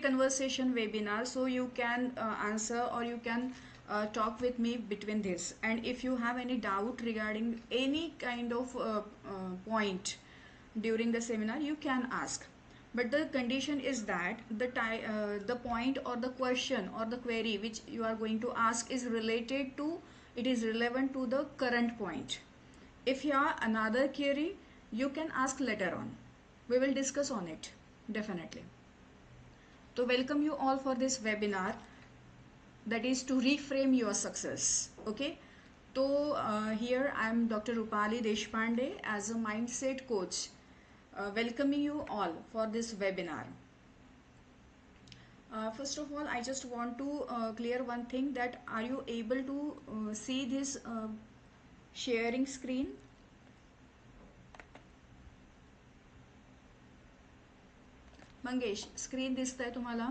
conversation webinar, so you can answer or you can talk with me between this. And if you have any doubt regarding any kind of point during the seminar, you can ask. But the condition is that the point or the question or the query which you are going to ask is related to, it is relevant to the current point. If you have another query, you can ask later on. We will discuss on it definitely. So welcome you all for this webinar, that is to reframe your success. Okay. So here I am Dr. Rupali Deshpande as a mindset coach, welcoming you all for this webinar. First of all, I just want to clear one thing, that are you able to see this sharing screen? Mangesh, screen दिसतंय तुम्हाला?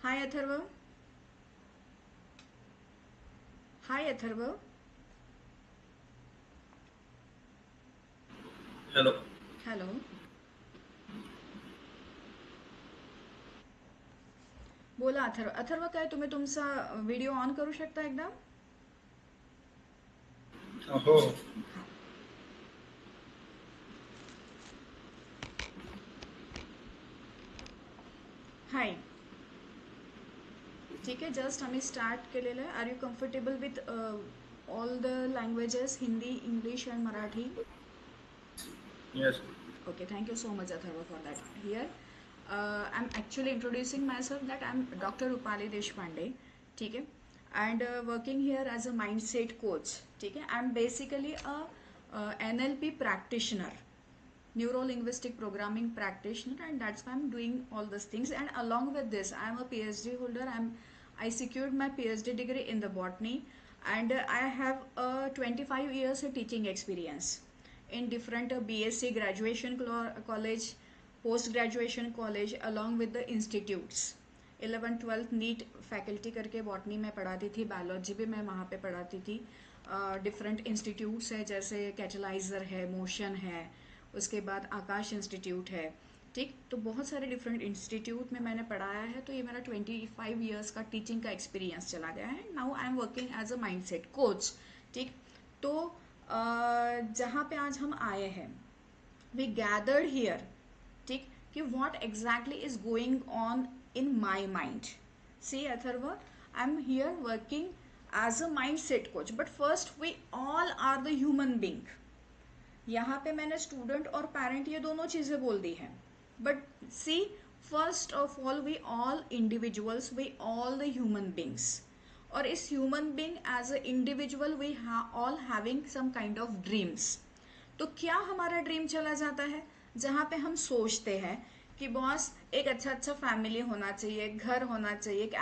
हाय अथर्व. हाय Atharva. Hello. Hello. बोला अथर्व. अथर्व, काय तुम्ही तुमचा video on करू शकता एकदा? हो. हाय. ठीक आहे, जस्ट आम्ही स्टार्ट केलेलं आहे. Are you comfortable with all the languages, Hindi, English and Marathi? Yes. Okay, thank you so much Atharva for that. Here I'm actually introducing myself, that I'm Dr. Rupali Deshpande, ठीक है, and working here as a mindset coach. ठीक है, I'm basically a NLP practitioner, neuro linguistic programming practitioner, and that's why I'm doing all these things. And along with this, I'm a PhD holder. I secured my PhD degree in the botany, and I have a 25 years teaching experience in different BSc graduation college, post graduation college, along with the institutes. 11th 12th NEET faculty करके botany में पढ़ाती थी, biology भी मैं वहाँ पे पढ़ाती थी. डिफरेंट इंस्टीट्यूट्स है, जैसे कैटलाइजर है, मोशन है, उसके बाद आकाश इंस्टीट्यूट है. ठीक, तो बहुत सारे डिफरेंट इंस्टीट्यूट में मैंने पढ़ाया है. तो ये मेरा 25 ईयर्स का टीचिंग का एक्सपीरियंस चला गया है. Now I am working as a mindset coach. ठीक, तो जहाँ पे आज हम आए हैं, वी गैदर्ड हियर, ठीक, कि what exactly is going on in my mind. See Atharva, I am here working as a mind set coach, but first we all are the human being. यहाँ पे मैंने स्टूडेंट और पेरेंट ये दोनों चीज़ें बोल दी हैं, but see, first of all we all individuals, we all the human beings. और इस human being as a individual we all having some kind of dreams. तो क्या हमारा ड्रीम चला जाता है, जहाँ पे हम सोचते हैं कि बॉस एक अच्छा फैमिली होना चाहिए, घर होना चाहिए, एक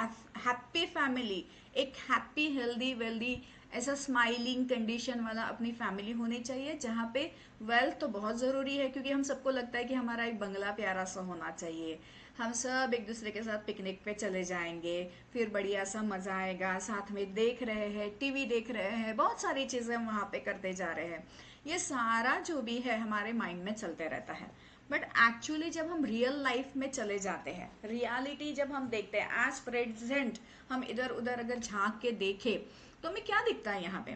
हैप्पी फैमिली, एक हैप्पी हेल्दी वेल्दी ऐसा स्माइलिंग कंडीशन वाला अपनी फैमिली होनी चाहिए, जहाँ पे वेल्थ तो बहुत ज़रूरी है, क्योंकि हम सबको लगता है कि हमारा एक बंगला प्यारा सा होना चाहिए, हम सब एक दूसरे के साथ पिकनिक पे चले जाएंगे, फिर बढ़िया सा मज़ा आएगा, साथ में देख रहे हैं, टीवी देख रहे हैं, बहुत सारी चीज़ें हम वहाँ पे करते जा रहे हैं. ये सारा जो भी है हमारे माइंड में चलते रहता है. बट एक्चुअली जब हम रियल लाइफ में चले जाते हैं, रियलिटी जब हम देखते हैं एज प्रेजेंट, हम इधर उधर अगर झांक के देखें, तो हमें क्या दिखता है यहाँ पे?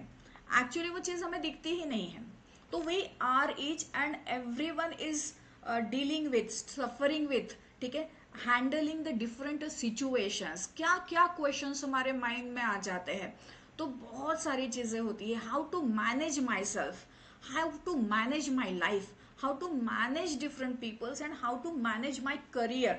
एक्चुअली वो चीज़ हमें दिखती ही नहीं है. तो we are each and every one is dealing with, suffering with, ठीक है, हैंडलिंग द डिफरेंट सिचुएशंस. क्या क्या क्वेश्चंस हमारे माइंड में आ जाते हैं. तो बहुत सारी चीज़ें होती है. How to manage myself, how to manage my life, how to manage different peoples, and how to manage my career.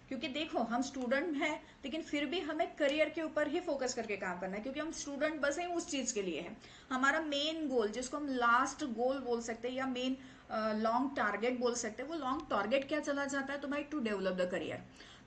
क्योंकि देखो, हम स्टूडेंट हैं, लेकिन फिर भी हमें करियर के ऊपर ही फोकस करके काम करना है, क्योंकि हम स्टूडेंट बस हैं उस चीज़ के लिए है. हमारा मेन गोल, जिसको हम लास्ट गोल बोल सकते हैं या मेन लॉन्ग टारगेट बोल सकते हैं, वो लॉन्ग टारगेट क्या चला जाता है, तो भाई टू डेवलप द करियर.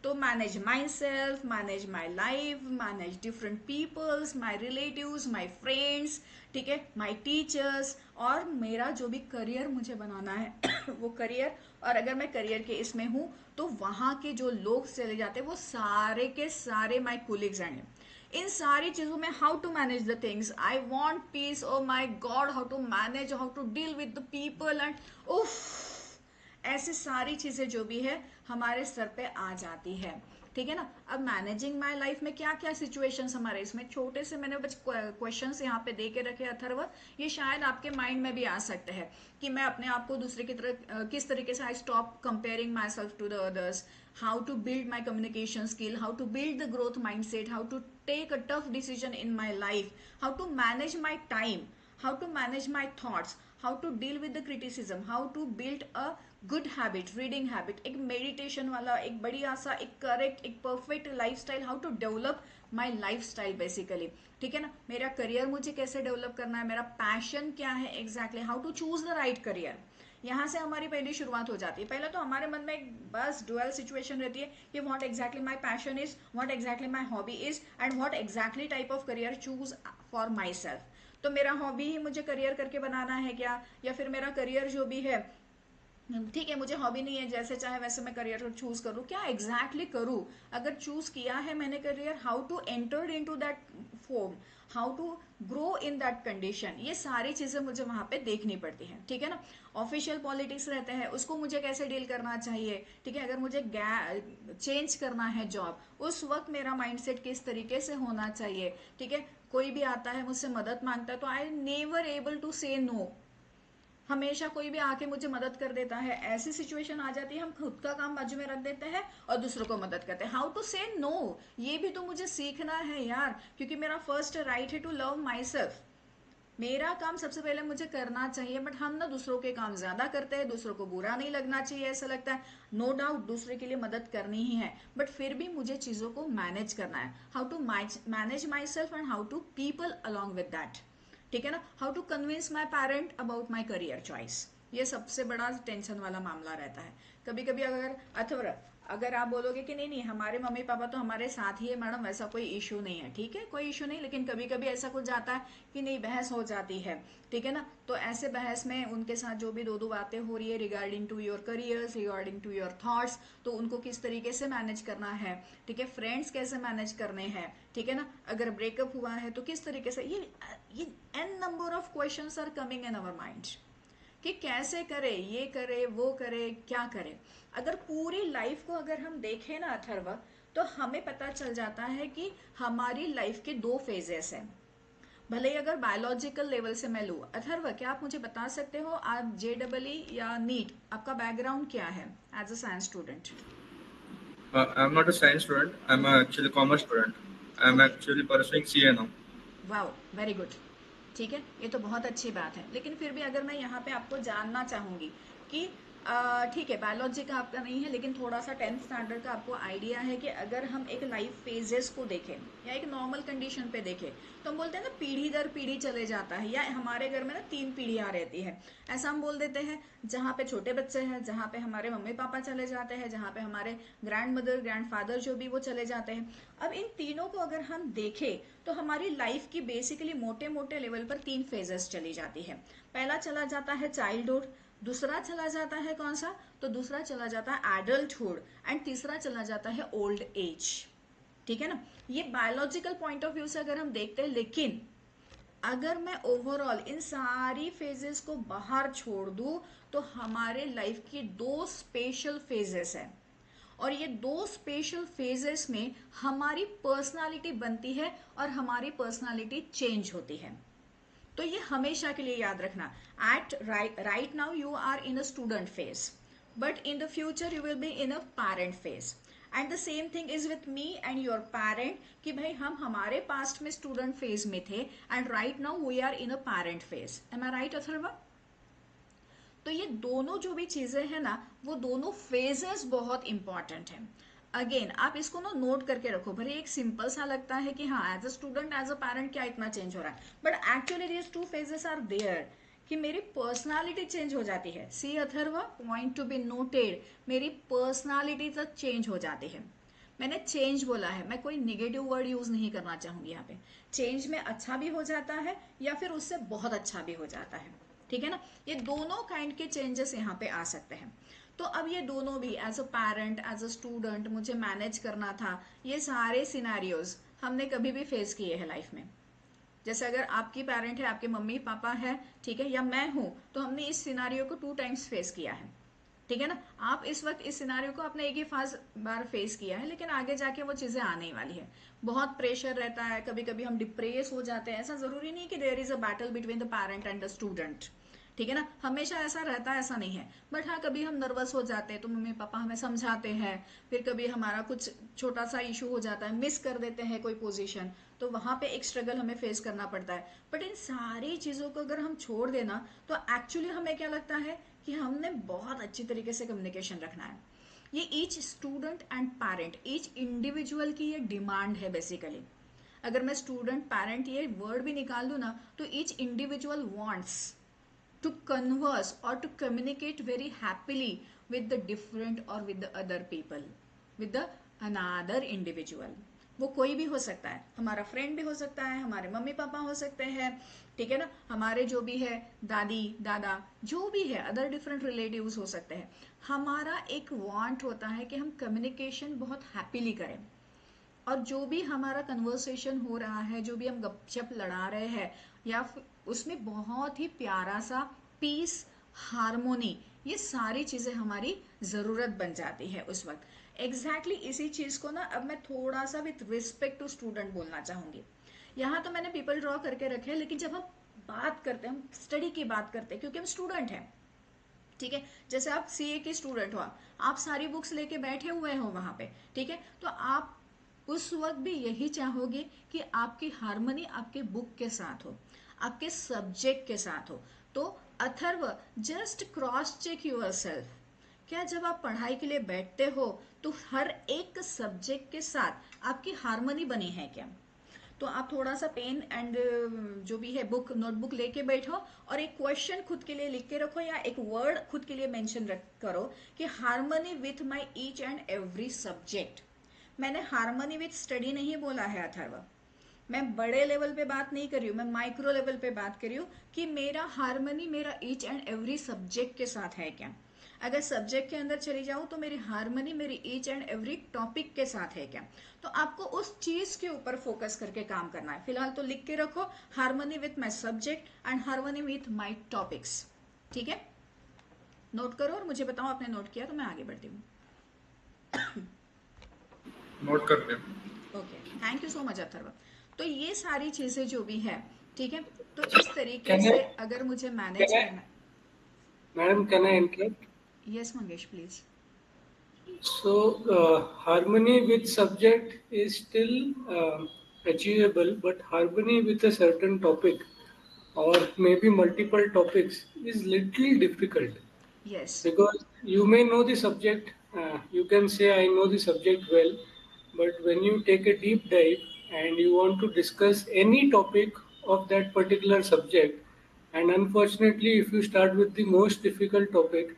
तो manage myself, manage my life, manage different peoples, my relatives, my friends, ठीक है, माई टीचर्स, और मेरा जो भी करियर मुझे बनाना है वो करियर, और अगर मैं करियर के इसमें हूँ तो वहाँ के जो लोग चले जाते हैं वो सारे के सारे माई कोलिग्स हैं। इन सारी चीज़ों में how to manage the things, I want peace, oh my god, how to manage, how to deal with the people and उफ, ऐसी सारी चीज़ें जो भी है हमारे सर पे आ जाती है, ठीक है ना। अब मैनेजिंग माय लाइफ में क्या क्या सिचुएशंस हमारे इसमें छोटे से मैंने बस क्वेश्चंस यहाँ पे दे के रखे अथर्व, ये शायद आपके माइंड में भी आ सकते हैं कि मैं अपने आप को दूसरे की तरह किस तरीके से I stop comparing myself to the others, how to build my communication skill, how to build the growth mindset, how to take a tough decision in my life, how to manage my time, how to manage my thoughts, how to deal with the criticism, how to build a good habit, reading habit, एक meditation वाला, एक बढ़िया सा, एक correct, एक perfect lifestyle, how to develop my lifestyle basically, ठीक है ना। मेरा करियर मुझे कैसे डेवलप करना है, मेरा पैशन क्या है exactly, how to choose the right career, यहाँ से हमारी पहली शुरुआत हो जाती है। पहले तो हमारे मन में एक बस डुअल सिचुएशन रहती है कि what exactly my passion is, what exactly my hobby is, and what exactly type of career choose for my self. तो मेरा हॉबी ही मुझे करियर करके बनाना है क्या, या फिर मेरा करियर जो भी है, ठीक है मुझे हॉबी नहीं है, जैसे चाहे वैसे मैं करियर चूज करूँ, क्या एग्जैक्टली करूँ, अगर चूज किया है मैंने career, how to enter into that form, how to grow in that condition, ये सारी चीजें मुझे वहां पे देखनी पड़ती है, ठीक है ना। ऑफिशियल पॉलिटिक्स रहते हैं, उसको मुझे कैसे डील करना चाहिए, ठीक है। अगर मुझे चेंज करना है जॉब, उस वक्त मेरा माइंडसेट किस तरीके से होना चाहिए, ठीक है। कोई भी आता है मुझसे मदद मांगता है तो आई नेवर एबल टू से नो, हमेशा कोई भी आके मुझे मदद कर देता है, ऐसी सिचुएशन आ जाती है हम खुद का काम बाजू में रख देते हैं और दूसरों को मदद करते हैं। हाउ टू से नो, ये भी तो मुझे सीखना है यार, क्योंकि मेरा फर्स्ट राइट है टू लव माई सेल्फ, मेरा काम सबसे पहले मुझे करना चाहिए। बट हम ना दूसरों के काम ज्यादा करते हैं, दूसरों को बुरा नहीं लगना चाहिए ऐसा लगता है, नो डाउट दूसरे के लिए मदद करनी ही है, बट फिर भी मुझे चीजों को मैनेज करना है, how to manage myself and how to people along with that, ठीक है ना। How to convince my parent about my career choice, ये सबसे बड़ा टेंशन वाला मामला रहता है। कभी कभी अगर अथवा अगर आप बोलोगे कि नहीं नहीं हमारे मम्मी पापा तो हमारे साथ ही है मैडम, वैसा कोई इशू नहीं है, ठीक है कोई इशू नहीं, लेकिन कभी कभी ऐसा कुछ जाता है कि नहीं बहस हो जाती है, ठीक है ना। तो ऐसे बहस में उनके साथ जो भी दो दो बातें हो रही है regarding to your careers, regarding to your thoughts, तो उनको किस तरीके से मैनेज करना है, ठीक है। फ्रेंड्स कैसे मैनेज करने हैं, ठीक है ना। अगर ब्रेकअप हुआ है तो किस तरीके से, ये n number of questions are coming in our mind कि कैसे करे, ये करे, वो करे, क्या करे। अगर पूरी लाइफ को अगर हम देखें ना अथर्व, तो हमें पता चल जाता है कि हमारी लाइफ के दो फेजेस हैं। भले ही अगर बायोलॉजिकल लेवल से मैं लूँ, अथर्व क्या आप मुझे बता सकते हो आप JEE या नीट आपका बैकग्राउंड क्या है as a science student? I'm not a science student. I'm actually commerce student. I'm okay, actually pursuing CA now. Wow, very good, ठीक है, ये तो बहुत अच्छी बात है। लेकिन फिर भी अगर मैं यहाँ पे आपको जानना चाहूंगी कि ठीक है बायोलॉजी का आपका नहीं है, लेकिन थोड़ा सा 10th स्टैंडर्ड का आपको आइडिया है कि अगर हम एक लाइफ फेजेस को देखें या एक नॉर्मल कंडीशन पे देखें, तो हम बोलते हैं ना पीढ़ी दर पीढ़ी चले जाता है, या हमारे घर में ना 3 पीढ़ियां रहती है, ऐसा हम बोल देते हैं। जहाँ पे छोटे बच्चे हैं, जहाँ पे हमारे मम्मी पापा चले जाते हैं, जहाँ पे हमारे ग्रैंड मदर ग्रैंड फादर जो भी वो चले जाते हैं। अब इन तीनों को अगर हम देखें तो हमारी लाइफ की बेसिकली मोटे मोटे लेवल पर 3 फेजेस चली जाती है। पहला चला जाता है चाइल्डहुड, दूसरा चला जाता है कौन सा, तो दूसरा चला जाता है एडल्टहुड, एंड तीसरा चला जाता है ओल्ड एज, ठीक है ना। ये बायोलॉजिकल पॉइंट ऑफ व्यू से अगर हम देखते हैं, लेकिन अगर मैं ओवरऑल इन सारी फेजेस को बाहर छोड़ दूं तो हमारे लाइफ की 2 स्पेशल फेजेस है, और ये 2 स्पेशल फेजेस में हमारी पर्सनालिटी बनती है और हमारी पर्सनालिटी चेंज होती है। तो ये हमेशा के लिए याद रखना, at right now you are in a student phase, but in the future you will be in a parent phase, and the same thing is with me and your parent, कि भाई हम हमारे पास्ट में student phase में थे and right now we are in a parent phase. Am I right Atharva? तो ये दोनों जो भी चीजें हैं ना, वो दोनों फेजेस बहुत इंपॉर्टेंट हैं। अगेन आप इसको ना नोट करके रखो, भले एक सिंपल सा लगता है कि हाँ as a student as a parent क्या इतना चेंज हो रहा है, but actually these 2 phases are there कि मेरी पर्सनालिटी चेंज हो जाती है। See Atharva, point to be noted, मेरी पर्सनालिटी तक चेंज हो जाती है। मैंने चेंज बोला है, मैं कोई निगेटिव वर्ड यूज नहीं करना चाहूंगी यहाँ पे। चेंज में अच्छा भी हो जाता है या फिर उससे बहुत अच्छा भी हो जाता है, ठीक है ना। ये दोनों काइंड के चेंजेस यहाँ पे आ सकते हैं। तो अब ये दोनों भी, as a parent as a student मुझे मैनेज करना था, ये सारे सिनेरियोज हमने कभी भी फेस किए हैं लाइफ में। जैसे अगर आपकी पेरेंट है, आपके मम्मी पापा है, ठीक है, या मैं हूं, तो हमने इस सिनारियो को 2 टाइम्स फेस किया है, ठीक है ना। आप इस वक्त इस सिनारियो को आपने एक ही बार फेस किया है, लेकिन आगे जाके वो चीजें आने ही वाली है। बहुत प्रेशर रहता है, कभी कभी हम डिप्रेस हो जाते हैं। ऐसा जरूरी नहीं कि there is a battle between the parent and the student, ठीक है ना, हमेशा ऐसा रहता है ऐसा नहीं है। बट हाँ, कभी हम नर्वस हो जाते हैं तो मम्मी पापा हमें समझाते हैं, फिर कभी हमारा कुछ छोटा सा इशू हो जाता है, मिस कर देते हैं कोई पोजीशन, तो वहां पे एक स्ट्रगल हमें फेस करना पड़ता है। बट इन सारी चीजों को अगर हम छोड़ देना, तो एक्चुअली हमें क्या लगता है कि हमने बहुत अच्छी तरीके से कम्युनिकेशन रखना है। ये each student and parent, each individual की ये डिमांड है बेसिकली। अगर मैं स्टूडेंट पेरेंट ये वर्ड भी निकाल दूं ना, तो each individual wants to converse or to communicate very happily with the different or with the other people, with the another individual। वो कोई भी हो सकता है, हमारा फ्रेंड भी हो सकता है, हमारे मम्मी पापा हो सकते हैं, ठीक है ना, हमारे जो भी है दादी दादा, जो भी है अदर डिफरेंट रिलेटिव्स हो सकते हैं। हमारा एक वांट होता है कि हम कम्युनिकेशन बहुत हैप्पीली करें, और जो भी हमारा कन्वर्सेशन हो रहा है, जो भी हम गपशप लड़ा रहे हैं, या उसमें बहुत ही प्यारा सा पीस, हारमोनी, ये सारी चीजें हमारी जरूरत बन जाती है उस वक्त। एग्जैक्टली इसी चीज को ना अब मैं थोड़ा सा विथ रिस्पेक्ट टू स्टूडेंट बोलना चाहूंगी। यहाँ तो मैंने पीपल ड्रॉ करके रखे हैं, लेकिन जब हम बात करते हैं, हम स्टडी की बात करते हैं, क्योंकि हम स्टूडेंट हैं, ठीक है। जैसे आप सीए के स्टूडेंट हो, आप सारी बुक्स लेके बैठे हुए हो वहां पे, ठीक है, तो आप उस वक्त भी यही चाहोगे कि आपकी हारमोनी आपके बुक के साथ हो, आपके सब्जेक्ट के साथ हो। तो Atharva, just cross check yourself, क्या जब आप पढ़ाई के लिए बैठते हो तो हर एक सब्जेक्ट के साथ आपकी हारमोनी बनी है क्या? तो आप थोड़ा सा पेन एंड जो भी है बुक नोटबुक लेके बैठो, और एक क्वेश्चन खुद के लिए लिख के रखो, या एक वर्ड खुद के लिए मेंशन करो कि harmony with my each and every subject. मैंने हारमोनी विथ स्टडी नहीं बोला है अथर्व, मैं बड़े लेवल पे बात नहीं कर रही हूँ, मैं माइक्रो लेवल पे बात कर रही हूँ कि मेरा हारमोनी मेरा ईच एंड एवरी सब्जेक्ट के साथ है क्या। अगर सब्जेक्ट के अंदर चली जाऊँ तो मेरी हारमोनी मेरी ईच एंड एवरी टॉपिक के साथ है क्या। तो आपको उस चीज के ऊपर फोकस करके काम करना है। फिलहाल तो लिख के रखो, harmony with my subject and harmony with my topics, ठीक है। नोट करो और मुझे बताओ आपने नोट किया तो मैं आगे बढ़ती हूँ। नोट करते हैं। Okay, thank you so much Atharva. तो ये सारी चीजें जो भी है, ठीक है, तो इस तरीके Can से I, अगर मुझे can मैनेज I, करना। Madam, can I interrupt? Yes Mangesh please. So, harmony with subject is still achievable, but harmony with a certain topic or maybe multiple topics is little difficult yes. because you may know the subject. You can say I know the subject well, but when you take a deep dive and you want to discuss any topic of that particular subject, and unfortunately, if you start with the most difficult topic,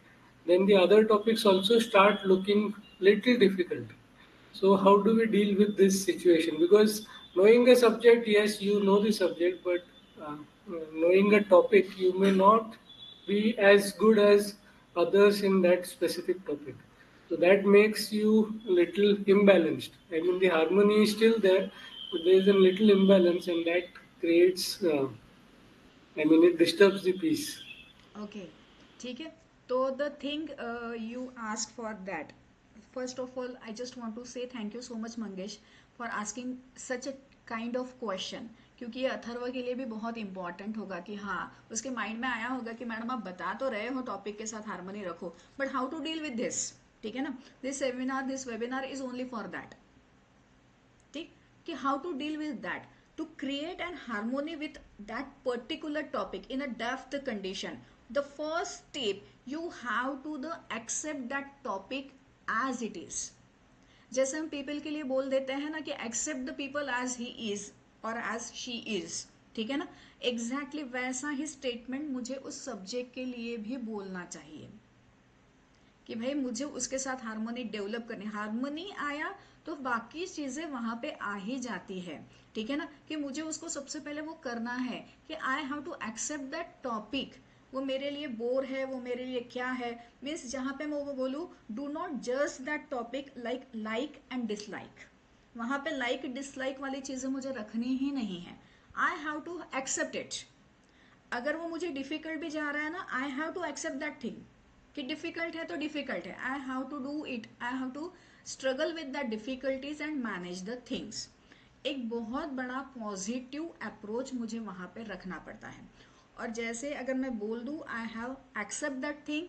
then the other topics also start looking little difficult. So how do we deal with this situation? Because knowing a subject, yes, you know the subject, but knowing a topic, you may not be as good as others in that specific topic. So that makes you little imbalanced. I mean, the harmony is still there, but there is a little imbalance, and that creates. I mean, it disturbs the peace. Okay, ठीक है। तो the thing you ask for that, first of all I just want to say thank you so much Mangesh for asking such a kind of question, क्योंकि ये अथर्व के लिए भी बहुत important होगा कि हाँ, उसके माइंड में आया होगा कि मैडम आप बता तो रहे हो टॉपिक के साथ हारमोनी रखो, but how to deal with this, ठीक है ना। This webinar is only for that, ठीक, कि how to deal with that, to create an harmony with that particular topic in a depth condition. The first step, you have to the accept that topic as it is। जैसे हम people के लिए बोल देते हैं ना कि accept the people as he is और एज शी इज, ठीक है ना, एग्जैक्टली वैसा ही स्टेटमेंट मुझे उस सब्जेक्ट के लिए भी बोलना चाहिए कि भाई मुझे उसके साथ हारमोनी डेवलप करनी। हारमोनी आया तो बाकी चीज़ें वहाँ पे आ ही जाती है, ठीक है ना, कि मुझे उसको सबसे पहले वो करना है कि I have to accept that topic, वो मेरे लिए बोर है, वो मेरे लिए क्या है, मीन्स जहाँ पे मैं वो बोलूँ डू नॉट जज that topic like and dislike, वहाँ पे लाइक डिसलाइक वाली चीज़ें मुझे रखनी ही नहीं है, I have to accept it. अगर वो मुझे डिफिकल्ट भी जा रहा है ना, I have to accept that thing कि डिफिकल्ट है तो डिफिकल्ट है, I have to do it, I have to struggle with that difficulties and manage the things. एक बहुत बड़ा पॉजिटिव अप्रोच मुझे वहाँ पे रखना पड़ता है। और जैसे अगर मैं बोल दूँ I have accept that thing,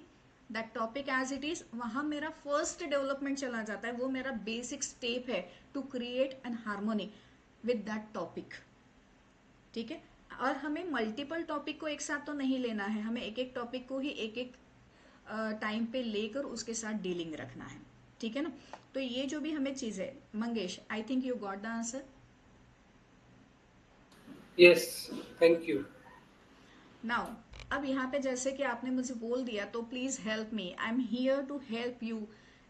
that topic as it is, वहाँ मेरा फर्स्ट डेवलपमेंट चला जाता है, वो मेरा बेसिक स्टेप है to create an harmony with that topic, ठीक है। और हमें मल्टीपल टॉपिक को एक साथ तो नहीं लेना है, हमें एक एक टॉपिक को ही एक एक टाइम पे लेकर उसके साथ डीलिंग रखना है, ठीक है ना। तो ये जो भी हमें चीज़ है, Mangesh I think you got the answer. Yes, thank you. Now अब यहाँ पे जैसे कि आपने मुझे बोल दिया, तो please help me, I am here to help you,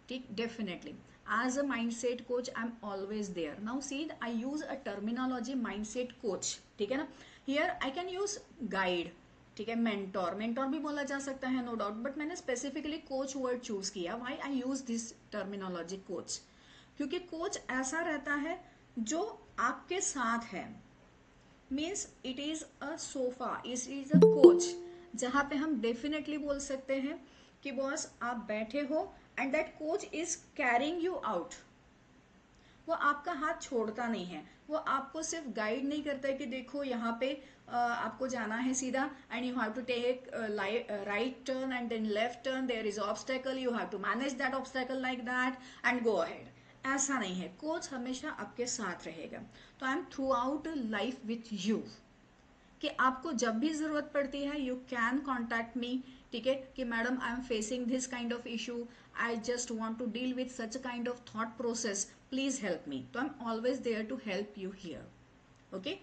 ठीक, definitely as a mindset coach I am always there. Now see I use a terminology mindset coach, ठीक है ना। Here I can use guide, ठीक है, mentor, mentor भी बोला जा सकता है नो डाउट, बट मैंने स्पेसिफिकली कोच वर्ड चूज किया। Why I use this terminology coach, क्योंकि कोच ऐसा रहता है जो आपके साथ है, means it is a sofa, it is a coach, जहाँ पे हम डेफिनेटली बोल सकते हैं कि बॉस आप बैठे हो and that coach is carrying you out. वो आपका हाथ छोड़ता नहीं है, वो आपको सिर्फ गाइड नहीं करता है कि देखो यहाँ पे आपको जाना है सीधा and you have to take right turn and then left turn, there is obstacle, you have to manage that obstacle like that and go ahead. ऐसा नहीं है, कोच हमेशा आपके साथ रहेगा। तो I am throughout life with you, कि आपको जब भी ज़रूरत पड़ती है यू कैन कॉन्टैक्ट मी, ठीक है, कि madam I am facing this kind of issue, I just want to deal with such kind of thought process, please help me. तो I am always there to help you here, okay.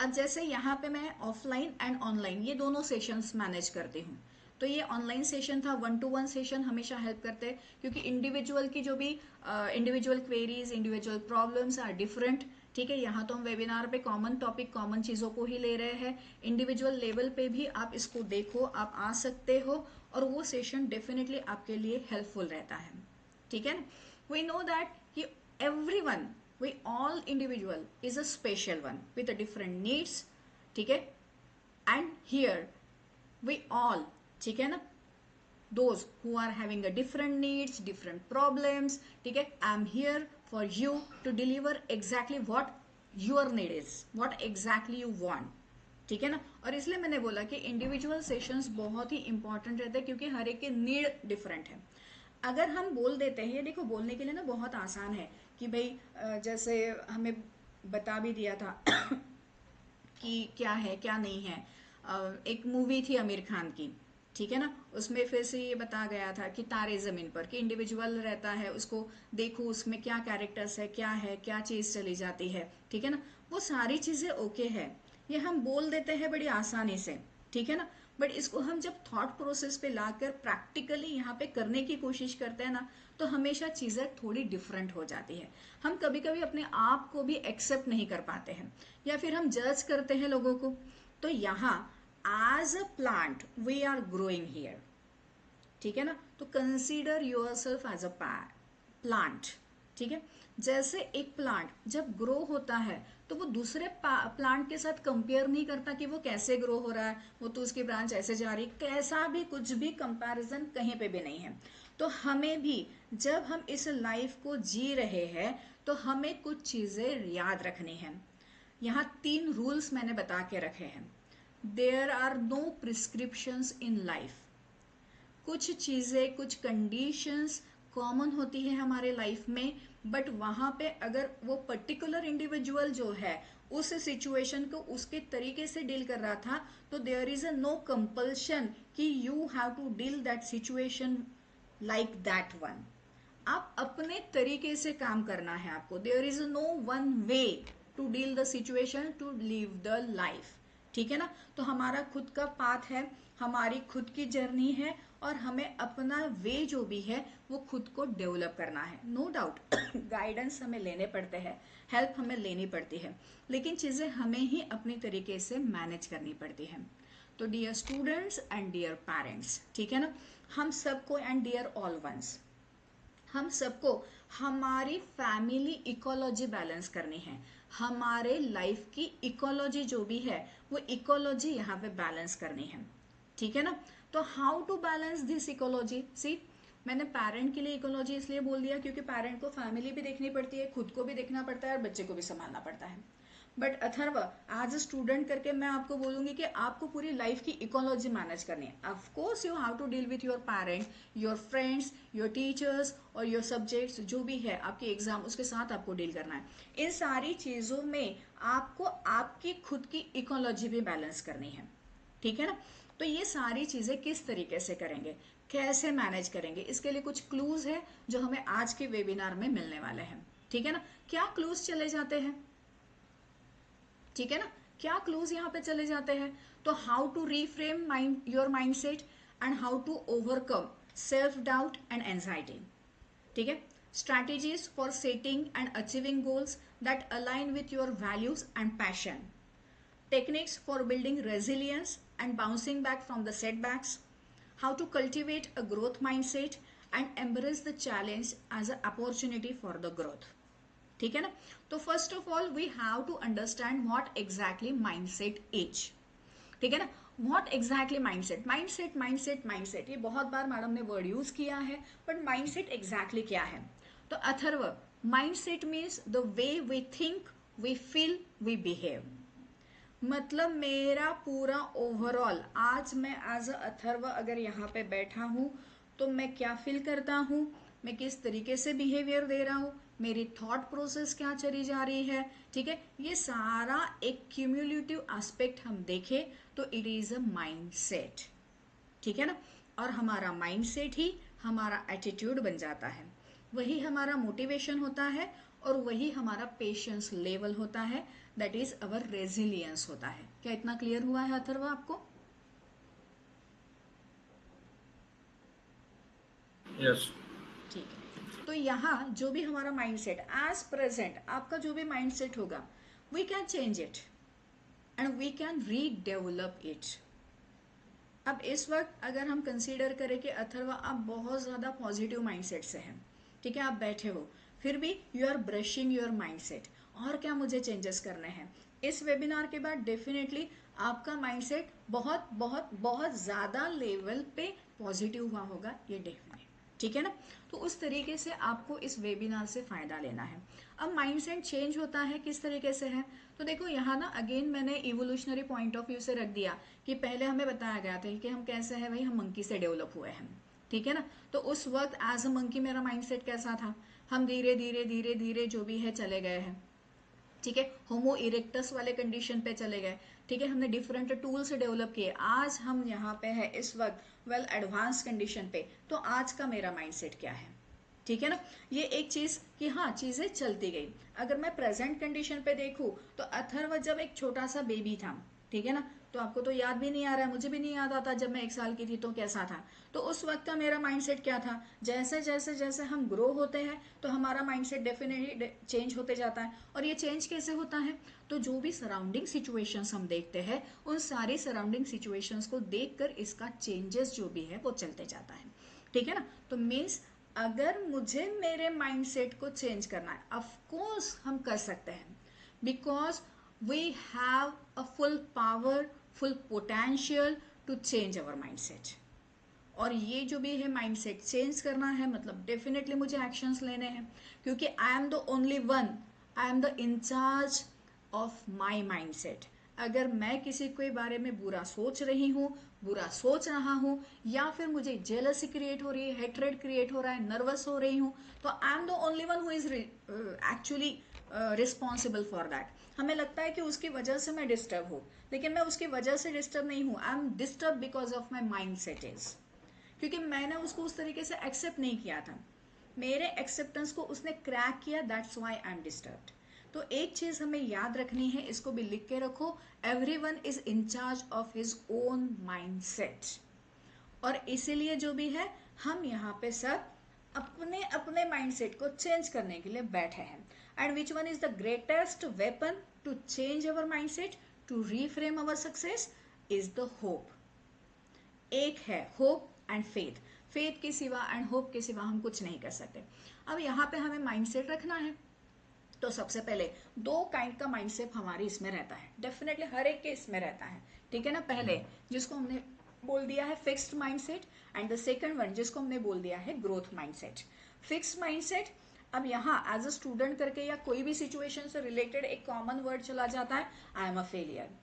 अब जैसे यहाँ पे मैं offline and online ये दोनों sessions manage करती हूँ। तो ये ऑनलाइन सेशन था, 1-to-1 सेशन हमेशा हेल्प करते हैं, क्योंकि इंडिविजुअल की जो भी individual queries, individual problems are different, ठीक है। यहाँ तो हम वेबिनार पे कॉमन टॉपिक, कॉमन चीज़ों को ही ले रहे हैं, इंडिविजुअल लेवल पे भी आप इसको देखो, आप आ सकते हो, और वो सेशन डेफिनेटली आपके लिए हेल्पफुल रहता है, ठीक है ना। वी नो दैट कि everyone, we all individual is a special one with a different needs, ठीक है। एंड हियर we all, ठीक है ना, those who are having a different needs, different problems, ठीक है, I am here for you to deliver exactly what your need is, what exactly you want, ठीक है ना। और इसलिए मैंने बोला कि इंडिविजुअल सेशंस बहुत ही इंपॉर्टेंट रहते हैं, क्योंकि हर एक के नीड डिफरेंट है। अगर हम बोल देते हैं, ये देखो बोलने के लिए ना बहुत आसान है कि भाई जैसे हमें बता भी दिया था कि क्या है क्या नहीं है। एक मूवी थी आमिर खान की, ठीक है ना, उसमें फिर से ये बता गया था कि तारे ज़मीन पर, कि इंडिविजुअल रहता है, उसको देखो उसमें क्या कैरेक्टर्स है, क्या चीज़ चली जाती है, ठीक है ना। वो सारी चीज़ें ओके है, ये हम बोल देते हैं बड़ी आसानी से, ठीक है ना, बट इसको हम जब थॉट प्रोसेस पे लाकर प्रैक्टिकली यहाँ पे करने की कोशिश करते हैं ना, तो हमेशा चीज़ें थोड़ी डिफरेंट हो जाती है। हम कभी कभी अपने आप को भी एक्सेप्ट नहीं कर पाते हैं, या फिर हम जज करते हैं लोगों को। तो यहाँ as a plant we are growing here, ठीक है ना, तो consider yourself as a plant, ठीक है। जैसे एक प्लांट जब ग्रो होता है तो वो दूसरे प्लांट के साथ कंपेयर नहीं करता कि वो कैसे ग्रो हो रहा है, वो तो उसकी ब्रांच ऐसे जा रही, कैसा भी कुछ भी कंपैरिजन कहीं पे भी नहीं है। तो हमें भी जब हम इस लाइफ को जी रहे हैं तो हमें कुछ चीज़ें याद रखनी है। यहाँ 3 रूल्स मैंने बता के रखे हैं। There are no prescriptions in life, कुछ चीज़ें, कुछ कंडीशंस कॉमन होती है हमारे लाइफ में, बट वहाँ पे अगर वो पर्टिकुलर इंडिविजुअल जो है उस सिचुएशन को उसके तरीके से डील कर रहा था, तो there is a no compulsion कि you have to deal that situation like that one. आप अपने तरीके से काम करना है आपको, there is no one way to deal the situation, to live the life, ठीक है ना। तो हमारा खुद का पाथ है, हमारी खुद की जर्नी है, और हमें अपना वे जो भी है वो खुद को डेवलप करना है। नो डाउट गाइडेंस हमें लेने पड़ते हैं, हेल्प हमें लेनी पड़ती है, लेकिन चीज़ें हमें ही अपनी तरीके से मैनेज करनी पड़ती है। तो dear students and dear parents, ठीक है ना, हम सबको एंड डियर ऑल वंस, हम सबको हमारी फैमिली इकोलॉजी बैलेंस करनी है। हमारे लाइफ की इकोलॉजी जो भी है वो इकोलॉजी यहाँ पे बैलेंस करनी है, ठीक है ना। तो how to balance this ecology, see मैंने पेरेंट के लिए इकोलॉजी इसलिए बोल दिया क्योंकि पेरेंट को फैमिली भी देखनी पड़ती है, खुद को भी देखना पड़ता है और बच्चे को भी संभालना पड़ता है। But Atharva as a student करके मैं आपको बोलूंगी कि आपको पूरी लाइफ की इकोलॉजी मैनेज करनी है। Of course you have to deal with your parent, your friends, your teachers और योर सब्जेक्ट्स जो भी है आपके एग्जाम, उसके साथ आपको डील करना है। इन सारी चीज़ों में आपको आपकी खुद की इकोलॉजी भी बैलेंस करनी है, ठीक है ना। तो ये सारी चीज़ें किस तरीके से करेंगे, कैसे मैनेज करेंगे, इसके लिए कुछ क्लूज है जो हमें आज के वेबिनार में मिलने वाले हैं, ठीक है ना। क्या क्लूज चले जाते हैं, ठीक है ना, क्या क्लूज यहाँ पे चले जाते हैं। तो how to reframe mind your mindset and how to overcome self doubt and anxiety, ठीक है। Strategies for setting and achieving goals that align with your values and passion, techniques for building resilience and bouncing back from the setbacks, how to cultivate a growth mindset and embrace the challenge as an opportunity for the growth, ठीक है ना। तो first of all we have to understand what exactly mindset is, ठीक है ना। What exactly mindset, mindset mindset mindset, ये बहुत बार मैडम ने वर्ड यूज किया है, बट माइंडसेट एग्जैक्टली क्या है। तो Atharva, mindset means the way we think, we feel, we behave. मतलब मेरा पूरा ओवरऑल, आज मैं एज अ अथर्व अगर यहाँ पे बैठा हूँ तो मैं क्या फील करता हूँ, मैं किस तरीके से बिहेवियर दे रहा हूँ, मेरी थॉट प्रोसेस क्या चली जा रही है, ठीक है। ये सारा एक क्यूमुलेटिव एस्पेक्ट हम देखें तो it is a mind set, ठीक है ना। और हमारा माइंड सेट ही हमारा एटीट्यूड बन जाता है, वही हमारा मोटिवेशन होता है और वही हमारा पेशेंस लेवल होता है, दैट इज अवर रेजिलियंस होता है। क्या इतना क्लियर हुआ है अथर्व आपको? Yes. ठीक है। तो यहाँ जो भी हमारा माइंडसेट एज प्रेजेंट, आपका जो भी माइंडसेट होगा, we can change it and we can redevelop it. अब इस वक्त अगर हम कंसीडर करें कि अथर्व आप बहुत ज़्यादा पॉजिटिव माइंडसेट से हैं, ठीक है, आप बैठे हो, फिर भी you are brushing your mindset, और क्या मुझे चेंजेस करने हैं। इस वेबिनार के बाद डेफिनेटली आपका माइंडसेट बहुत बहुत बहुत ज़्यादा लेवल पे पॉजिटिव हुआ होगा, ये डेफिनेट, ठीक है ना। तो उस तरीके से आपको इस वेबिनार से फ़ायदा लेना है। अब माइंडसेट चेंज होता है किस तरीके से है, तो देखो यहाँ ना अगेन मैंने इवोल्यूशनरी पॉइंट ऑफ व्यू से रख दिया कि पहले हमें बताया गया था कि हम कैसे हैं, भाई हम मंकी से डेवलप हुए हैं, ठीक है ना। तो उस वक्त एज अ मंकी मेरा माइंडसेट कैसा था, हम धीरे धीरे धीरे धीरे जो भी है चले गए हैं, ठीक है, होमो इरेक्टस वाले कंडीशन पे चले गए, ठीक है, हमने डिफरेंट टूल्स डेवलप किए, आज हम यहाँ पे है इस वक्त वेल एडवांस कंडीशन पे। तो आज का मेरा माइंडसेट क्या है, ठीक है ना। ये एक चीज कि हाँ चीजें चलती गई। अगर मैं प्रेजेंट कंडीशन पे देखूं तो अथर्व जब एक छोटा सा बेबी था, ठीक है ना, तो आपको तो याद भी नहीं आ रहा है, मुझे भी नहीं याद आता जब मैं 1 साल की थी तो कैसा था। तो उस वक्त का मेरा माइंडसेट क्या था, जैसे जैसे जैसे हम ग्रो होते हैं तो हमारा माइंडसेट डेफिनेटली चेंज होते जाता है। और ये चेंज कैसे होता है, तो जो भी सराउंडिंग सिचुएशंस हम देखते हैं उन सारी सराउंडिंग सिचुएशंस को देखकर इसका चेंजेस जो भी है वो चलते जाता है, ठीक है ना। तो मीन्स अगर मुझे मेरे माइंडसेट को चेंज करना है, ऑफ कोर्स हम कर सकते हैं, because we have a full power, full potential to change our mindset. और ये जो भी है माइंडसेट चेंज करना है मतलब डेफिनेटली मुझे एक्शंस लेने हैं, क्योंकि I am the only one, I am the incharge of my mindset. अगर मैं किसी के बारे में बुरा सोच रही हूँ, बुरा सोच रहा हूँ, या फिर मुझे जेलसी क्रिएट हो रही है, हेट्रेड क्रिएट हो रहा है, नर्वस हो रही हूँ, तो I am the only one who is actually responsible for that. हमें लगता है कि उसकी वजह से मैं डिस्टर्ब हूँ, लेकिन मैं उसकी वजह से डिस्टर्ब नहीं हूँ, I am disturb because of my mind set is, क्योंकि मैंने उसको उस तरीके से एक्सेप्ट नहीं किया था, मेरे एक्सेप्टेंस को उसने क्रैक किया, that's why I am disturbed. तो एक चीज हमें याद रखनी है, इसको भी लिख के रखो, everyone is in charge of his own mindset. और इसीलिए जो भी है, हम यहाँ पे सब अपने अपने माइंडसेट को चेंज करने के लिए बैठे हैं। And which one is the greatest weapon to change our mindset, to reframe our success, is the hope. एक है होप एंड फेथ। फेथ के सिवा एंड होप के सिवा हम कुछ नहीं कर सकते। अब यहाँ पे हमें माइंडसेट रखना है, तो सबसे पहले दो काइंड का माइंडसेट हमारी इसमें रहता है, डेफिनेटली हर एक के इसमें रहता है, ठीक है ना। पहले जिसको हमने बोल दिया है fixed mindset, and the second one जिसको हमने बोल दिया है ग्रोथ माइंडसेट। फिक्स्ड माइंडसेट, अब यहाँ एज अ स्टूडेंट करके या कोई भी सिचुएशन से रिलेटेड एक कॉमन वर्ड चला जाता है, I am a failure.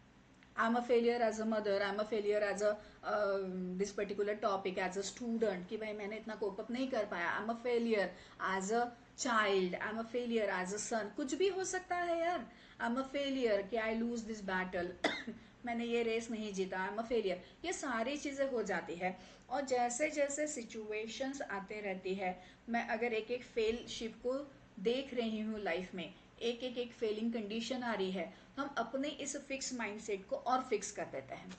I'm a failure as a mother, I'm a failure as a this particular topic as a student, कि भाई मैंने इतना कोप अप नहीं कर पाया। I'm a failure as a child, I'm a failure as a son, कुछ भी हो सकता है यार। I'm a failure कि I lose this battle मैंने ये रेस नहीं जीता, I'm a failure। ये सारी चीज़ें हो जाती है, और जैसे जैसे सिचुएशंस आते रहती है, मैं अगर एक एक फेलशिप को देख रही हूँ लाइफ में, एक एक फेलिंग कंडीशन आ रही है, हम अपने इस फिक्स माइंडसेट को और फिक्स कर देते हैं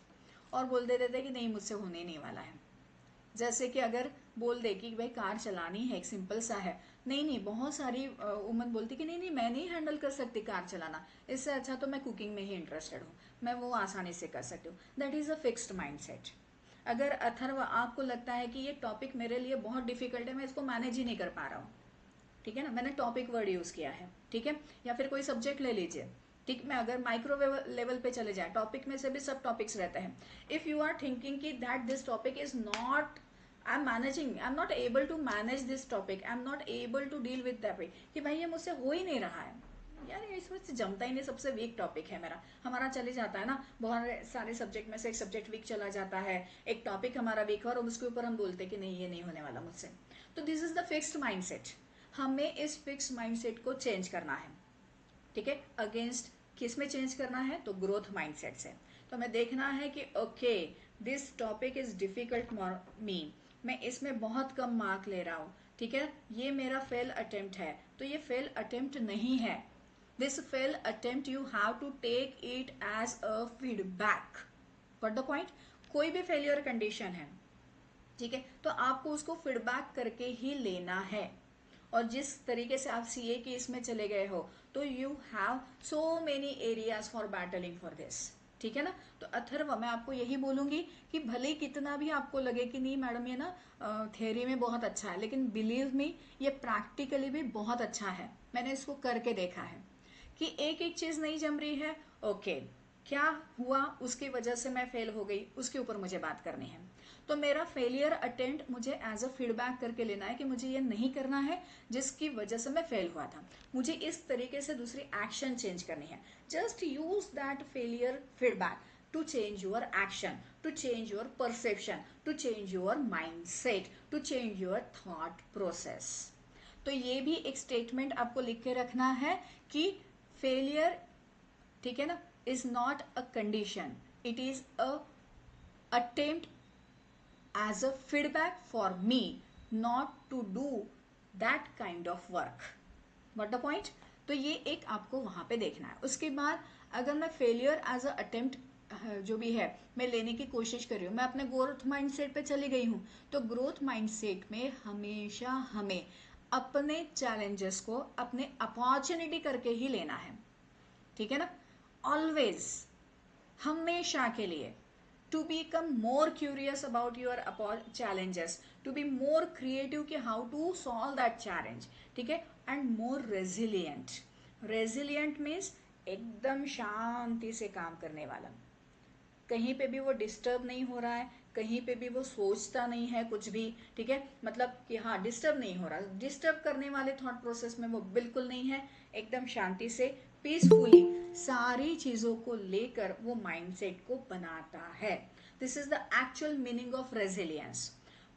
और बोल देते हैं कि नहीं मुझसे होने नहीं वाला है। जैसे कि अगर बोल दे कि भाई कार चलानी है, एक सिंपल सा है, नहीं नहीं, बहुत सारी वुमन बोलती कि नहीं नहीं मैं नहीं हैंडल कर सकती कार चलाना, इससे अच्छा तो मैं कुकिंग में ही इंटरेस्टेड हूँ, मैं वो आसानी से कर सकती हूँ। That is a fixed mindset. अगर अथर्व आपको लगता है कि ये टॉपिक मेरे लिए बहुत डिफिकल्ट है, मैं इसको मैनेज ही नहीं कर पा रहा हूँ, ठीक है ना, मैंने टॉपिक वर्ड यूज़ किया है, ठीक है। या फिर कोई सब्जेक्ट ले लीजिए, ठीक, मैं अगर माइक्रो लेवल पे चले जाए, टॉपिक में से भी सब टॉपिक्स रहते हैं। इफ़ यू आर थिंकिंग कि that this topic is not, I am managing, I am not able to manage this topic, I am not able to deal with that, कि भाई ये मुझसे हो ही नहीं रहा है यार, ये इसमें से जमता ही नहीं, सबसे वीक टॉपिक है मेरा, हमारा चले जाता है ना, बहुत सारे सब्जेक्ट में से एक सब्जेक्ट वीक चला जाता है, एक टॉपिक हमारा वीक है और उसके ऊपर हम बोलते हैं कि नहीं ये नहीं होने वाला मुझसे। तो this is the fixed mindset. हमें इस फिक्स माइंडसेट को चेंज करना है, ठीक है। अगेंस्ट किस में चेंज करना है, तो ग्रोथ माइंडसेट से। तो हमें देखना है कि okay this topic is difficult me, मैं इसमें बहुत कम मार्क ले रहा हूँ, ठीक है, ये मेरा फेल अटेम्प्ट है, तो ये फेल अटेम्प्ट नहीं है, this fail attempt you have to take it as a feedback. What the point, कोई भी फेलियर कंडीशन है, ठीक है, तो आपको उसको फीडबैक करके ही लेना है। और जिस तरीके से आप सीए की इसमें चले गए हो, तो you have so many areas for battling for this, ठीक है ना। तो अथर्व मैं आपको यही बोलूंगी कि भले कितना भी आपको लगे कि नहीं मैडम ये ना थियोरी में बहुत अच्छा है, लेकिन बिलीव मी ये प्रैक्टिकली भी बहुत अच्छा है, मैंने इसको करके देखा है कि एक एक चीज नहीं जम रही है, ओके क्या हुआ उसकी वजह से मैं फेल हो गई, उसके ऊपर मुझे बात करनी है। तो मेरा फेलियर अटेम्प्ट मुझे एज अ फीडबैक करके लेना है कि मुझे ये नहीं करना है जिसकी वजह से मैं फेल हुआ था, मुझे इस तरीके से दूसरी एक्शन चेंज करनी है। Just use that failure feedback to change your action, to change your perception, to change your mindset, to change your thought process. तो ये भी एक स्टेटमेंट आपको लिख के रखना है कि फेलियर, ठीक है ना, is not a condition, it is a attempt as a feedback for me not to do that kind of work. What the point? तो ये एक आपको वहां पे देखना है। उसके बाद अगर मैं फेलियर एज अ अटेम्प्ट जो भी है मैं लेने की कोशिश कर रही हूँ, मैं अपने ग्रोथ माइंडसेट पे चली गई हूँ, तो ग्रोथ माइंडसेट में हमेशा हमें अपने चैलेंजेस को अपने अपॉर्चुनिटी करके ही लेना है, ठीक है ना। ऑलवेज, हमेशा के लिए, to become more curious about your challenges, to be more creative कि how to solve that challenge, ठीक है, and more resilient. resilient means एकदम शांति से काम करने वाला, कहीं पे भी वो डिस्टर्ब नहीं हो रहा है, कहीं पे भी वो सोचता नहीं है कुछ भी, ठीक है, मतलब कि हाँ डिस्टर्ब नहीं हो रहा, डिस्टर्ब करने वाले थॉट प्रोसेस में वो बिल्कुल नहीं है, एकदम शांति से पीसफुली सारी चीजों को लेकर वो माइंडसेट को बनाता है। This is the actual meaning of resilience.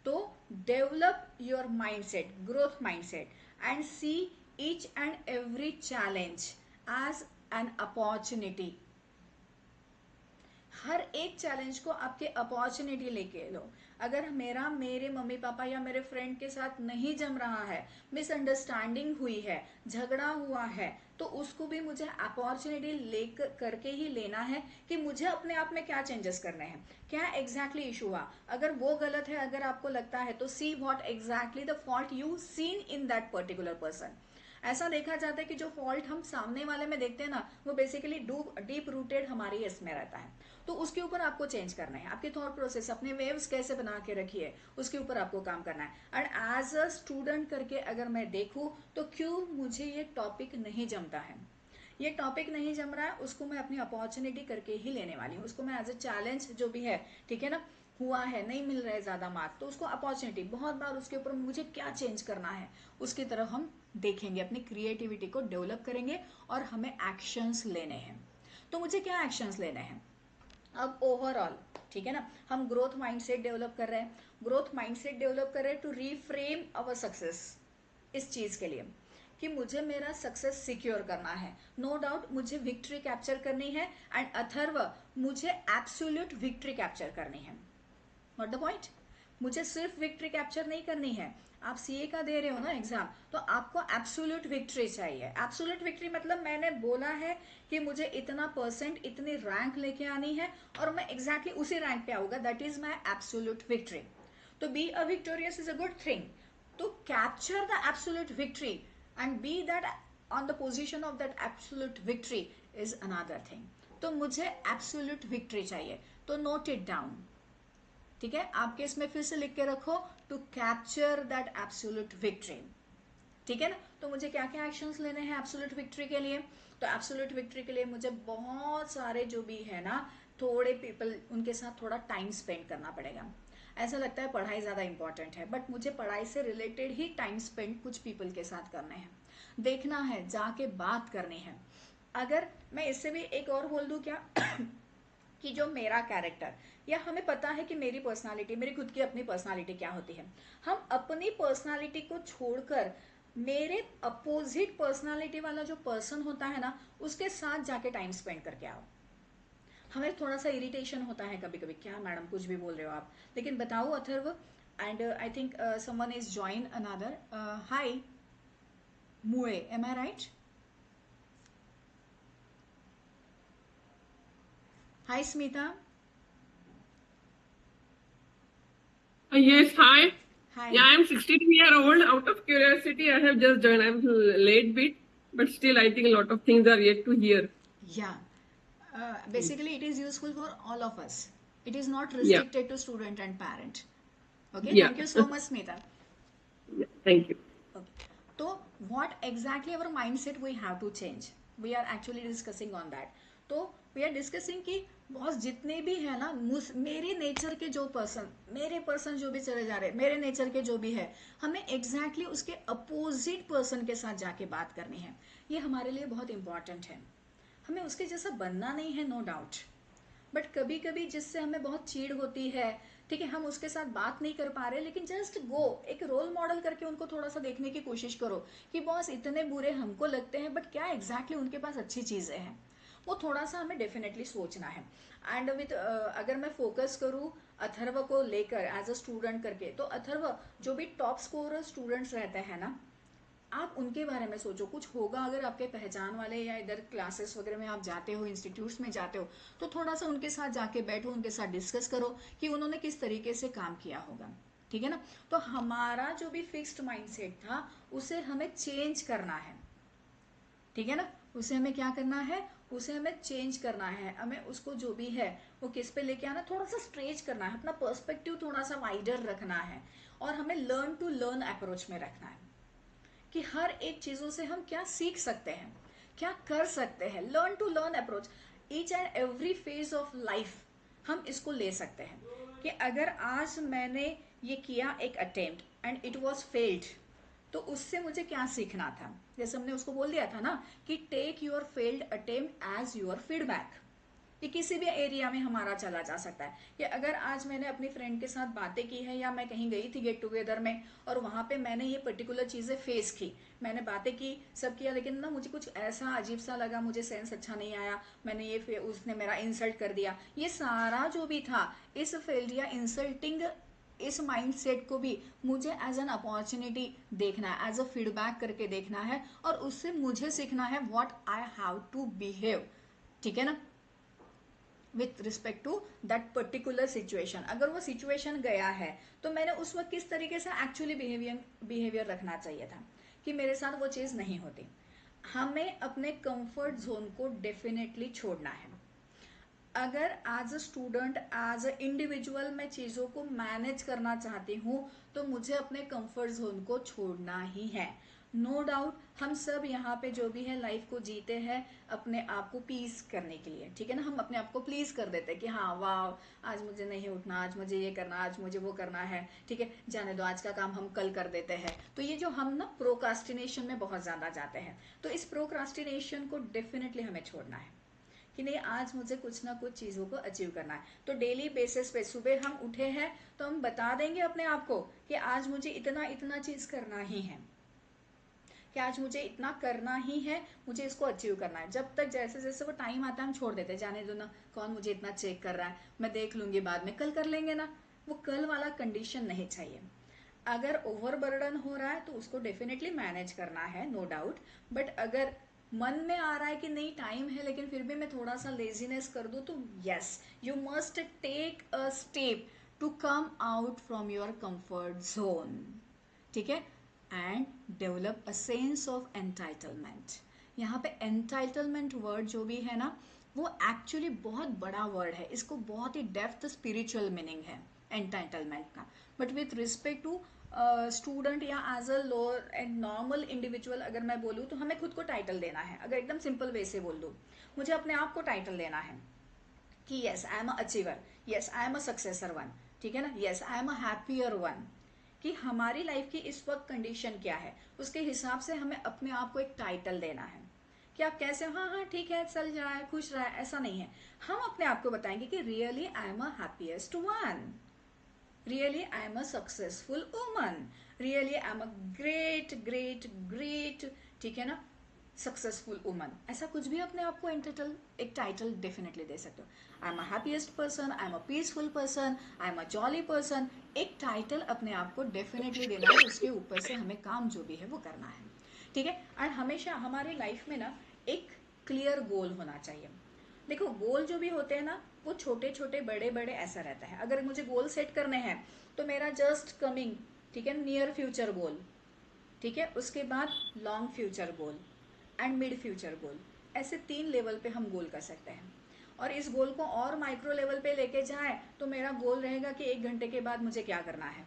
तो develop your mindset, growth mindset, and see each and every challenge as an opportunity. हर एक चैलेंज को आपके अपॉर्चुनिटी लेके लो। अगर मेरे मम्मी पापा या मेरे फ्रेंड के साथ नहीं जम रहा है, मिसअंडरस्टैंडिंग हुई है, झगड़ा हुआ है, तो उसको भी मुझे अपॉर्चुनिटी लेकर करके ही लेना है कि मुझे अपने आप में क्या चेंजेस करने हैं, क्या एग्जैक्टली इशू हुआ। अगर वो गलत है, अगर आपको लगता है, तो see what exactly the fault you seen in that particular person. ऐसा देखा जाता है कि जो फॉल्ट हम सामने वाले में देखते हैं ना, वो बेसिकली डीप रूटेड हमारी इसमें रहता है। तो उसके ऊपर आपको चेंज करना है, आपके थॉट प्रोसेस, अपने वेव्स कैसे बना के रखिए, उसके ऊपर आपको काम करना है। एंड एज अ स्टूडेंट करके अगर मैं देखूँ, तो क्यों मुझे ये टॉपिक नहीं जमता है, ये टॉपिक नहीं जम रहा है, उसको मैं अपनी अपॉर्चुनिटी करके ही लेने वाली हूँ। उसको मैं एज अ चैलेंज जो भी है, ठीक है ना, हुआ है, नहीं मिल रहे ज़्यादा मार्क, तो उसको अपॉर्चुनिटी, बहुत बार उसके ऊपर मुझे क्या चेंज करना है, उसकी तरफ हम देखेंगे, अपनी क्रिएटिविटी को डेवलप करेंगे और हमें एक्शंस लेने हैं। तो मुझे क्या एक्शंस लेने हैं अब ओवरऑल, ठीक है ना, हम ग्रोथ माइंडसेट डेवलप कर रहे हैं, ग्रोथ माइंडसेट डेवलप कर रहे हैं टू रीफ्रेम अवर सक्सेस। इस चीज के लिए कि मुझे मेरा सक्सेस सिक्योर करना है, नो डाउट मुझे विक्ट्री कैप्चर करनी है, एंड अथर्व मुझे एब्सोल्यूट विक्ट्री कैप्चर करनी है। व्हाट द पॉइंट, मुझे सिर्फ विक्ट्री कैप्चर नहीं करनी है। आप सीए का दे रहे हो ना एग्जाम, तो आपको एब्सोल्यूट विक्ट्री चाहिए। एब्सोल्यूट विक्ट्री मतलब मैंने बोला है कि मुझे इतना परसेंट, इतनी रैंक लेके आनी है, और मैं एग्जैक्टली उसी रैंक पे आऊंगा, that is my absolute victory. तो be a victorious is a good thing, to capture the absolute victory and be that on the position of that absolute victory is another thing. तो मुझे absolute victory चाहिए, तो note it down, ठीक है, आपके इसमें फिर से लिख के रखो, to capture that absolute victory, ठीक है ना। तो मुझे क्या क्या एक्शंस लेने हैं एब्सोल्यूट विक्ट्री के लिए, तो एब्सोल्यूट विक्ट्री के लिए मुझे बहुत सारे जो भी है ना, थोड़े पीपल, उनके साथ थोड़ा टाइम स्पेंड करना पड़ेगा। ऐसा लगता है पढ़ाई ज़्यादा इंपॉर्टेंट है, बट मुझे पढ़ाई से रिलेटेड ही टाइम स्पेंड कुछ पीपल के साथ करने हैं, देखना है, जाके बात करनी है। अगर मैं इससे भी एक और बोल दूं क्या कि जो मेरा कैरेक्टर, या हमें पता है कि मेरी पर्सनालिटी, मेरी खुद की अपनी पर्सनालिटी क्या होती है, हम अपनी पर्सनालिटी को छोड़कर मेरे अपोजिट पर्सनालिटी वाला जो पर्सन होता है ना, उसके साथ जाके टाइम स्पेंड करके आओ। हमें थोड़ा सा इरिटेशन होता है कभी कभी, क्या मैडम कुछ भी बोल रहे हो आप, लेकिन बताओ Atharva, and I think someone is join another, hi मुए, am I right? Hi Smita. Yes, hi. Hi. Yeah, I'm 62-year-old. Out of curiosity, I have just joined. I'm late bit, but still, I think a lot of things are yet to hear. Yeah, basically it is useful for all of us. It is not Yeah, restricted to student and parent. Okay, yeah. thank you so much, Smita. Yeah, thank you. Okay, so what exactly our mindset we have to change? We are actually discussing on that. तो we are discussing कि boss जितने भी है ना, मेरे nature के जो person, मेरे पर्सन जो भी चले जा रहे हैं, मेरे नेचर के जो भी है, हमें एग्जैक्टली उसके अपोजिट पर्सन के साथ जाके बात करनी है। ये हमारे लिए बहुत इंपॉर्टेंट है। हमें उसके जैसा बनना नहीं है, नो डाउट, बट कभी कभी जिससे हमें बहुत चीड़ होती है, ठीक है, हम उसके साथ बात नहीं कर पा रहे, लेकिन जस्ट गो, एक रोल मॉडल करके उनको थोड़ा सा देखने की कोशिश करो कि बॉस इतने बुरे हमको लगते हैं, बट क्या एग्जैक्टली उनके पास अच्छी चीज़ें हैं, वो थोड़ा सा हमें डेफिनेटली सोचना है। एंड विथ अगर मैं फोकस करूँ अथर्व को लेकर एज अ स्टूडेंट करके, तो अथर्व जो भी टॉप स्कोरर स्टूडेंट्स रहते हैं ना, आप उनके बारे में सोचो। कुछ होगा अगर आपके पहचान वाले, या इधर क्लासेस वगैरह में आप जाते हो, इंस्टीट्यूट्स में जाते हो, तो थोड़ा सा उनके साथ जाके बैठो, उनके साथ डिस्कस करो कि उन्होंने किस तरीके से काम किया होगा, ठीक है ना। तो हमारा जो भी फिक्स्ड माइंडसेट था, उसे हमें चेंज करना है, ठीक है ना। उसे हमें क्या करना है, उसे हमें चेंज करना है, हमें उसको जो भी है वो किस पे लेके आना, थोड़ा सा स्ट्रेच करना है, अपना पर्सपेक्टिव थोड़ा सा वाइडर रखना है, और हमें लर्न टू लर्न अप्रोच में रखना है कि हर एक चीज़ों से हम क्या सीख सकते हैं, क्या कर सकते हैं। Learn to learn approach, each and every phase of life हम इसको ले सकते हैं कि अगर आज मैंने ये किया एक attempt and it was failed, तो उससे मुझे क्या सीखना था। जैसे हमने उसको बोल दिया था ना कि take your failed attempt as your feedback, ये किसी भी एरिया में हमारा चला जा सकता है। कि अगर आज मैंने अपनी फ्रेंड के साथ बातें की है या मैं कहीं गई थी गेट टुगेदर में और वहाँ पे मैंने ये पर्टिकुलर चीज़ें फेस की, मैंने बातें की, सब किया, लेकिन ना मुझे कुछ ऐसा अजीब सा लगा, मुझे सेंस अच्छा नहीं आया, मैंने ये उसने मेरा इंसल्ट कर दिया, ये सारा जो भी था इस फील्ड या इंसल्टिंग इस माइंडसेट को भी मुझे एज एन अपॉर्चुनिटी देखना है, एज अ फीडबैक करके देखना है और उससे मुझे सीखना है what I have to behave, ठीक है ना, with respect to that particular situation. अगर वो सिचुएशन गया है तो मैंने उस वक्त किस तरीके से एक्चुअली बिहेवियर रखना चाहिए था कि मेरे साथ वो चीज़ नहीं होती। हमें अपने कंफर्ट जोन को डेफिनेटली छोड़ना है। अगर as a student, as a individual मैं चीज़ों को मैनेज करना चाहती हूँ तो मुझे अपने कंफर्ट जोन को छोड़ना ही है। नो डाउट हम सब यहाँ पे जो भी है लाइफ को जीते हैं अपने आप को प्लीज करने के लिए, ठीक है ना, हम अपने आप को प्लीज कर देते हैं कि हाँ वाह आज मुझे नहीं उठना, आज मुझे ये करना, आज मुझे वो करना है, ठीक है जाने दो आज का काम हम कल कर देते हैं। तो ये जो हम ना प्रोक्रास्टिनेशन में बहुत ज़्यादा जाते हैं, तो इस प्रोक्रास्टिनेशन को डेफिनेटली हमें छोड़ना है कि नहीं आज मुझे कुछ ना कुछ चीज़ों को अचीव करना है। तो डेली बेसिस पे सुबह हम उठे हैं तो हम बता देंगे अपने आप को कि आज मुझे इतना इतना चीज़ करना ही है, कि आज मुझे इतना करना ही है, मुझे इसको अचीव करना है। जब तक जैसे जैसे वो टाइम आता है हम छोड़ देते हैं, जाने दो ना, कौन मुझे इतना चेक कर रहा है, मैं देख लूंगी बाद में, कल कर लेंगे ना। वो कल वाला कंडीशन नहीं चाहिए। अगर ओवरबर्डन हो रहा है तो उसको डेफिनेटली मैनेज करना है, नो डाउट। बट अगर मन में आ रहा है कि नहीं टाइम है लेकिन फिर भी मैं थोड़ा सा लेजीनेस कर दूं, तो yes you must take a step to come out from your comfort zone, ठीक है, and develop a sense of entitlement. यहाँ पे एंटाइटलमेंट वर्ड जो भी है ना वो एक्चुअली बहुत बड़ा वर्ड है, इसको बहुत ही डेप्थ स्पिरिचुअल मीनिंग है एंटाइटलमेंट का। But with respect to student या as a lower and normal individual अगर मैं बोलूँ तो हमें खुद को टाइटल देना है। अगर एकदम सिंपल वे से बोल दूँ, मुझे अपने आप को टाइटल देना है कि yes I am a achiever, yes I am a successor one, ठीक है ना, yes I am a happier one. कि हमारी लाइफ की इस वक्त कंडीशन क्या है उसके हिसाब से हमें अपने आप को एक टाइटल देना है कि आप कैसे, हाँ हाँ ठीक है चल रहा है, खुश रहा है, ऐसा नहीं है। हम अपने आप को बताएंगे कि really I am a happiest one, really I am a successful woman, really I am a great great great, ठीक है ना, सक्सेसफुल वुमन। ऐसा कुछ भी अपने आप को एक टाइटल डेफिनेटली दे सकते हो। I am a happiest person, I am a peaceful person, I am a jolly person. एक टाइटल अपने आप को डेफिनेटली देना है, उसके ऊपर से हमें काम जो भी है वो करना है, ठीक है। और हमेशा हमारी लाइफ में ना एक क्लियर गोल होना चाहिए। देखो गोल जो भी होते हैं ना वो छोटे छोटे बड़े बड़े ऐसा रहता है। अगर मुझे गोल सेट करने हैं तो मेरा जस्ट कमिंग, ठीक है, नियर फ्यूचर गोल, ठीक है, उसके बाद long future goal and mid future goal, ऐसे 3 लेवल पे हम गोल कर सकते हैं। और इस गोल को और माइक्रो लेवल पे लेके जाए तो मेरा गोल रहेगा कि 1 घंटे के बाद मुझे क्या करना है,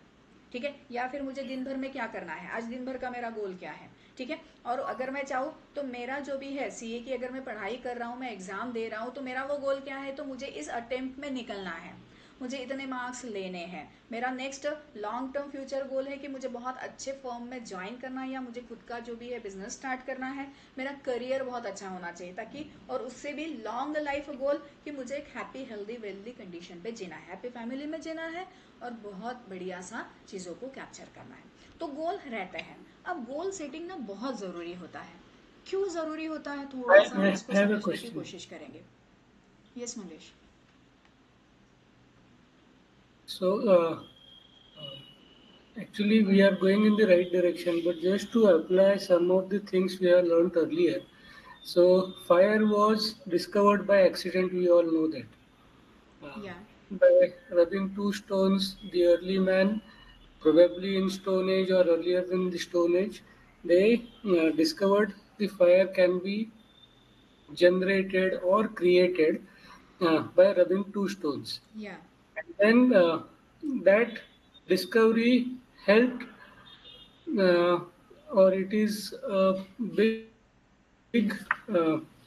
ठीक है, या फिर मुझे दिन भर में क्या करना है, आज दिन भर का मेरा गोल क्या है, ठीक है। और अगर मैं चाहूँ तो मेरा जो भी है सीए की अगर मैं पढ़ाई कर रहा हूँ, मैं एग्जाम दे रहा हूँ, तो मेरा वो गोल क्या है, तो मुझे इस अटेम्प्ट में निकलना है, मुझे इतने मार्क्स लेने हैं। मेरा next long term future goal है कि मुझे बहुत अच्छे फर्म में ज्वाइन करना है या मुझे खुद का जो भी है बिजनेस स्टार्ट करना है, मेरा करियर बहुत अच्छा होना चाहिए ताकि, और उससे भी लॉन्ग लाइफ गोल कि मुझे एक हैप्पी हेल्दी वेल्दी कंडीशन पे जीना है, हैप्पी फैमिली में जीना है और बहुत बढ़िया सा चीज़ों को कैप्चर करना है। तो गोल रहते हैं। अब गोल सेटिंग ना बहुत ज़रूरी होता है। क्यों ज़रूरी होता है थोड़ा सा हम I इसको have a समझने की question. कोशिश करेंगे। Yes Mangesh. So, actually, we are going in the right direction, but just to apply some of the things we have learned earlier. So, fire was discovered by accident, we all know that. Uh, या by rubbing two stones, the early man, probably in Stone Age or earlier than the Stone Age, they discovered the fire can be generated or created by rubbing two stones. या And that discovery helped, uh, or it is a big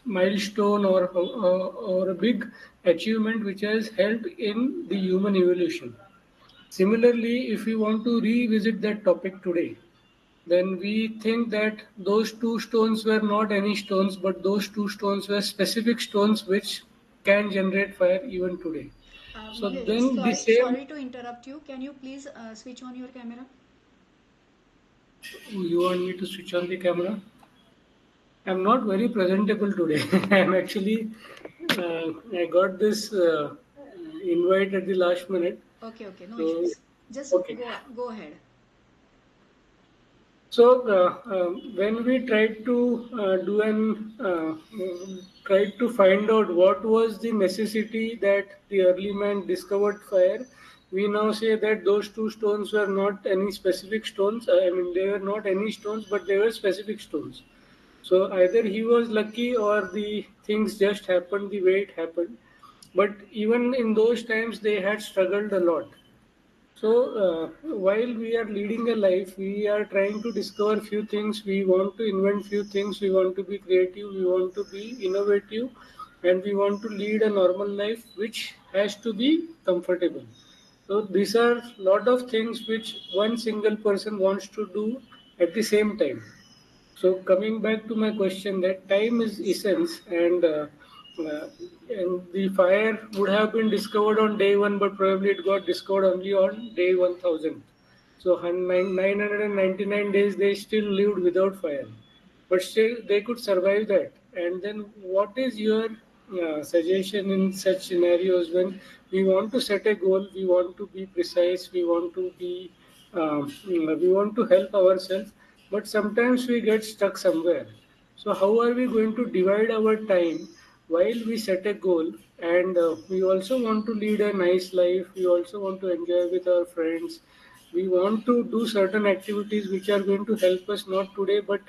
milestone or a big achievement which has helped in the human evolution. Similarly, if we want to revisit that topic today, then we think that those two stones were not any stones, but those two stones were specific stones which can generate fire even today. So Mangesh, then the same, sorry to interrupt you. Can you please switch on your camera? you want me to switch on the camera? I'm not very presentable today. I'm actually, I got this invite at the last minute. Okay, no So, issues. Just okay. go ahead. So when we tried to tried to find out what was the necessity that the early man discovered fire, we now say that those two stones were not any specific stones. I mean, they were not any stones, but they were specific stones. So either he was lucky or the things just happened the way it happened. But even in those times, they had struggled a lot. So, while we are leading a life, we are trying to discover few things. We want to invent few things. We want to be creative. We want to be innovative, and we want to lead a normal life, which has to be comfortable. So, these are lot of things which one single person wants to do at the same time. So coming back to my question, that time is essence, uh, and the fire would have been discovered on day one, but probably it got discovered only on day 1000. So 999 days they still lived without fire, but still they could survive that. And then, what is your suggestion in such scenarios when we want to set a goal, we want to be precise, we want to be, we want to help ourselves, but sometimes we get stuck somewhere. So, how are we going to divide our time while we set a goal? And we also want to lead a nice life, we also want to enjoy with our friends, we want to do certain activities which are going to help us not today but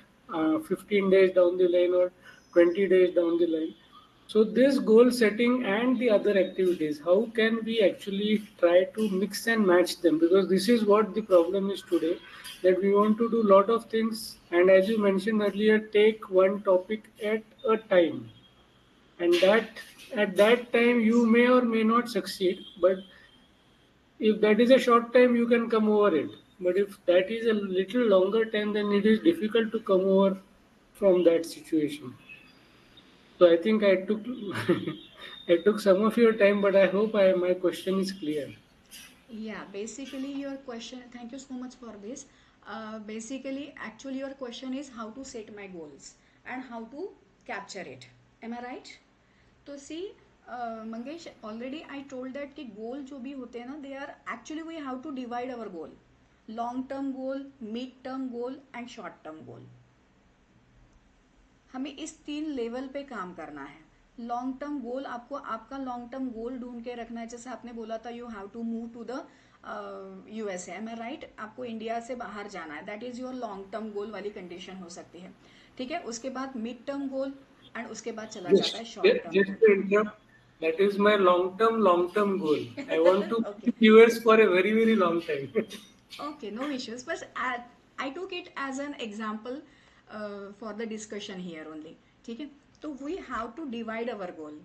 15 days down the line or 20 days down the line. So this goal setting and the other activities, how can we actually try to mix and match them? Because this is what the problem is today, that we want to do a lot of things, and as you mentioned earlier, take one topic at a time, and that at that time you may or may not succeed, but if that is a short time, you can come over it. But if that is a little longer time, then it is difficult to come over from that situation. So I think I took I took some of your time, but I hope my question is clear. Yeah, basically your question, thank you so much for this. Basically, actually your question is how to set my goals and how to capture it. Am I right? तो see Mangesh already I told that कि goal जो भी होते हैं ना they are actually we have to divide our goal long term goal mid term goal and short term goal हमें इस 3 level पे काम करना है लॉन्ग टर्म गोल आपको आपका लॉन्ग टर्म गोल ढूंढ के रखना है जैसे आपने बोला था you have to move to the USA am I right आपको इंडिया से बाहर जाना है that is your long term goal वाली कंडीशन हो सकती है ठीक है उसके बाद मिड टर्म गोल एंड उसके बाद चला जाता है short term Just goal to interrupt, that is my long term goal. I want to Okay. be US for a very long time. Okay, no issues. But I took it as an example for the discussion here only. ठीक है तो we have to divide our गोल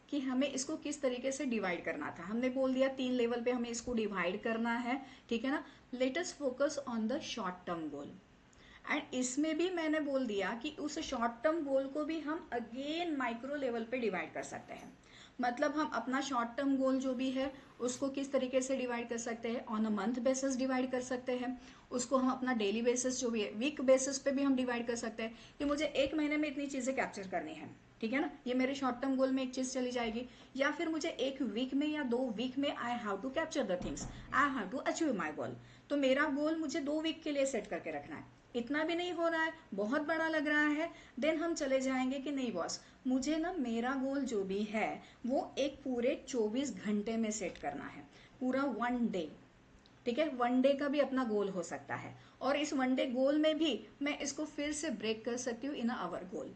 कि हमें इसको किस तरीके से divide करना था हमने बोल दिया 3 लेवल पे हमें इसको डिवाइड करना है ठीक है ना let us focus on the short term goal and इसमें भी मैंने बोल दिया कि उस शॉर्ट टर्म गोल को भी हम अगेन माइक्रो लेवल पे डिवाइड कर सकते हैं मतलब हम अपना शॉर्ट टर्म गोल जो भी है उसको किस तरीके से डिवाइड कर सकते हैं on a month basis divide कर सकते हैं उसको हम अपना डेली बेसिस जो भी है वीक बेसिस पे भी हम डिवाइड कर सकते हैं कि मुझे एक महीने में इतनी चीज़ें कैप्चर करनी है ठीक है ना ये मेरे शॉर्ट टर्म गोल में एक चीज़ चली जाएगी या फिर मुझे एक वीक में या 2 वीक में I have to capture the things I have to achieve my goal तो मेरा गोल मुझे 2 वीक के लिए सेट करके रखना है इतना भी नहीं हो रहा है बहुत बड़ा लग रहा है देन हम चले जाएंगे कि नहीं बॉस मुझे ना मेरा गोल जो भी है वो एक पूरे 24 घंटे में सेट करना है पूरा 1 डे ठीक है 1 डे का भी अपना गोल हो सकता है और इस 1 डे गोल में भी मैं इसको फिर से ब्रेक कर सकती हूँ इन आवर गोल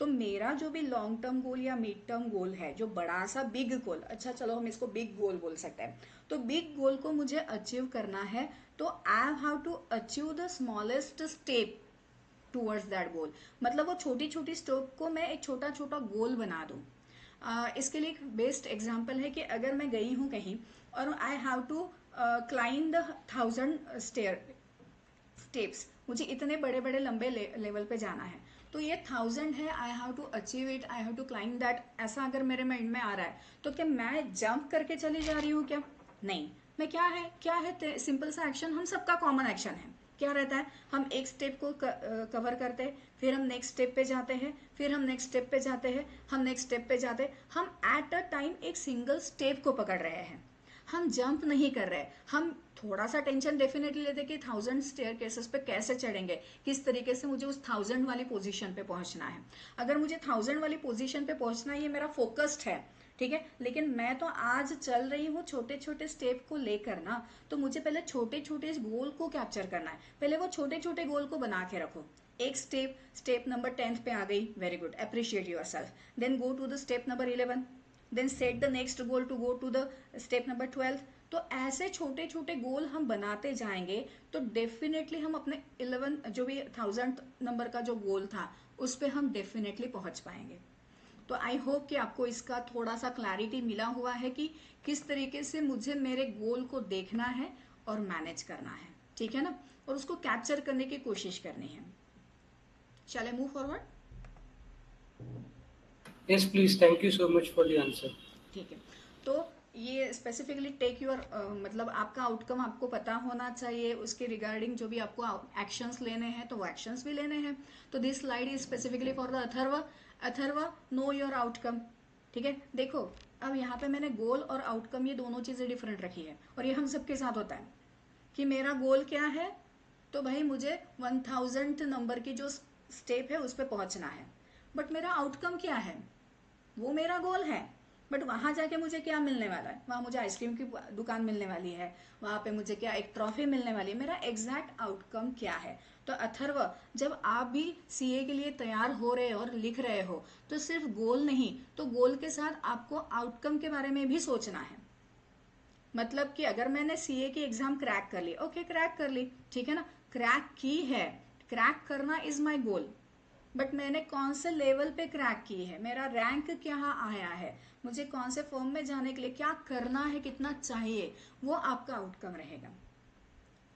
तो मेरा जो भी लॉन्ग टर्म गोल या मिड टर्म गोल है जो बड़ा सा बिग गोल अच्छा चलो हम इसको बिग गोल बोल सकते हैं तो बिग गोल को मुझे अचीव करना है तो I have to achieve the smallest step towards that goal मतलब वो छोटी छोटी स्टेप को मैं एक छोटा छोटा गोल बना दूँ इसके लिए एक बेस्ट एग्जाम्पल है कि अगर मैं गई हूँ कहीं और I have to climb the 1000 steps मुझे इतने बड़े बड़े लंबे लेवल पे जाना है तो ये 1000 है, I have to achieve it, I have to climb that, ऐसा अगर मेरे माइंड में आ रहा है तो क्या मैं जंप करके चली जा रही हूँ क्या? नहीं, मैं क्या है सिंपल सा एक्शन, हम सबका कॉमन एक्शन है, क्या रहता है, हम एक स्टेप को कवर करते हैं, फिर हम नेक्स्ट स्टेप पे जाते हैं, फिर हम नेक्स्ट स्टेप पे जाते हैं, हम नेक्स्ट स्टेप पे जाते हैं, हम एट अ टाइम एक सिंगल स्टेप को पकड़ रहे हैं, हम जंप नहीं कर रहे। हम थोड़ा सा टेंशन डेफिनेटली लेते कि 1000 स्टेयर केसेस पे कैसे चढ़ेंगे, किस तरीके से मुझे उस 1000 वाली पोजीशन पे पहुंचना है। अगर मुझे 1000 वाली पोजीशन पे पहुंचना है, ये मेरा फोकस्ड है, ठीक है, लेकिन मैं तो आज चल रही हूँ छोटे छोटे स्टेप को लेकर ना, तो मुझे पहले छोटे छोटे गोल को कैप्चर करना है, पहले वो छोटे छोटे गोल को बना के रखो। एक स्टेप नंबर 10 पे आ गई, very good, appreciate yourself, then go to the step number 11, then set the next goal to go to the step number 12। तो ऐसे छोटे छोटे गोल हम बनाते जाएंगे तो डेफिनेटली हम अपने 11 जो भी 1000 नंबर का जो गोल था उस पर हम डेफिनेटली पहुंच पाएंगे। तो आई होप कि आपको इसका थोड़ा सा क्लैरिटी मिला हुआ है कि किस तरीके से मुझे मेरे गोल को देखना है और मैनेज करना है, ठीक है ना, और उसको कैप्चर करने की कोशिश करनी है। Shall I move forward? Yes, please. Thank you so much for the answer. ठीक है, तो ये स्पेसिफिकली टेक योर, मतलब आपका आउटकम आपको पता होना चाहिए, उसके रिगार्डिंग जो भी आपको एक्शंस लेने हैं तो वो एक्शंस भी लेने हैं। तो this slide is specifically for the Atharva, know your outcome, ठीक है। देखो अब यहाँ पे मैंने गोल और आउटकम ये दोनों चीज़ें डिफरेंट रखी है, और ये हम सबके साथ होता है कि मेरा गोल क्या है, तो भाई मुझे 1000th नंबर की जो स्टेप है उस पर पहुँचना है, बट मेरा आउटकम क्या है, वो मेरा गोल है, बट वहां जाके मुझे क्या मिलने वाला है, वहां मुझे आइसक्रीम की दुकान मिलने वाली है, वहां पे मुझे क्या एक ट्रॉफी मिलने वाली है, मेरा एग्जैक्ट आउटकम क्या है। तो अथर्व, जब आप भी सीए के लिए तैयार हो रहे हो और लिख रहे हो तो सिर्फ गोल नहीं, तो गोल के साथ आपको आउटकम के बारे में भी सोचना है। मतलब कि अगर मैंने सीए की एग्जाम क्रैक कर ली, ओके क्रैक कर ली, ठीक है ना, क्रैक की है, क्रैक करना इज माई गोल, बट मैंने कौन से लेवल पे क्रैक की है, मेरा रैंक क्या आया है, मुझे कौन से फॉर्म में जाने के लिए क्या करना है, कितना चाहिए, वो आपका आउटकम रहेगा,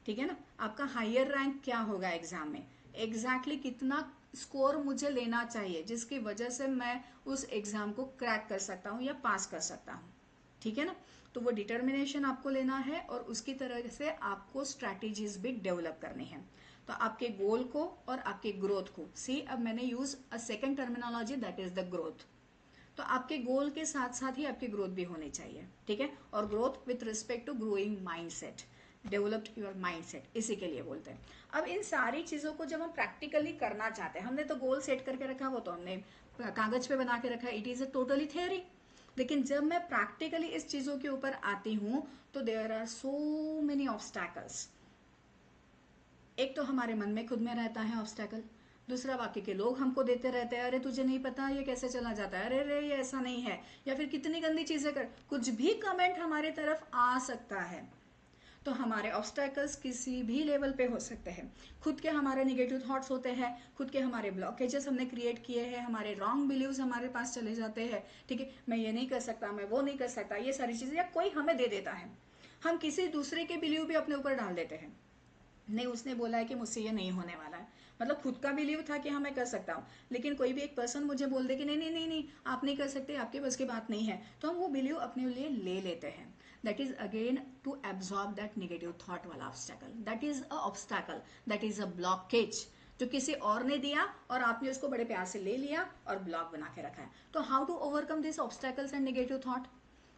ठीक है ना। आपका हायर रैंक क्या होगा एग्जाम में, एग्जैक्टली कितना स्कोर मुझे लेना चाहिए जिसकी वजह से मैं उस एग्जाम को क्रैक कर सकता हूँ या पास कर सकता हूँ, ठीक है ना। तो वो डिटर्मिनेशन आपको लेना है और उसकी तरह से आपको स्ट्रैटेजीज भी डेवलप करनी है। तो आपके गोल को और आपके ग्रोथ को सी, अब मैंने use a second terminology that is the growth. तो आपके गोल के साथ साथ ही आपकी ग्रोथ भी होनी चाहिए, ठीक है, और growth with respect to growing mindset, developed your mindset, इसी के लिए बोलते हैं। अब इन सारी चीज़ों को जब हम प्रैक्टिकली करना चाहते हैं, हमने तो गोल सेट करके रखा, वो तो हमने कागज पे बना के रखा, it is a totally theory, लेकिन जब मैं प्रैक्टिकली इस चीज़ों के ऊपर आती हूँ तो there are so many obstacles. एक तो हमारे मन में खुद में रहता है ऑब्स्टैकल, दूसरा बाकी के लोग हमको देते रहते हैं, अरे तुझे नहीं पता ये कैसे चला जाता है, अरे अरे ये ऐसा नहीं है, या फिर कितनी गंदी चीज़ें कर, कुछ भी कमेंट हमारे तरफ आ सकता है। तो हमारे ऑब्स्टैकल्स किसी भी लेवल पे हो सकते हैं, खुद के हमारे निगेटिव थॉट्स होते हैं, खुद के हमारे ब्लॉकेजेस हमने क्रिएट किए हैं, हमारे रॉन्ग बिलीव्स हमारे पास चले जाते हैं, ठीक है, मैं ये नहीं कर सकता, मैं वो नहीं कर सकता, ये सारी चीज़ें या कोई हमें दे देता है, हम किसी दूसरे के बिलीव भी अपने ऊपर डाल देते हैं, नहीं उसने बोला है कि मुझसे ये नहीं होने वाला है, मतलब खुद का बिलीव था कि हाँ मैं कर सकता हूँ, लेकिन कोई भी एक पर्सन मुझे बोल दे कि नहीं नहीं नहीं नहीं आप नहीं कर सकते, आपके बस की बात नहीं है, तो हम वो बिलीव अपने लिए ले लेते हैं। That is again to absorb that negative thought वाला obstacle, that is a obstacle, that is a blockage जो किसी और ने दिया और आपने उसको बड़े प्यार से ले लिया और ब्लॉक बना के रखा है। तो how to overcome this obstacles and negative thought?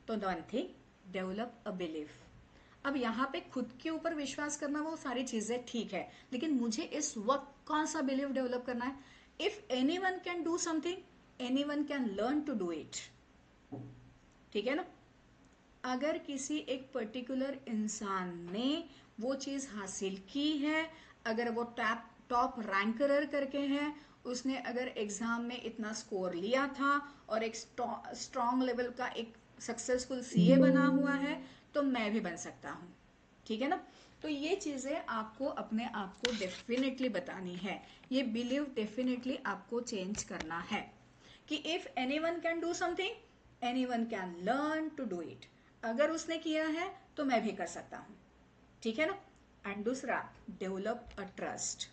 तो one thing, develop a belief. अब यहाँ पे खुद के ऊपर विश्वास करना वो सारी चीजें ठीक है, लेकिन मुझे इस वक्त कौन सा बिलीव डेवलप करना है? If anyone can do something anyone can learn to do it, ठीक है ना। अगर किसी एक पर्टिकुलर इंसान ने वो चीज हासिल की है, अगर वो टॉप रैंकरर करके है, उसने अगर एग्जाम में इतना स्कोर लिया था और एक स्ट्रॉन्ग लेवल का एक सक्सेसफुल सीए बना हुआ है, तो मैं भी बन सकता हूँ, ठीक है ना। तो ये चीजें आपको अपने आप को डेफिनेटली बतानी है, ये बिलीव डेफिनेटली आपको चेंज करना है कि if anyone can do something anyone can learn to do it. अगर उसने किया है तो मैं भी कर सकता हूँ, ठीक है ना। एंड दूसरा, develop a trust,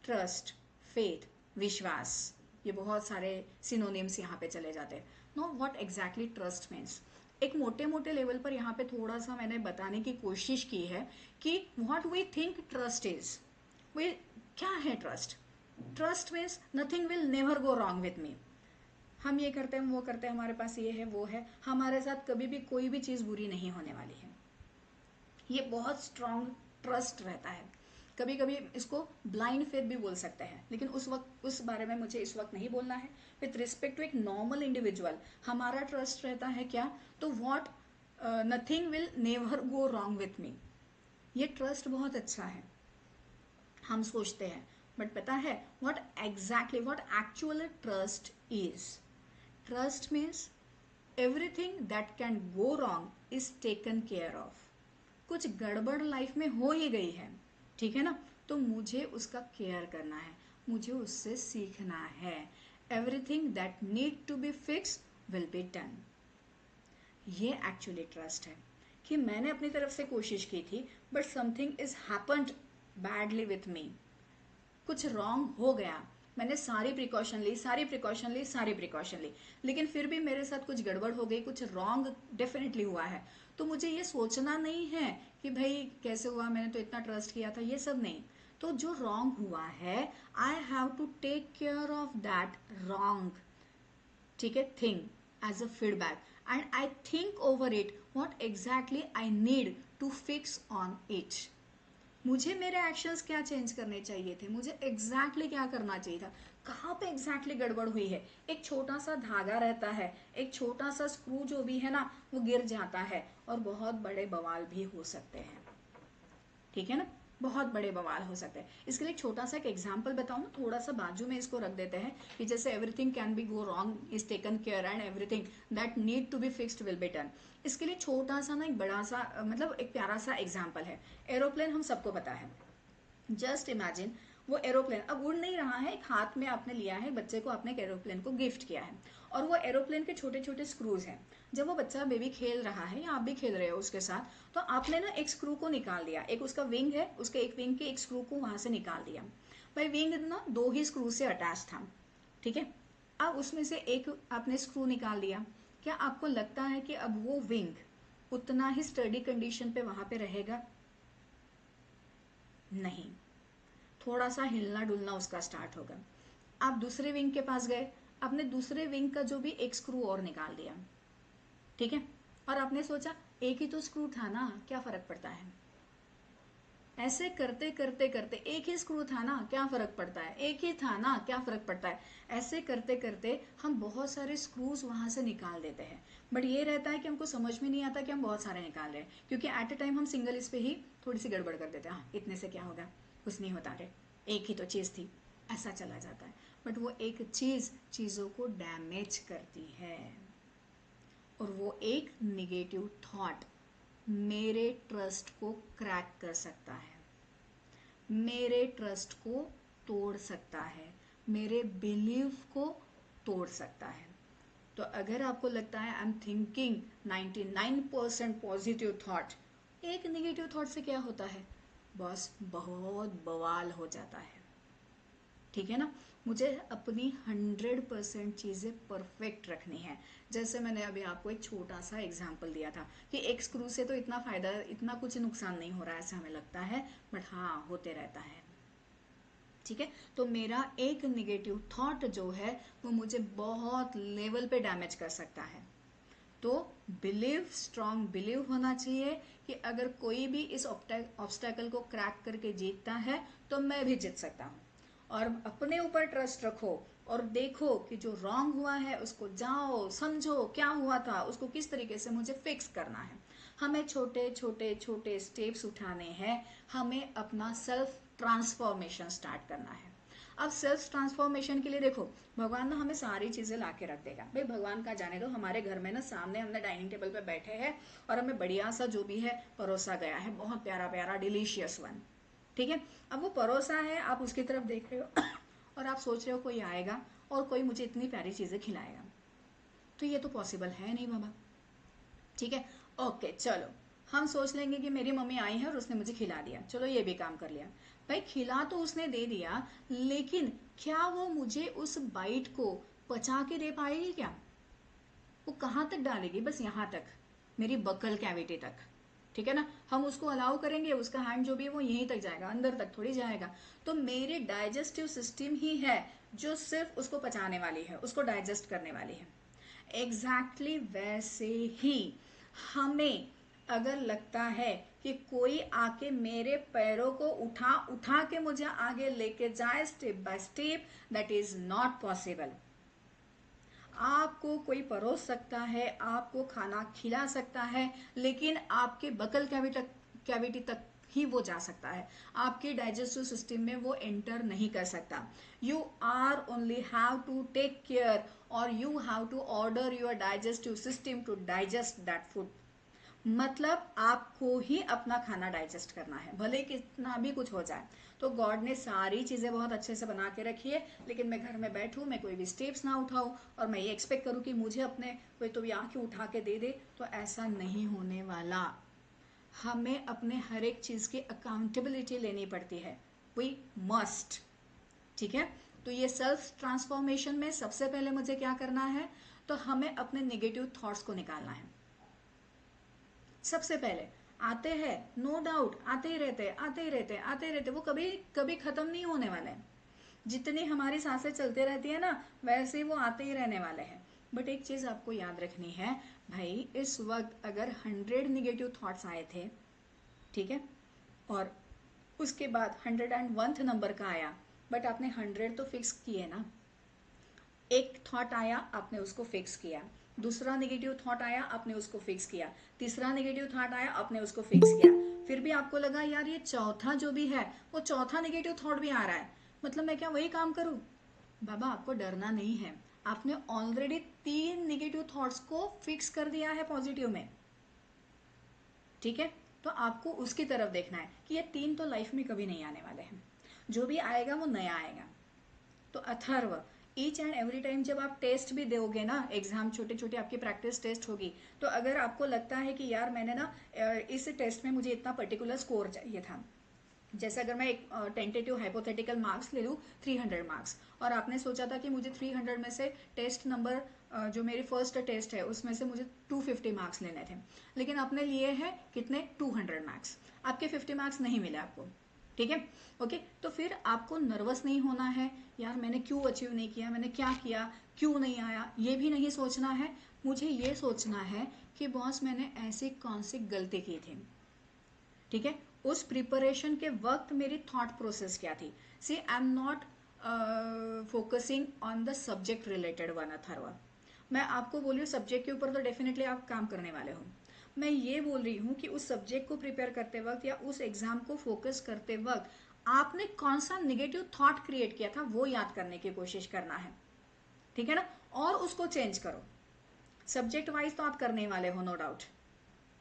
trust, faith, विश्वास, ये बहुत सारे सिनोनिम्स यहाँ पे चले जाते हैं. Know what exactly trust means, एक मोटे मोटे लेवल पर यहाँ पे थोड़ा सा मैंने बताने की कोशिश की है कि what we think trust is. वे क्या है trust? Trust means nothing will never go wrong with me. हम ये करते हैं, वो करते हैं, हमारे पास ये है, वो है, हमारे साथ कभी भी कोई भी चीज़ बुरी नहीं होने वाली है. ये बहुत स्ट्रांग ट्रस्ट रहता है. कभी कभी इसको ब्लाइंड फेथ भी बोल सकते हैं, लेकिन उस बारे में मुझे इस वक्त नहीं बोलना है. विथ रिस्पेक्ट टू एक नॉर्मल इंडिविजुअल हमारा ट्रस्ट रहता है क्या? तो what nothing will never go wrong with मी. ये ट्रस्ट बहुत अच्छा है, हम सोचते हैं. बट पता है what actual trust is? Trust means everything that can go wrong is taken care of. कुछ गड़बड़ लाइफ में हो ही गई है, ठीक है ना, तो मुझे उसका केयर करना है, मुझे उससे सीखना है. Everything that need to be fix will be done. ये एक्चुअली ट्रस्ट है कि मैंने अपनी तरफ से कोशिश की थी, but something is happened badly with me. कुछ रॉन्ग हो गया, मैंने सारी प्रिकॉशन ली, लेकिन फिर भी मेरे साथ कुछ गड़बड़ हो गई, कुछ रॉन्ग डेफिनेटली हुआ है. तो मुझे ये सोचना नहीं है कि भाई कैसे हुआ, मैंने तो इतना ट्रस्ट किया था, ये सब नहीं. तो जो रॉन्ग हुआ है, I have to take care of that wrong, ठीक है, thing as a feedback, and I think over it what exactly I need to fix on it. मुझे मेरे एक्शंस क्या चेंज करने चाहिए थे, मुझे एग्जैक्टली क्या करना चाहिए था, कहाँ पे एग्जैक्टली गड़बड़ हुई है. एक छोटा सा धागा रहता है, एक छोटा सा स्क्रू जो भी है ना, वो गिर जाता है और बहुत बड़े बवाल भी हो सकते हैं, ठीक है ना, बहुत बड़े बवाल हो सकते हैं. इसके लिए एक छोटा सा एक एग्जाम्पल बताऊँ ना, थोड़ा सा बाजू में इसको रख देते हैं कि जैसे everything can be go wrong is taken care and everything that need to be fixed will be done. इसके लिए छोटा सा ना एक बड़ा सा मतलब एक प्यारा सा एग्जाम्पल है. एरोप्लेन हम सबको पता है. जस्ट इमेजिन वो एरोप्लेन अब उड़ नहीं रहा है, एक हाथ में आपने लिया है, बच्चे को आपने एक एरोप्लेन को गिफ्ट किया है, और वो एरोप्लेन के छोटे छोटे स्क्रूज हैं. जब वो बच्चा बेबी खेल रहा है या आप भी खेल रहे हो उसके साथ, तो आपने ना एक स्क्रू को निकाल दिया, एक उसका विंग है, उसके एक विंग के एक स्क्रू को वहां से निकाल दिया. भाई विंग ना 2 ही स्क्रू से अटैच था, ठीक है. अब उसमें से एक आपने स्क्रू निकाल दिया. क्या आपको लगता है कि अब वो विंग उतना ही स्टडी कंडीशन पे वहां पे रहेगा? नहीं, थोड़ा सा हिलना डुलना उसका स्टार्ट होगा. आप दूसरे विंग के पास गए, आपने दूसरे विंग का जो भी एक स्क्रू और निकाल दिया, ठीक है, और आपने सोचा एक ही तो स्क्रू था ना, क्या फर्क पड़ता है. ऐसे करते करते करते, एक ही स्क्रू था ना, क्या फर्क पड़ता है, एक ही था ना, क्या फर्क पड़ता है. ऐसे करते करते हम बहुत सारे स्क्रूज वहां से निकाल देते हैं. बट ये रहता है कि हमको समझ में नहीं आता कि हम बहुत सारे निकाल रहे हैं, क्योंकि एट अ टाइम हम सिंगल इस पे ही थोड़ी सी गड़बड़ कर देते हैं. हाँ, इतने से क्या होगा, कुछ नहीं होता रे, एक ही तो चीज़ थी, ऐसा चला जाता है. बट वो एक चीज़ चीज़ों को डैमेज करती है, और वो एक निगेटिव थॉट मेरे ट्रस्ट को क्रैक कर सकता है, मेरे ट्रस्ट को तोड़ सकता है, मेरे बिलीफ को तोड़ सकता है. तो अगर आपको लगता है I am thinking 99% positive thought, एक निगेटिव थॉट से क्या होता है, बस बहुत बवाल हो जाता है, ठीक है ना. मुझे अपनी 100% चीज़ें परफेक्ट रखनी है. जैसे मैंने अभी आपको एक छोटा सा एग्जाम्पल दिया था कि एक स्क्रू से तो इतना फ़ायदा, इतना कुछ नुकसान नहीं हो रहा है ऐसा हमें लगता है, बट हाँ होते रहता है, ठीक है. तो मेरा एक निगेटिव थॉट जो है वो मुझे बहुत लेवल पे डैमेज कर सकता है. तो बिलीव, स्ट्रांग बिलीव होना चाहिए कि अगर कोई भी इस ऑब्स्टेकल को क्रैक करके जीतता है तो मैं भी जीत सकता हूँ. और अपने ऊपर ट्रस्ट रखो और देखो कि जो रॉन्ग हुआ है उसको जाओ समझो क्या हुआ था, उसको किस तरीके से मुझे फिक्स करना है. हमें छोटे छोटे छोटे स्टेप्स उठाने हैं, हमें अपना सेल्फ ट्रांसफॉर्मेशन स्टार्ट करना है. अब सेल्फ ट्रांसफॉर्मेशन के लिए देखो, भगवान ना हमें सारी चीजें ला के रख देगा. भाई भगवान का जाने दो, हमारे घर में ना सामने हमने डाइनिंग टेबल पे बैठे हैं और हमें बढ़िया सा जो भी है परोसा गया है, बहुत प्यारा प्यारा डिलीशियस वन, ठीक है. अब वो परोसा है, आप उसकी तरफ देख रहे हो और आप सोच रहे हो कोई आएगा और कोई मुझे इतनी प्यारी चीजें खिलाएगा, तो ये तो पॉसिबल है नहीं बाबा, ठीक है. ओके चलो, हम सोच लेंगे कि मेरी मम्मी आई है और उसने मुझे खिला दिया, चलो ये भी काम कर लिया। भाई खिला तो उसने दे दिया, लेकिन क्या वो मुझे उस बाइट को पचा के दे पाएगी क्या? वो कहाँ तक डालेगी? बस यहाँ तक, मेरी बकल कैविटी तक, ठीक है ना। हम उसको अलाउ करेंगे, उसका हैंड जो भी है वो यहीं तक जाएगा, अंदर तक थोड़ी जाएगा। तो मेरी डाइजेस्टिव सिस्टम ही है जो सिर्फ उसको पचाने वाली है, उसको डाइजेस्ट करने वाली है। एग्जैक्टली वैसे ही हमें अगर लगता है कि कोई आके मेरे पैरों को उठा उठा के मुझे आगे लेके जाए step by step, that is not possible. आपको कोई परोस सकता है, आपको खाना खिला सकता है, लेकिन आपके बकल कैविटी तक ही वो जा सकता है, आपके डाइजेस्टिव सिस्टम में वो एंटर नहीं कर सकता। You are only have to take care, और you have to order your digestive system to digest that food. मतलब आपको ही अपना खाना डाइजेस्ट करना है, भले कितना भी कुछ हो जाए। तो गॉड ने सारी चीजें बहुत अच्छे से बना के रखी है, लेकिन मैं घर में बैठूं, मैं कोई भी स्टेप्स ना उठाऊं और मैं ये एक्सपेक्ट करूं कि मुझे अपने कोई तो भी आके उठा के दे दे, तो ऐसा नहीं होने वाला। हमें अपने हर एक चीज की अकाउंटेबिलिटी लेनी पड़ती है, वी मस्ट, ठीक है। तो ये सेल्फ ट्रांसफॉर्मेशन में सबसे पहले मुझे क्या करना है, तो हमें अपने नेगेटिव थॉट्स को निकालना है। सबसे पहले आते हैं, नो डाउट आते ही रहते, आते ही रहते, आते ही रहते, वो कभी कभी खत्म नहीं होने वाले हैं। जितनी हमारी सांसें चलते रहती है ना, वैसे ही वो आते ही रहने वाले हैं। बट एक चीज आपको याद रखनी है भाई, इस वक्त अगर 100 निगेटिव थॉट्स आए थे, ठीक है, और उसके बाद 101th नंबर का आया, बट आपने 100 तो फिक्स किए ना। एक थॉट आया, आपने उसको फिक्स किया, दूसरा नेगेटिव थॉट आया, आपने उसको फिक्स किया, तीसरा नेगेटिव थॉट आया, आपने उसको फिक्स किया, फिर भी आपको लगा यार ये चौथा जो भी है वो चौथा नेगेटिव थॉट भी आ रहा है, मतलब मैं क्या वही काम करूं? बाबा आपको डरना नहीं है, आपने ऑलरेडी 3 नेगेटिव थॉट्स को फिक्स कर दिया है पॉजिटिव में, ठीक है। तो आपको उसकी तरफ देखना है कि ये 3 तो लाइफ में कभी नहीं आने वाले हैं, जो भी आएगा वो नया आएगा। तो Atharva, each and every time जब आप टेस्ट भी दोगे ना, एग्जाम छोटे छोटे आपकी प्रैक्टिस टेस्ट होगी, तो अगर आपको लगता है कि यार मैंने ना इस टेस्ट में मुझे इतना पर्टिकुलर स्कोर चाहिए था, जैसे अगर मैं एक टेंटेटिव हाइपोथेटिकल मार्क्स ले लूँ 300 मार्क्स, और आपने सोचा था कि मुझे 300 में से टेस्ट नंबर जो मेरी फर्स्ट टेस्ट है उसमें से मुझे 250 मार्क्स लेने थे, लेकिन आपने लिए हैं कितने, 200 मार्क्स, आपके 50 मार्क्स नहीं मिले आपको, ठीक है। ओके, तो फिर आपको नर्वस नहीं होना है, यार मैंने क्यों अचीव नहीं किया, मैंने क्या किया, क्यों नहीं आया, ये भी नहीं सोचना है। मुझे ये सोचना है कि बॉस मैंने ऐसी कौन सी गलती की थी, ठीक है, उस प्रिपरेशन के वक्त मेरी थॉट प्रोसेस क्या थी। See I am not focusing on the subject related one Atharva. मैं आपको बोल रही हूँ सब्जेक्ट के ऊपर तो डेफिनेटली आप काम करने वाले हो, मैं ये बोल रही हूँ कि उस सब्जेक्ट को प्रिपेयर करते वक्त या उस एग्जाम को फोकस करते वक्त आपने कौन सा निगेटिव थॉट क्रिएट किया था वो याद करने की कोशिश करना है, ठीक है ना, और उसको चेंज करो। सब्जेक्ट वाइज तो आप करने वाले हो, नो डाउट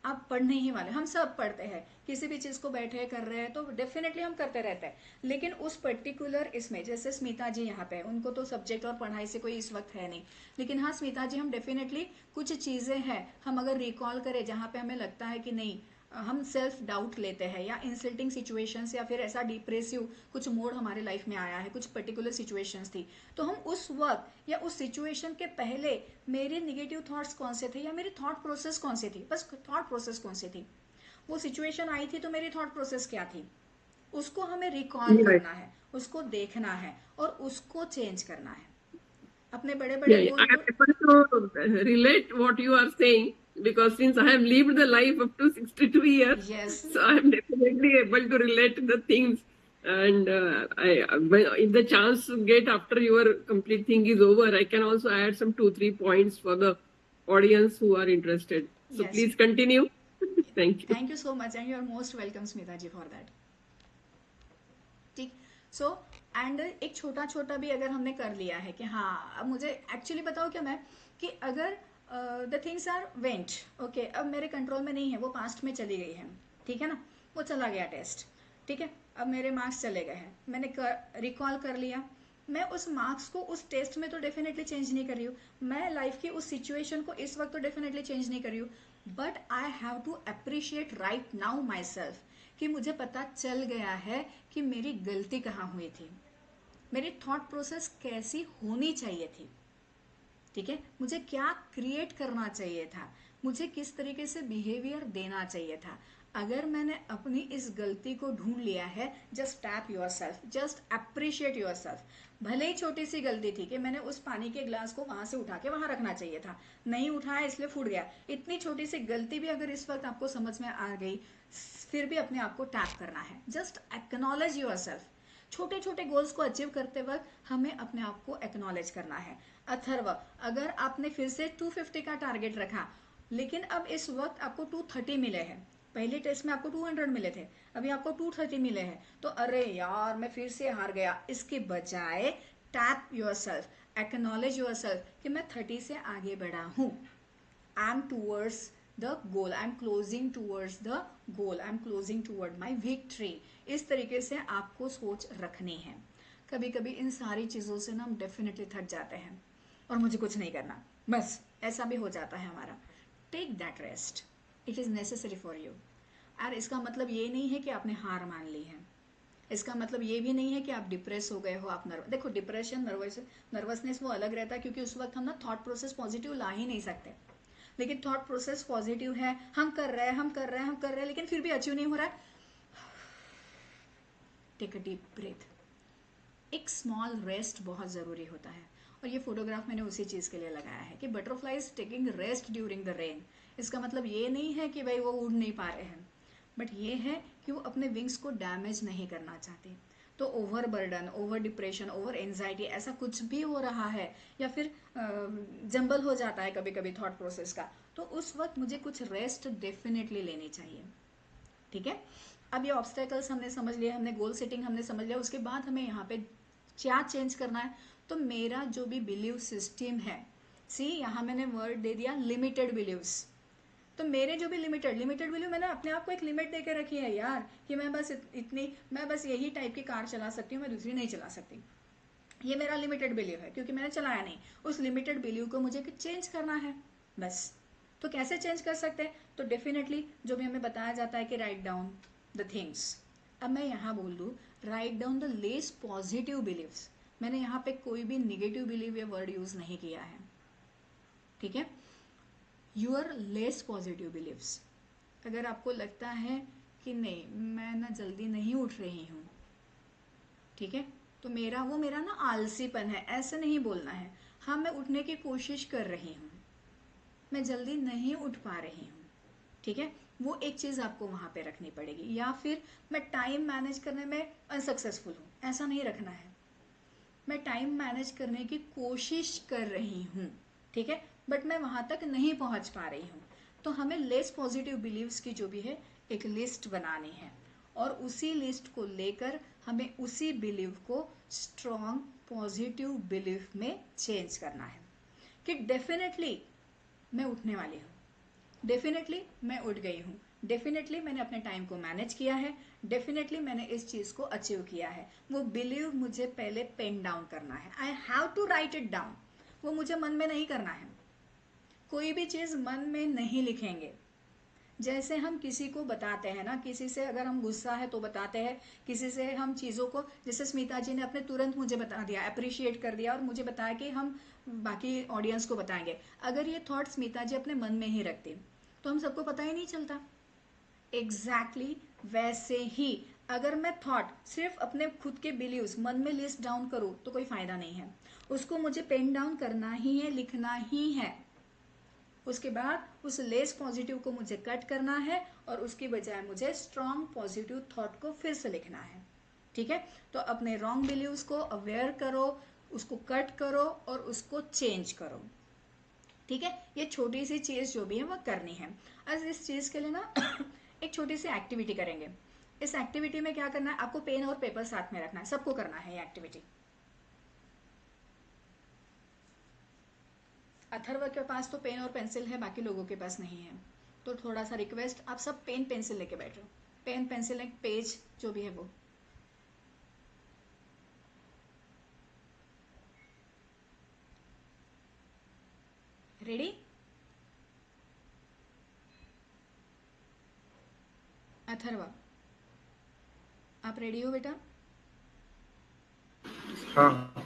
आप पढ़ने ही वाले, हम सब पढ़ते हैं, किसी भी चीज को बैठे कर रहे हैं तो डेफिनेटली हम करते रहते हैं, लेकिन उस पर्टिकुलर इसमें जैसे स्मिता जी यहाँ पे, उनको तो सब्जेक्ट और पढ़ाई से कोई इस वक्त है नहीं, लेकिन हाँ स्मिता जी हम डेफिनेटली कुछ चीजें हैं, हम अगर रिकॉल करें जहाँ पे हमें लगता है कि नहीं, हम सेल्फ डाउट लेते हैं या इंसल्टिंग सिचुएशंस या फिर ऐसा डिप्रेसिव कुछ मोड हमारे लाइफ में आया है, कुछ पर्टिकुलर सिचुएशंस थी, तो हम उस वक्त या उस सिचुएशन के पहले मेरे निगेटिव थॉट्स कौन से थे या मेरी थॉट प्रोसेस कौन सी थी, बस थॉट प्रोसेस कौन सी थी, वो सिचुएशन आई थी तो मेरी थॉट प्रोसेस क्या थी, उसको हमें रिकॉल Right. करना है, उसको देखना है और उसको चेंज करना है। अपने बड़े बड़े Yeah, गोल I am को, able to relate what you are saying because since I have lived the life up to 62 years, yes, so I am definitely able to relate to the things. And if the chance to get after your complete thing is over, I can also add some 2-3 points for the audience who are interested. So yes, please continue. Thank you. Thank you so much and you are most welcome Smita ji for that, ठीक। So and एक छोटा छोटा भी अगर हमने कर लिया है कि हाँ अब मुझे एक्चुअली बताओ क्या मैं, कि अगर the things are went, okay अब मेरे कंट्रोल में नहीं है, वो पास्ट में चली गई है, ठीक है ना, वो चला गया टेस्ट, ठीक है, अब मेरे मार्क्स चले गए हैं, मैंने रिकॉल कर लिया, मैं उस मार्क्स को उस टेस्ट में तो डेफिनेटली चेंज नहीं कर रही हूँ, मैं लाइफ की उस सिचुएशन को इस वक्त तो डेफिनेटली चेंज नहीं कर रही हूँ, but I have to appreciate right now my self कि मुझे पता चल गया है कि मेरी गलती कहाँ हुई थी, मेरी थॉट प्रोसेस कैसी होनी चाहिए थी, ठीक है, मुझे क्या क्रिएट करना चाहिए था, मुझे किस तरीके से बिहेवियर देना चाहिए था। अगर मैंने अपनी इस गलती को ढूंढ लिया है, just tap your self, just appreciate your self. भले ही छोटी सी गलती थी कि मैंने उस पानी के ग्लास को वहां से उठा के वहां रखना चाहिए था, नहीं उठाया इसलिए फूट गया, इतनी छोटी सी गलती भी अगर इस वक्त आपको समझ में आ गई, फिर भी अपने आप को टैप करना है, जस्ट एक्नॉलेज योर सेल्फ। छोटे छोटे गोल्स को अचीव करते वक्त हमें अपने आप को एक्नॉलेज करना है। अथर्व, अगर आपने फिर से 250 का टारगेट रखा, लेकिन अब इस वक्त आपको 230 मिले हैं, पहले टेस्ट में आपको 200 मिले थे, अभी आपको 230 मिले हैं, तो अरे यार मैं फिर से हार गया, इसके बजाय tap your self, acknowledge your self कि मैं 30 से आगे बढ़ा हूँ, I am towards the goal, I am closing towards the goal, I am closing toward my victory. इस तरीके से आपको सोच रखनी है। कभी कभी इन सारी चीज़ों से ना हम डेफिनेटली थक जाते हैं और मुझे कुछ नहीं करना, बस ऐसा भी हो जाता है हमारा। Take that rest, it is necessary for you. और इसका मतलब ये नहीं है कि आपने हार मान ली है, इसका मतलब ये भी नहीं है कि आप डिप्रेस हो गए हो, आप देखो डिप्रेशन नर्वसनेस वो अलग रहता है, क्योंकि उस वक्त हम ना थॉट प्रोसेस पॉजिटिव ला ही नहीं सकते, लेकिन थॉट प्रोसेस पॉजिटिव है, हम कर रहे हैं हम कर रहे हैं हम कर रहे हैं, लेकिन फिर भी अचीव नहीं हो रहा है, टेक अ डीप ब्रेथ, एक स्मॉल रेस्ट बहुत ज़रूरी होता है। और ये फोटोग्राफ मैंने उसी चीज़ के लिए लगाया है कि butterflies taking rest during the rain. इसका मतलब ये नहीं है कि भाई वो उड़ नहीं पा रहे हैं, बट ये है कि वो अपने विंग्स को डैमेज नहीं करना चाहते। तो over burden, over depression, over anxiety ऐसा कुछ भी हो रहा है, या फिर जंबल हो जाता है कभी कभी थॉट प्रोसेस का, तो उस वक्त मुझे कुछ रेस्ट डेफिनेटली लेनी चाहिए, ठीक है। अब ये ऑब्स्टेकल्स हमने समझ लिया, हमने गोल सेटिंग हमने समझ लिया, उसके बाद हमें यहाँ पे क्या चेंज करना है। तो मेरा जो भी बिलीव सिस्टम है, सी यहाँ मैंने वर्ड दे दिया लिमिटेड बिलीव्स, तो मेरे जो भी लिमिटेड बिलीव, मैंने अपने आप को एक लिमिट दे के रखी है यार, कि मैं बस मैं बस यही टाइप की कार चला सकती हूँ, मैं दूसरी नहीं चला सकती, ये मेरा लिमिटेड बिलीव है क्योंकि मैंने चलाया नहीं। उस लिमिटेड बिलीव को मुझे चेंज करना है बस। तो कैसे चेंज कर सकते हैं, तो डेफिनेटली जो भी हमें बताया जाता है कि राइट डाउन द थिंग्स। अब मैं यहाँ बोल दूँ write down the less positive beliefs, मैंने यहाँ पे कोई भी निगेटिव बिलीव या वर्ड यूज नहीं किया है, ठीक है। यूर लेस पॉजिटिव बिलीव्स, अगर आपको लगता है कि नहीं मैं ना जल्दी नहीं उठ रही हूँ, ठीक है, तो मेरा ना आलसीपन है, ऐसे नहीं बोलना है। हाँ मैं उठने की कोशिश कर रही हूँ, मैं जल्दी नहीं उठ पा रही हूँ, ठीक है, वो एक चीज़ आपको वहाँ पे रखनी पड़ेगी। या फिर मैं टाइम मैनेज करने में अनसक्सेसफुल हूँ, ऐसा नहीं रखना है, मैं टाइम मैनेज करने की कोशिश कर रही हूँ, ठीक है, बट मैं वहाँ तक नहीं पहुँच पा रही हूँ। तो हमें लेस पॉजिटिव बिलीव्स की जो भी है एक लिस्ट बनानी है, और उसी लिस्ट को लेकर हमें उसी बिलीव को स्ट्रॉन्ग पॉजिटिव बिलीव में चेंज करना है कि डेफिनेटली मैं उठने वाली हूँ, डेफिनेटली मैं उठ गई हूँ, डेफिनेटली मैंने अपने टाइम को मैनेज किया है, डेफिनेटली मैंने इस चीज़ को अचीव किया है। वो बिलीव मुझे पहले पेन डाउन करना है, I have to write it down, वो मुझे मन में नहीं करना है, कोई भी चीज़ मन में नहीं लिखेंगे। जैसे हम किसी को बताते हैं ना, किसी से अगर हम गुस्सा है तो बताते हैं, किसी से हम चीज़ों को, जैसे स्मिता जी ने अपने तुरंत मुझे बता दिया, अप्रिशिएट कर दिया और मुझे बताया कि हम बाकी ऑडियंस को बताएंगे। अगर ये थॉट स्मिता जी अपने मन में ही रखती तो हम सबको पता ही नहीं चलता। एग्जैक्टली वैसे ही अगर मैं थॉट सिर्फ अपने खुद के बिलीव्स मन में लिस्ट डाउन करूँ तो कोई फायदा नहीं है, उसको मुझे पेन डाउन करना ही है, लिखना ही है। उसके बाद उस लेस पॉजिटिव को मुझे कट करना है और उसकी बजाय मुझे स्ट्रॉन्ग पॉजिटिव थॉट को फिर से लिखना है, ठीक है। तो अपने रॉन्ग बिलीव्स को अवेयर करो, उसको कट करो और उसको चेंज करो, ठीक है। ये छोटी सी चीज़ जो भी है वो करनी है। आज इस चीज़ के लिए ना एक छोटी सी एक्टिविटी करेंगे। इस एक्टिविटी में क्या करना है, आपको पेन और पेपर साथ में रखना है, सबको करना है ये एक्टिविटी। अथर्व के पास तो पेन और पेंसिल है, बाकी लोगों के पास नहीं है, तो थोड़ा सा रिक्वेस्ट, आप सब पेन पेंसिल लेके बैठो, पेन पेंसिल एक पेज जो भी है वो। रेडी? अथर्व, आप रेडी हो बेटा? हाँ.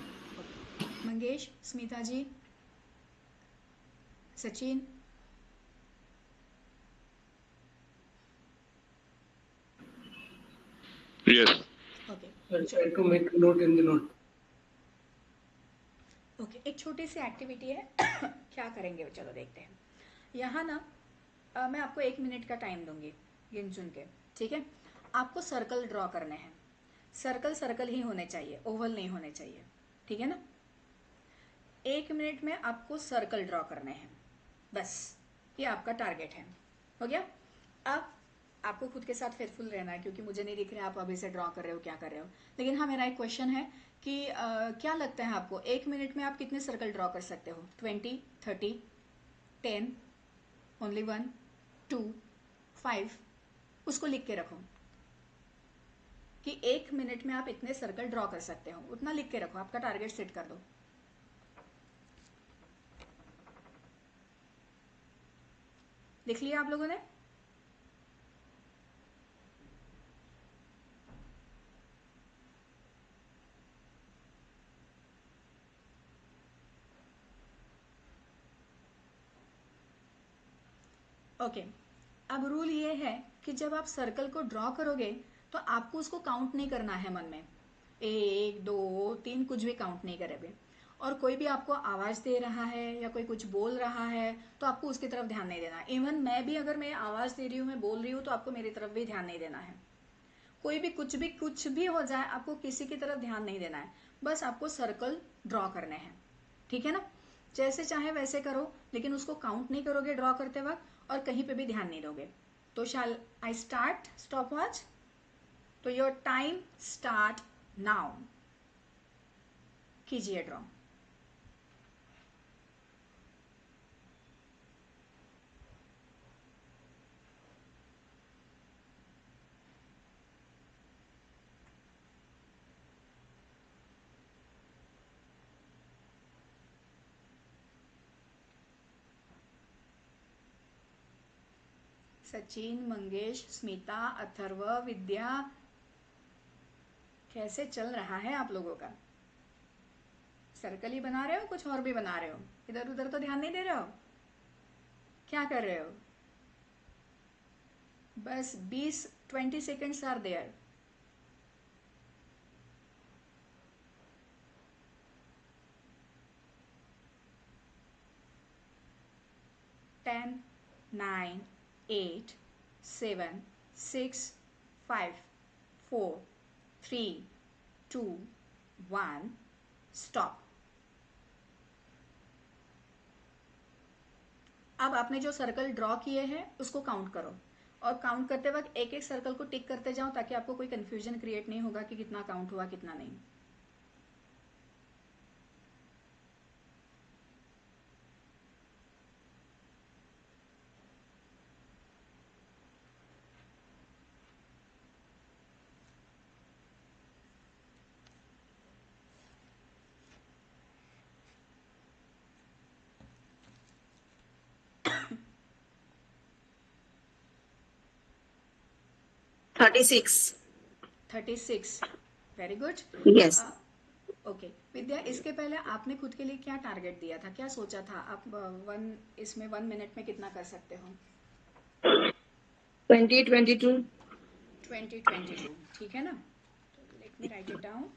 Mangesh, Smita ji, Sachin, Yes. Okay I'll try to make a note in the note. Okay एक छोटी सी एक्टिविटी है क्या करेंगे चलो देखते हैं। यहाँ ना मैं आपको 1 मिनट का टाइम दूंगी गिन चुन के, ठीक है? आपको सर्कल ड्रॉ करने हैं। सर्कल सर्कल ही होने चाहिए, ओवल नहीं होने चाहिए, ठीक है ना? 1 मिनट में आपको सर्कल ड्रॉ करने हैं, बस ये आपका टारगेट है। हो गया? अब आपको खुद के साथ फेथफुल रहना है, क्योंकि मुझे नहीं दिख रहा आप अभी से ड्रॉ कर रहे हो क्या कर रहे हो। लेकिन हाँ, मेरा एक क्वेश्चन है कि क्या लगता है आपको 1 मिनट में आप कितने सर्कल ड्रॉ कर सकते हो? 20, 30, 10, ओनली 1, 2, 5? उसको लिख के रखो कि 1 मिनट में आप इतने सर्कल ड्रॉ कर सकते हो, उतना लिख के रखो, आपका टारगेट सेट कर दो। लिख लिया आप लोगों ने? ओके अब रूल ये है कि जब आप सर्कल को ड्रॉ करोगे तो आपको उसको काउंट नहीं करना है मन में, 1, 2, 3 कुछ भी काउंट नहीं करोगे। और कोई भी आपको आवाज़ दे रहा है या कोई कुछ बोल रहा है तो आपको उसकी तरफ ध्यान नहीं देना। इवन मैं भी अगर मैं आवाज़ दे रही हूँ, मैं बोल रही हूँ, तो आपको मेरी तरफ भी ध्यान नहीं देना है। कोई भी कुछ भी हो जाए, आपको किसी की तरफ ध्यान नहीं देना है, बस आपको सर्कल ड्रॉ करने हैं, ठीक है ना? जैसे चाहे वैसे करो, लेकिन उसको काउंट नहीं करोगे ड्रॉ करते वक्त और कहीं पे भी ध्यान नहीं दोगे। तो शैल आई स्टार्ट स्टॉप वॉच? तो योर टाइम स्टार्ट नाउ। कीजिए ड्रॉ। सचिन, मंगेश, स्मिता, अथर्व, विद्या, कैसे चल रहा है आप लोगों का? सर्कल ही बना रहे हो, कुछ और भी बना रहे हो? इधर उधर तो ध्यान नहीं दे रहे हो? क्या कर रहे हो? बस 20 seconds are there. Ten, 9, 8, 7, 6, 5, 4, 3, 2, 1, stop. अब आपने जो सर्कल ड्रॉ किए हैं उसको काउंट करो, और काउंट करते वक्त एक एक सर्कल को टिक करते जाओ, ताकि आपको कोई कंफ्यूजन क्रिएट नहीं होगा कि कितना काउंट हुआ कितना नहीं। Thirty-six. 36, very good. Yes. Okay Vidya, इसके पहले आपने खुद के लिए क्या टारगेट दिया था, क्या सोचा था आप इसमें 1 मिनट में कितना कर सकते हो? 2022. 2022, ठीक है ना? Let me right it down.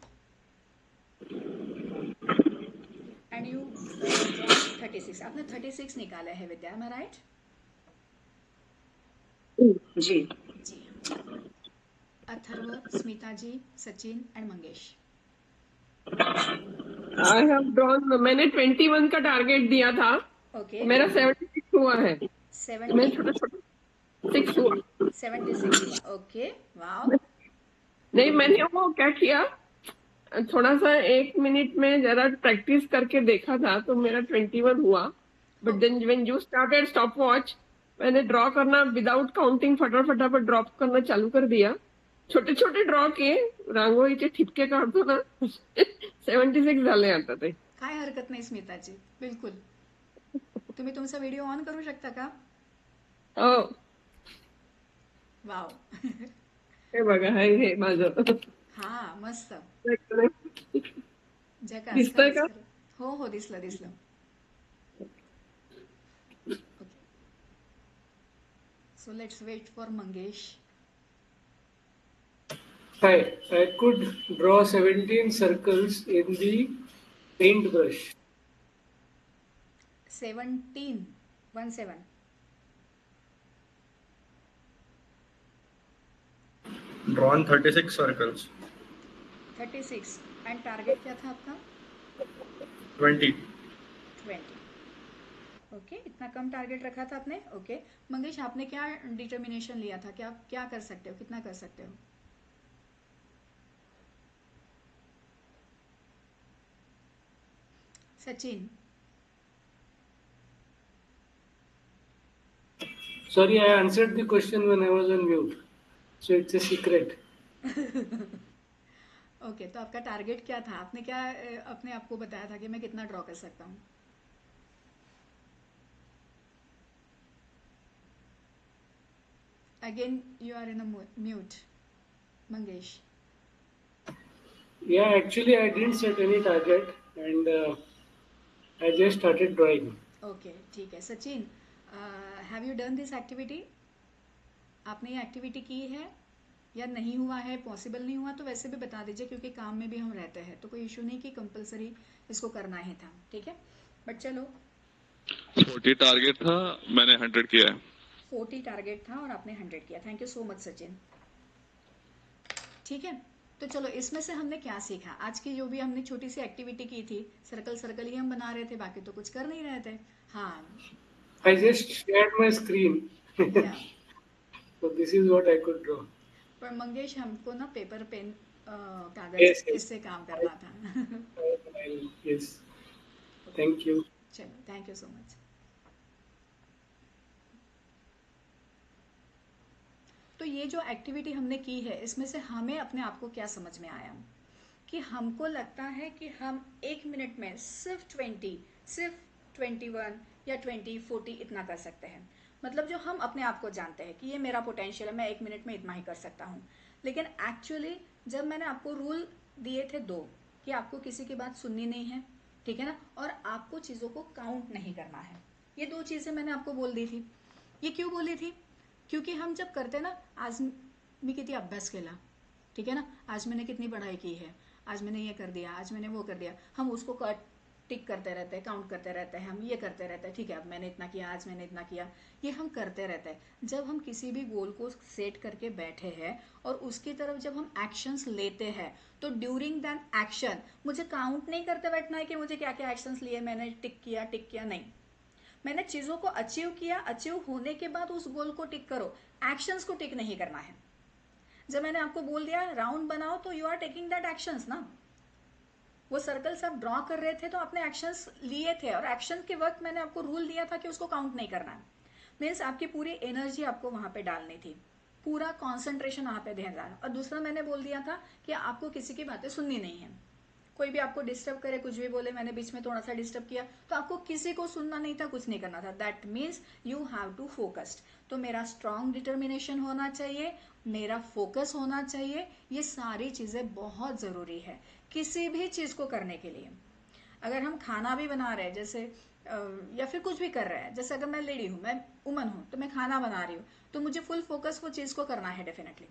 And you 36, आपने 36 निकाला है विद्या, एम आई राइट? जी. जी हाँ। Atharva, Smita ji, Sachin and Mangesh. I have drawn, मैंने 21 का टारगेट दिया था, ओके मेरा 76 हुआ है। मैं 70, छोटा छोटा 6 हुआ। 76 हुआ, ओके वाओ। नहीं, मैंने वो क्या किया, थोड़ा सा 1 मिनट में जरा प्रैक्टिस करके देखा था, तो मेरा 21 हुआ। But then when you started stop watch, मैंने ड्रॉ करना विदाउट काउंटिंग फटाफट ड्रॉप करना चालू कर दिया। छोटे छोटे ड्रॉ किए, रांगोळीचे ठिपके काढतो ना 76 झाले आता ते. काय हरकत नाही स्मिताजी, बिलकुल तुम्ही तुमचा व्हिडिओ ऑन करू शकता का? हो, वाव. हे बघा, हे माझं. हा, मस्त. जकास, दिसतंय खरंच का? खरं. हो हो, दिसलं दिसलं. Okay, so let's wait for Mangesh. Hi, I could draw 17 circles in the paintbrush. 17, 17. Drawn 36 circles. 36. And target क्या था आपका? 20. 20. ओके, इतना कम टारगेट रखा था आपने. ओके, मंगेश आपने क्या डिटर्मिनेशन लिया था? क्या क्या कर सकते हो, कितना कर सकते हो? Sachin. Sorry, I answered the question when I was on mute. So it's a secret. Okay, तो आपका टारगेट क्या था? आपने क्या अपने आप को बताया था कि मैं कितना ड्रॉ कर सकता हूँ? Again you are in a mute, Mangesh. Yeah, actually, I didn't set any target and I just started drawing. Okay, ठीक है. Sachin, have you done this activity? आपने ये एक्टिविटी की है या नहीं हुआ है? पॉसिबल नहीं हुआ तो वैसे भी बता दीजिए, क्योंकि काम में भी हम रहते हैं, तो कोई इशू नहीं कि कंपलसरी इसको करना ही था. ठीक है, बट चलो. 40 टारगेट था, मैंने 100 किया है. 40 टारगेट था और आपने 100 किया. Thank you so much Sachin. ठीक है, तो चलो, इसमें से हमने क्या सीखा? आज की जो भी हमने छोटी सी एक्टिविटी की थी, सर्कल सर्कल ही हम बना रहे थे, बाकी तो कुछ कर नहीं रहे थे. हाँ. I just shared my screen. या. So this is what I could draw. पर मंगेश, हमको ना पेपर पेन कागज Yes, yes. इससे काम करना था. Yes. Thank you. चलो, थैंक यू सो मच. तो ये जो एक्टिविटी हमने की है, इसमें से हमें अपने आप को क्या समझ में आया कि हमको लगता है कि हम 1 मिनट में सिर्फ 20, सिर्फ 21 या 20, 40 इतना कर सकते हैं. मतलब जो हम अपने आप को जानते हैं कि ये मेरा पोटेंशियल है, मैं 1 मिनट में इतना ही कर सकता हूँ. लेकिन एक्चुअली जब मैंने आपको रूल दिए थे 2, कि आपको किसी की बात सुननी नहीं है, ठीक है ना, और आपको चीज़ों को काउंट नहीं करना है. ये 2 चीज़ें मैंने आपको बोल दी थी. ये क्यों बोली थी? क्योंकि हम जब करते ना, आज मी किती अभ्यास केला, ठीक है ना, आज मैंने कितनी पढ़ाई की है, आज मैंने ये कर दिया, आज मैंने वो कर दिया, हम उसको कट टिक करते रहते हैं, काउंट करते रहते हैं, हम ये करते रहते हैं. ठीक है, अब मैंने इतना किया, आज मैंने इतना किया, ये हम करते रहते हैं. जब हम किसी भी गोल को सेट करके बैठे हैं और उसकी तरफ जब हम एक्शंस लेते हैं, तो ड्यूरिंग दैट एक्शन मुझे काउंट नहीं करते बैठना है कि मुझे क्या क्या एक्शंस लिए, मैंने टिक किया, नहीं. मैंने चीज़ों को अचीव किया, अचीव होने के बाद उस गोल को टिक करो, एक्शंस को टिक नहीं करना है. जब मैंने आपको बोल दिया राउंड बनाओ, तो you are taking that actions ना. वो सर्कल्स आप ड्रॉ कर रहे थे तो आपने एक्शंस लिए थे, और एक्शन के वक्त मैंने आपको रूल दिया था कि उसको काउंट नहीं करना है. मीन्स आपकी पूरी एनर्जी आपको वहां पे डालनी थी, पूरा कॉन्सेंट्रेशन वहां पे देना. और दूसरा मैंने बोल दिया था कि आपको किसी की बातें सुननी नहीं है. कोई भी आपको डिस्टर्ब करे, कुछ भी बोले, मैंने बीच में थोड़ा सा डिस्टर्ब किया, तो आपको किसी को सुनना नहीं था, कुछ नहीं करना था. That means you have to focused. तो मेरा स्ट्रॉन्ग डिटर्मिनेशन होना चाहिए, मेरा फोकस होना चाहिए. ये सारी चीज़ें बहुत ज़रूरी है किसी भी चीज़ को करने के लिए. अगर हम खाना भी बना रहे हैं, जैसे या फिर कुछ भी कर रहे हैं, जैसे अगर मैं लेडी हूँ, मैं वुमन हूँ, तो मैं खाना बना रही हूँ, तो मुझे फुल फोकस वो चीज़ को करना है डेफिनेटली,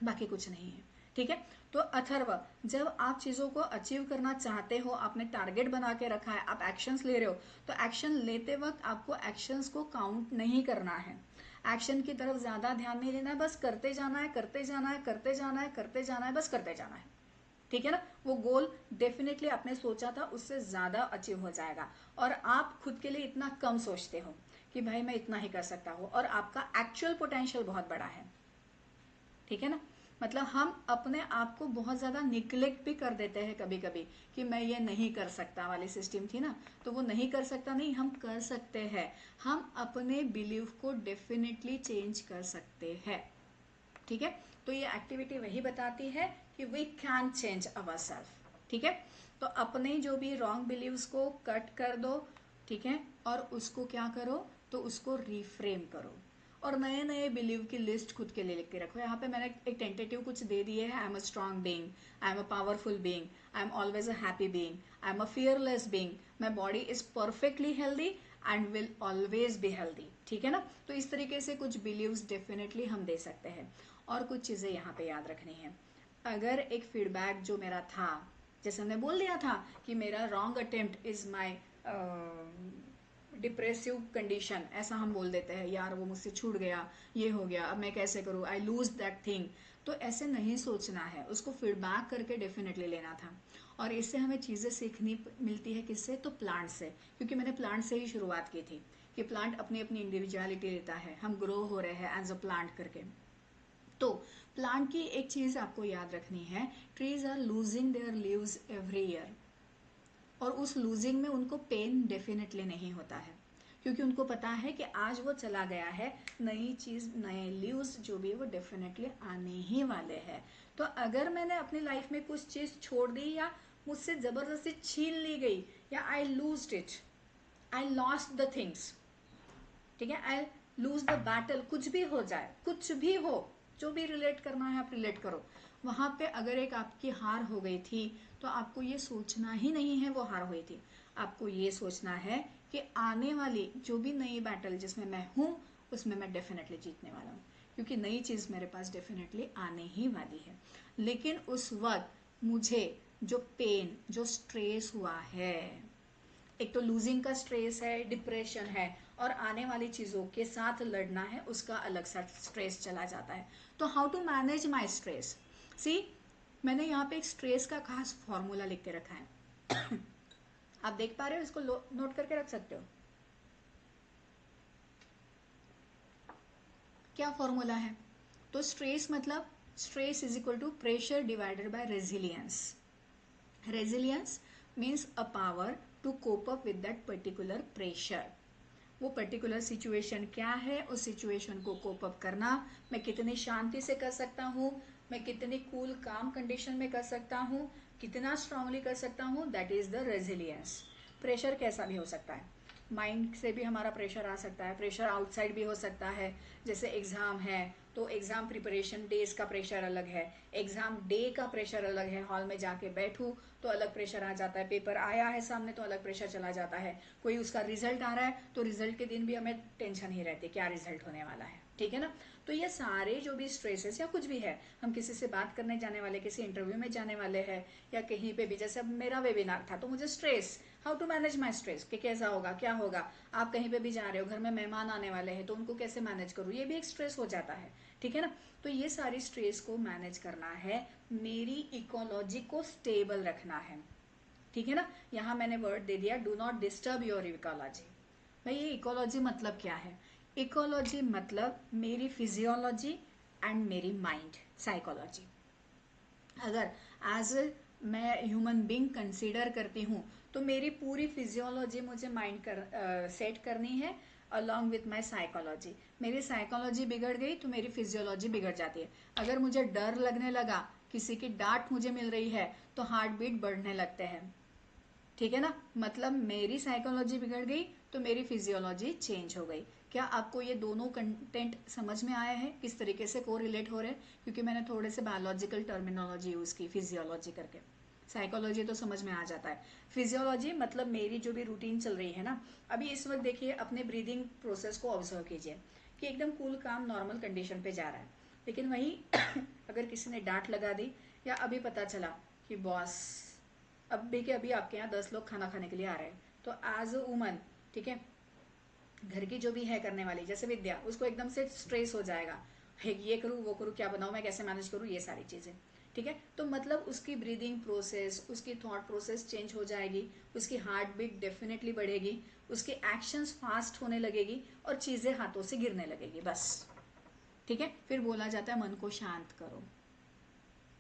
बाकी कुछ नहीं है. ठीक है, तो अथर्व, जब आप चीज़ों को अचीव करना चाहते हो, आपने टारगेट बना के रखा है, आप एक्शंस ले रहे हो, तो एक्शन लेते वक्त आपको एक्शंस को काउंट नहीं करना है. एक्शन की तरफ ज़्यादा ध्यान नहीं देना है, बस करते जाना है, करते जाना है, करते जाना है, करते जाना है, बस करते जाना है. ठीक है ना, वो गोल डेफिनेटली आपने सोचा था उससे ज़्यादा अचीव हो जाएगा. और आप खुद के लिए इतना कम सोचते हो कि भाई मैं इतना ही कर सकता हूँ, और आपका एक्चुअल पोटेंशियल बहुत बड़ा है. ठीक है ना, मतलब हम अपने आप को बहुत ज़्यादा निग्लेक्ट भी कर देते हैं कभी कभी, कि मैं ये नहीं कर सकता वाली सिस्टम थी ना, तो वो नहीं कर सकता नहीं, हम कर सकते हैं. हम अपने बिलीफ को डेफिनेटली चेंज कर सकते हैं. ठीक है, तो ये एक्टिविटी वही बताती है कि we can change our self. ठीक है, तो अपने जो भी रॉन्ग बिलीव्स को कट कर दो. ठीक है, और उसको क्या करो, तो उसको रिफ्रेम करो और नए नए बिलीव की लिस्ट खुद के लिए लिख के रखो। यहाँ पे मैंने एक टेंटेटिव कुछ दे दिए है। I am a strong being, I am a powerful being, I am always a happy being, I am a fearless being, my body is perfectly healthy and will always be healthy. ठीक है ना, तो इस तरीके से कुछ beliefs definitely हम दे सकते हैं। और कुछ चीज़ें यहाँ पे याद रखनी है। अगर एक फीडबैक जो मेरा था, जैसे हमने बोल दिया था कि मेरा wrong attempt is my depressive condition, ऐसा हम बोल देते हैं, यार वो मुझसे छूट गया, ये हो गया, अब मैं कैसे करूँ, आई लूज दैट थिंग। तो ऐसे नहीं सोचना है, उसको फीडबैक करके डेफिनेटली लेना था। और इससे हमें चीज़ें सीखनी मिलती है किससे, तो प्लांट से, क्योंकि मैंने प्लांट से ही शुरुआत की थी कि प्लांट अपनी अपनी इंडिविजुअलिटी लेता है, हम ग्रो हो रहे हैं एज अ प्लांट करके। तो प्लांट की एक चीज़ आपको याद रखनी है, trees are losing their leaves every year, और उस लूजिंग में उनको पेन डेफिनेटली नहीं होता है, क्योंकि उनको पता है कि आज वो चला गया है, नई चीज़, नए लीव्स जो भी वो डेफिनेटली आने ही वाले हैं। तो अगर मैंने अपनी लाइफ में कुछ चीज़ छोड़ दी या मुझसे ज़बरदस्ती छीन ली गई, या I loosed it, I lost the things, ठीक है, आई लूज द बैटल, कुछ भी हो जाए, कुछ भी हो, जो भी रिलेट करना है आप रिलेट करो, वहां पे अगर एक आपकी हार हो गई थी, तो आपको ये सोचना ही नहीं है वो हार हुई थी, आपको ये सोचना है कि आने वाली जो भी नई बैटल जिसमें मैं हूँ, उसमें मैं डेफिनेटली जीतने वाला हूँ, क्योंकि नई चीज़ मेरे पास डेफिनेटली आने ही वाली है। लेकिन उस वक्त मुझे जो पेन, जो स्ट्रेस हुआ है, एक तो लूजिंग का स्ट्रेस है, डिप्रेशन है, और आने वाली चीज़ों के साथ लड़ना है, उसका अलग सा स्ट्रेस चला जाता है। तो how to manage my stress, see, मैंने यहाँ पे एक स्ट्रेस का खास फॉर्मूला लिख के रखा है। आप देख पा रहे हो, इसको नोट करके रख सकते हो। क्या फॉर्मूला है, तो स्ट्रेस मतलब stress is equal to pressure divided by resilience. Resilience means a power to cope up with that particular pressure. वो पर्टिकुलर सिचुएशन क्या है, उस सिचुएशन को कोप अप करना, मैं कितनी शांति से कर सकता हूँ, मैं कितनी कूल काम कंडीशन में कर सकता हूँ, कितना स्ट्रांगली कर सकता हूँ, that is the resilience. Pressure कैसा भी हो सकता है, माइंड से भी हमारा प्रेशर आ सकता है, प्रेशर आउटसाइड भी हो सकता है, जैसे एग्ज़ाम है तो एग्ज़ाम प्रिपरेशन डेज का प्रेशर अलग है, एग्ज़ाम डे का प्रेशर अलग है, हॉल में जाके बैठूँ तो अलग प्रेशर आ जाता है, पेपर आया है सामने तो अलग प्रेशर चला जाता है, कोई उसका रिजल्ट आ रहा है तो रिजल्ट के दिन भी हमें टेंशन ही रहती है क्या रिजल्ट होने वाला है, ठीक है ना। तो ये सारे जो भी स्ट्रेसेस या कुछ भी है, हम किसी से बात करने जाने वाले, किसी इंटरव्यू में जाने वाले हैं, या कहीं पे भी, जैसे अब मेरा वेबिनार था तो मुझे stress, how to manage my stress, कि कैसा होगा, क्या होगा, आप कहीं पे भी जा रहे हो, घर में मेहमान आने वाले हैं तो उनको कैसे मैनेज करूँ, ये भी एक स्ट्रेस हो जाता है, ठीक है ना। तो ये सारी स्ट्रेस को मैनेज करना है, मेरी इकोलॉजी को स्टेबल रखना है, ठीक है ना। यहाँ मैंने वर्ड दे दिया, do not disturb your ecology. भाई ये इकोलॉजी मतलब क्या है, इकोलॉजी मतलब मेरी फिजियोलॉजी एंड मेरी माइंड साइकोलॉजी। अगर एज मैं ह्यूमन बींग कंसिडर करती हूँ तो मेरी पूरी फिजियोलॉजी मुझे माइंड सेट करनी है अलॉन्ग विथ माई साइकोलॉजी। मेरी साइकोलॉजी बिगड़ गई तो मेरी फिजियोलॉजी बिगड़ जाती है। अगर मुझे डर लगने लगा, किसी की डांट मुझे मिल रही है, तो हार्ट बीट बढ़ने लगते हैं, ठीक है ना। मतलब मेरी साइकोलॉजी बिगड़ गई तो मेरी फिजियोलॉजी चेंज हो गई। क्या आपको ये दोनों कंटेंट समझ में आया है, किस तरीके से को रिलेट हो रहे हैं, क्योंकि मैंने थोड़े से बायोलॉजिकल टर्मिनोलॉजी यूज़ की फिजियोलॉजी करके। साइकोलॉजी तो समझ में आ जाता है, फिजियोलॉजी मतलब मेरी जो भी रूटीन चल रही है ना, अभी इस वक्त देखिए अपने ब्रीदिंग प्रोसेस को ऑब्जर्व कीजिए कि एकदम कूल काम नॉर्मल कंडीशन पे जा रहा है, लेकिन वहीं अगर किसी ने डांट लगा दी, या अभी पता चला कि बॉस अभी के अभी आपके यहाँ 10 लोग खाना खाने के लिए आ रहे हैं, तो एज अ वुमन, ठीक है, घर की जो भी है करने वाली, जैसे विद्या, उसको एकदम से स्ट्रेस हो जाएगा, है ये करूँ वो करूँ, क्या बनाऊँ मैं, कैसे मैनेज करूँ, ये सारी चीज़ें, ठीक है। तो मतलब उसकी ब्रीदिंग प्रोसेस, उसकी थॉट प्रोसेस चेंज हो जाएगी, उसकी हार्ट बीट डेफिनेटली बढ़ेगी, उसकी एक्शंस फास्ट होने लगेगी और चीज़ें हाथों से गिरने लगेगी, बस, ठीक है। फिर बोला जाता है मन को शांत करो,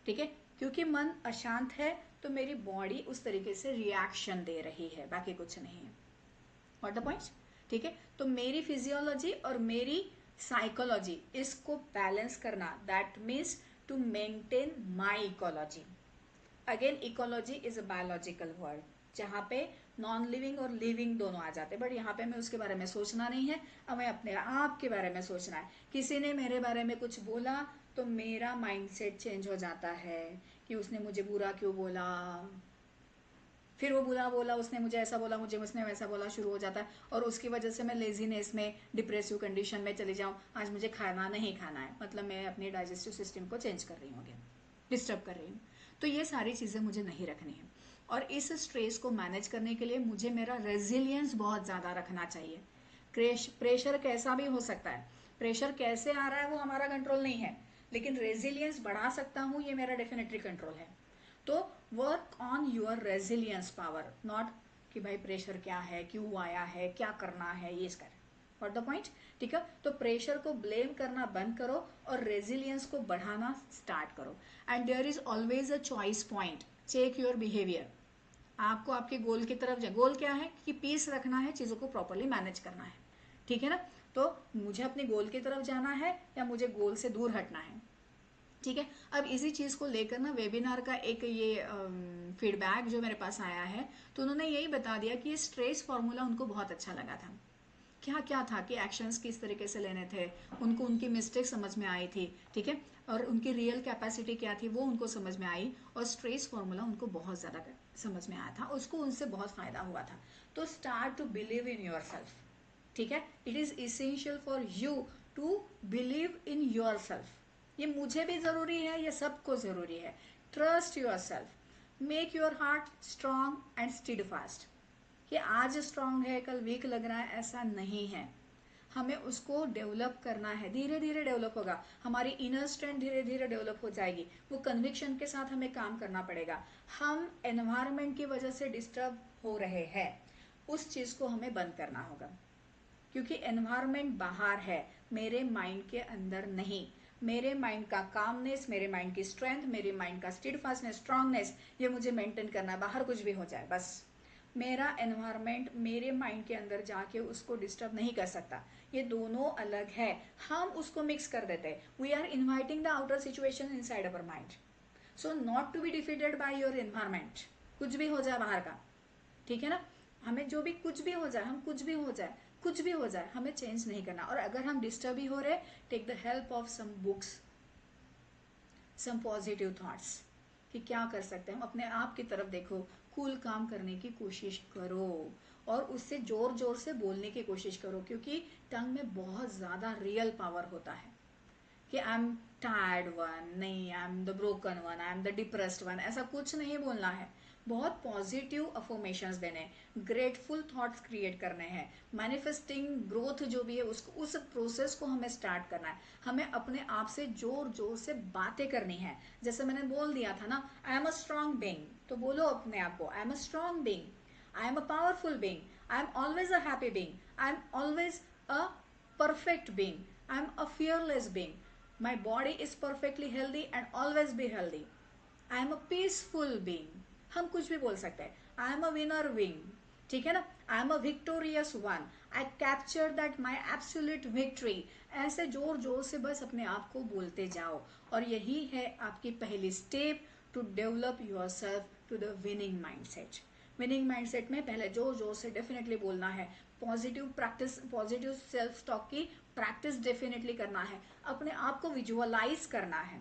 ठीक है, क्योंकि मन अशांत है तो मेरी बॉडी उस तरीके से रिएक्शन दे रही है, बाकी कुछ नहीं है। व्हाट द पॉइंट, ठीक है। तो मेरी फिजियोलॉजी और मेरी साइकोलॉजी, इसको बैलेंस करना, that means to maintain my ecology. Again ecology is a biological word, जहाँ पे नॉन लिविंग और लिविंग दोनों आ जाते हैं, बट यहाँ पे हमें उसके बारे में सोचना नहीं है, हमें अपने आप के बारे में सोचना है। किसी ने मेरे बारे में कुछ बोला तो मेरा माइंडसेट चेंज हो जाता है कि उसने मुझे बुरा क्यों बोला, फिर वो बुरा बोला, उसने मुझे ऐसा बोला, मुझे उसने वैसा बोला, शुरू हो जाता है। और उसकी वजह से मैं लेजीनेस में, डिप्रेसिव कंडीशन में चली जाऊँ, आज मुझे खाना नहीं खाना है, मतलब मैं अपनी डाइजेस्टिव सिस्टम को चेंज कर रही हूँ, डिस्टर्ब कर रही हूँ। तो ये सारी चीज़ें मुझे नहीं रखनी है। और इस स्ट्रेस को मैनेज करने के लिए मुझे मेरा रेजिलियंस बहुत ज़्यादा रखना चाहिए। प्रेशर कैसा भी हो सकता है, प्रेशर कैसे आ रहा है वो हमारा कंट्रोल नहीं है, लेकिन रेजिलियंस बढ़ा सकता हूँ, ये मेरा डेफिनेटली कंट्रोल है। तो work on your resilience power, not कि भाई प्रेशर क्या है, क्यों आया है, क्या करना है, ये कर व्हाट द पॉइंट। ठीक है, तो प्रेशर को ब्लेम करना बंद करो और रेजिलियंस को बढ़ाना स्टार्ट करो। And there is always a choice point, check your behaviour. आपको आपके गोल की तरफ जाए, गोल क्या है कि पीस रखना है, चीज़ों को प्रॉपरली मैनेज करना है, ठीक है ना। तो मुझे अपने गोल की तरफ जाना है या मुझे गोल से दूर हटना है, ठीक है। अब इसी चीज़ को लेकर ना वेबिनार का एक ये फीडबैक जो मेरे पास आया है, तो उन्होंने यही बता दिया कि ये स्ट्रेस फॉर्मूला उनको बहुत अच्छा लगा था। क्या क्या था कि एक्शंस किस तरीके से लेने थे, उनको उनकी मिस्टेक समझ में आई थी, ठीक है, और उनकी रियल कैपेसिटी क्या थी वो उनको समझ में आई, और स्ट्रेस फॉर्मूला उनको बहुत ज़्यादा समझ में आया था, उसको उनसे बहुत फ़ायदा हुआ था। तो start to believe in your self, ठीक है। It is essential for you to believe in your self. ये मुझे भी ज़रूरी है, ये सबको ज़रूरी है। Trust your self, make your heart strong and steadfast. कि आज स्ट्रांग है कल वीक लग रहा है, ऐसा नहीं है। हमें उसको डेवलप करना है, धीरे धीरे डेवलप होगा, हमारी इनर स्ट्रेंथ धीरे धीरे डेवलप हो जाएगी। वो कन्विक्शन के साथ हमें काम करना पड़ेगा। हम एनवायरनमेंट की वजह से डिस्टर्ब हो रहे हैं, उस चीज़ को हमें बंद करना होगा, क्योंकि एनवायरनमेंट बाहर है, मेरे माइंड के अंदर नहीं। मेरे माइंड का कामनेस, मेरे माइंड की स्ट्रेंथ, मेरे माइंड का स्टीडफास्टनेस, स्ट्रांगनेस, ये मुझे मेंटेन करना है, बाहर कुछ भी हो जाए बस। मेरा एनवायरनमेंट मेरे माइंड के अंदर जाके उसको डिस्टर्ब नहीं कर सकता, ये दोनों अलग है। हम उसको मिक्स कर देते हैं, we are inviting the outer situation inside our mind. So not to be defeated by your environment, कुछ भी हो जाए बाहर का, ठीक है ना। हमें जो भी कुछ भी हो जाए, हम कुछ भी हो जाए, कुछ भी हो जाए, हमें चेंज नहीं करना। और अगर हम डिस्टर्ब भी हो रहे, take the help of some books, some positive thoughts, कि क्या कर सकते हैं हम, अपने आप की तरफ देखो, कूल काम करने की कोशिश करो और उससे जोर जोर से बोलने की कोशिश करो, क्योंकि टंग में बहुत ज़्यादा रियल पावर होता है। कि आई एम टायर्ड वन नहीं, आई am the broken one, I am the depressed one, ऐसा कुछ नहीं बोलना है। बहुत पॉजिटिव अफर्मेशंस देने, ग्रेटफुल थॉट्स क्रिएट करने हैं, मैनिफेस्टिंग ग्रोथ जो भी है उसको, उस प्रोसेस को हमें स्टार्ट करना है। हमें अपने आप से जोर जोर से बातें करनी है। जैसे मैंने बोल दिया था ना, I am a strong being, तो बोलो अपने आप को, I am a strong being, I am a powerful being, I am always a happy being, I am always a perfect being, I am a fearless being, my body is perfectly healthy and always be healthy, I am a peaceful being। हम कुछ भी बोल सकते हैं, I am a winner being, ठीक है ना, I am a victorious one, I capture that my absolute victory। ऐसे जोर जोर से बस अपने आप को बोलते जाओ, और यही है आपकी पहली step to develop your self to the winning mindset. Winning mindset में पहले जोर जोर से डेफिनेटली बोलना है, positive practice, positive self talk की प्रैक्टिस डेफिनेटली करना है, अपने आप को विजुअलाइज करना है,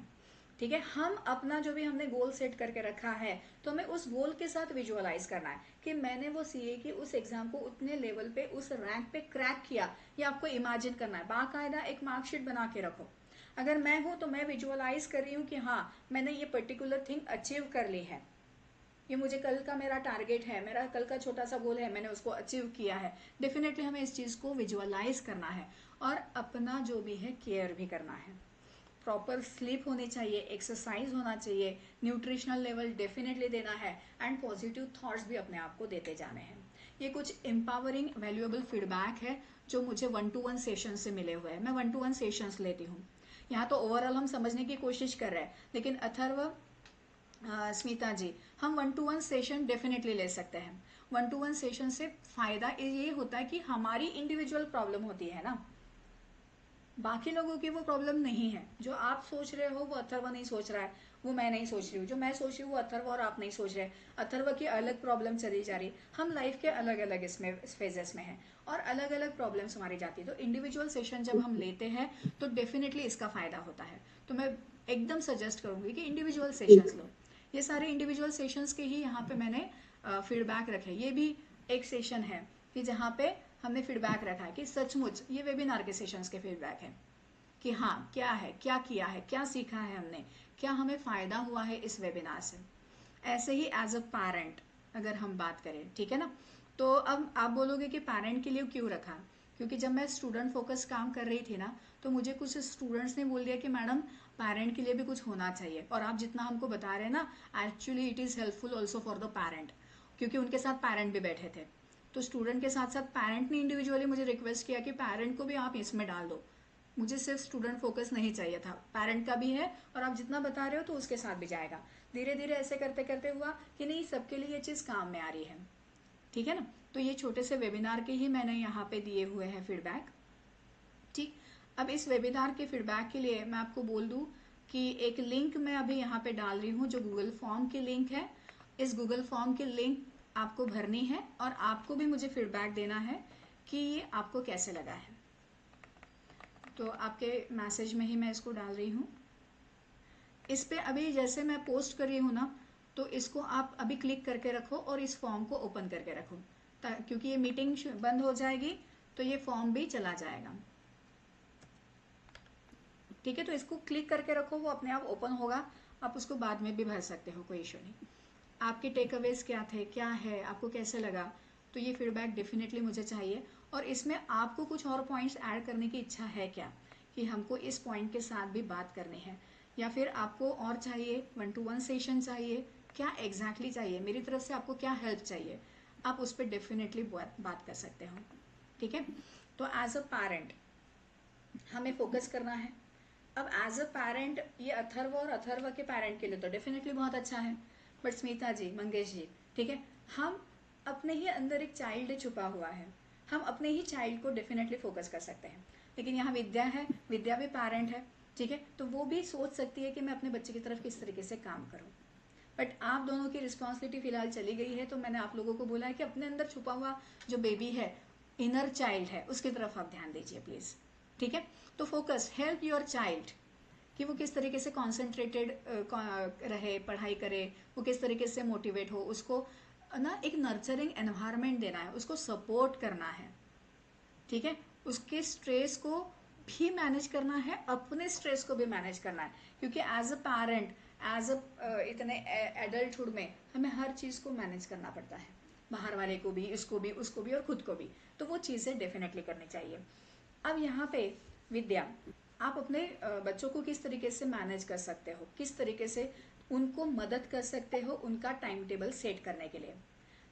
ठीक है। हम अपना जो भी हमने गोल सेट करके रखा है, तो हमें उस गोल के साथ विजुअलाइज करना है कि मैंने वो सीए की उस एग्जाम को उतने लेवल पे, उस रैंक पे क्रैक किया, ये आपको इमेजिन करना है। बाकायदा एक मार्कशीट बना के रखो। अगर मैं हूँ तो मैं विजुअलाइज कर रही हूँ कि हाँ मैंने ये पर्टिकुलर थिंग अचीव कर ली है, ये मुझे कल का मेरा टारगेट है, मेरा कल का छोटा सा गोल है, मैंने उसको अचीव किया है। डेफिनेटली हमें इस चीज़ को विजुअलाइज करना है, और अपना जो भी है केयर भी करना है। प्रॉपर स्लीप होनी चाहिए, एक्सरसाइज होना चाहिए, न्यूट्रिशनल लेवल डेफिनेटली देना है, एंड पॉजिटिव थॉट्स भी अपने आप को देते जाने हैं। ये कुछ एम्पावरिंग वैल्यूएबल फीडबैक है जो मुझे 1-to-1 सेशन से मिले हुए हैं। मैं 1-to-1 सेशंस लेती हूँ। यहाँ तो ओवरऑल हम समझने की कोशिश कर रहे हैं, लेकिन अथर्व, स्मिता जी, हम 1-to-1 सेशन डेफिनेटली ले सकते हैं। 1-to-1 सेशन से फायदा ये होता है कि हमारी इंडिविजुअल प्रॉब्लम होती है ना, बाकी लोगों की वो प्रॉब्लम नहीं है। जो आप सोच रहे हो वो अथर्व नहीं सोच रहा है, वो मैं नहीं सोच रही हूँ। जो मैं सोच रही हूँ वो अथर्व और आप नहीं सोच रहे। अथर्व की अलग प्रॉब्लम चली जा रही, हम लाइफ के अलग अलग इसमें फेजेस में हैं और अलग अलग प्रॉब्लम्स हमारी जाती है। तो इंडिविजुअल सेशन जब हम लेते हैं तो डेफिनेटली इसका फ़ायदा होता है। तो मैं एकदम सजेस्ट करूँगी कि इंडिविजुअल सेशंस लो। ये सारे इंडिविजुअल सेशंस के ही यहाँ पे मैंने फीडबैक रखे। ये भी एक सेशन है कि जहाँ पे हमने फीडबैक रखा है कि सचमुच ये वेबिनार के सेशंस के फीडबैक है कि हाँ क्या है, क्या किया है, क्या सीखा है हमने, क्या हमें फ़ायदा हुआ है इस वेबिनार से। ऐसे ही एज अ पेरेंट अगर हम बात करें, ठीक है ना, तो अब आप बोलोगे कि पेरेंट के लिए क्यों रखा। क्योंकि जब मैं स्टूडेंट फोकस काम कर रही थी ना, तो मुझे कुछ स्टूडेंट्स ने बोल दिया कि मैडम पेरेंट के लिए भी कुछ होना चाहिए, और आप जितना हमको बता रहे हैं ना, actually it is helpful also for the parent, क्योंकि उनके साथ पेरेंट भी बैठे थे। तो स्टूडेंट के साथ साथ पेरेंट ने इंडिविजुअली मुझे रिक्वेस्ट किया कि पेरेंट को भी आप इसमें डाल दो। मुझे सिर्फ स्टूडेंट फोकस नहीं चाहिए था, पेरेंट का भी है, और आप जितना बता रहे हो तो उसके साथ भी जाएगा। धीरे धीरे ऐसे करते करते हुआ कि नहीं, सबके लिए ये चीज़ काम में आ रही है, ठीक है ना। तो ये छोटे से वेबिनार के ही मैंने यहाँ पे दिए हुए हैं फीडबैक। ठीक, अब इस वेबिनार के फीडबैक के लिए मैं आपको बोल दूँ कि एक लिंक मैं अभी यहाँ पे डाल रही हूँ जो गूगल फॉर्म की लिंक है। इस गूगल फॉर्म की लिंक आपको भरनी है और आपको भी मुझे फीडबैक देना है कि ये आपको कैसे लगा है। तो आपके मैसेज में ही मैं इसको डाल रही हूँ। इस पे अभी जैसे मैं पोस्ट कर रही हूँ ना, तो इसको आप अभी क्लिक करके रखो और इस फॉर्म को ओपन करके रखो, क्योंकि ये मीटिंग बंद हो जाएगी तो ये फॉर्म भी चला जाएगा। ठीक है, तो इसको क्लिक करके रखो, वो अपने आप ओपन होगा। आप उसको बाद में भी भर सकते हो, कोई इशू नहीं। आपके टेक अवेज क्या थे, क्या है, आपको कैसे लगा, तो ये फीडबैक डेफिनेटली मुझे चाहिए। और इसमें आपको कुछ और पॉइंट्स ऐड करने की इच्छा है क्या, कि हमको इस पॉइंट के साथ भी बात करनी है, या फिर आपको और चाहिए 1-to-1 सेशन चाहिए, क्या एग्जैक्टली चाहिए, मेरी तरफ से आपको क्या हेल्प चाहिए, आप उस पर डेफिनेटली बात कर सकते हो। ठीक है, तो एज अ पेरेंट हमें फोकस करना है। अब एज अ पेरेंट ये अथर्व और अथर्व के पेरेंट के लिए तो डेफिनेटली बहुत अच्छा है, बट स्मिता जी, मंगेश जी, ठीक है, हम अपने ही अंदर एक चाइल्ड छुपा हुआ है, हम अपने ही चाइल्ड को डेफिनेटली फोकस कर सकते हैं। लेकिन यहाँ विद्या है, विद्या भी पेरेंट है, ठीक है, तो वो भी सोच सकती है कि मैं अपने बच्चे की तरफ किस तरीके से काम करूँ। बट आप दोनों की रिस्पॉन्सिबिलिटी फिलहाल चली गई है, तो मैंने आप लोगों को बोला है कि अपने अंदर छुपा हुआ जो बेबी है, इनर चाइल्ड है, उसकी तरफ आप ध्यान दीजिए प्लीज। ठीक है, तो फोकस, हेल्प योर चाइल्ड कि वो किस तरीके से कॉन्सेंट्रेटेड रहे, पढ़ाई करे, वो किस तरीके से मोटिवेट हो, उसको ना एक नर्चरिंग एनवायरनमेंट देना है, उसको सपोर्ट करना है। ठीक है, उसके स्ट्रेस को भी मैनेज करना है, अपने स्ट्रेस को भी मैनेज करना है, क्योंकि as a parent, as a इतने एडल्टहुड में हमें हर चीज़ को मैनेज करना पड़ता है, बाहर वाले को भी, इसको भी, उसको भी और खुद को भी। तो वो चीज़ें डेफिनेटली करनी चाहिए। अब यहाँ पे विद्या, आप अपने बच्चों को किस तरीके से मैनेज कर सकते हो, किस तरीके से उनको मदद कर सकते हो उनका टाइम टेबल सेट करने के लिए।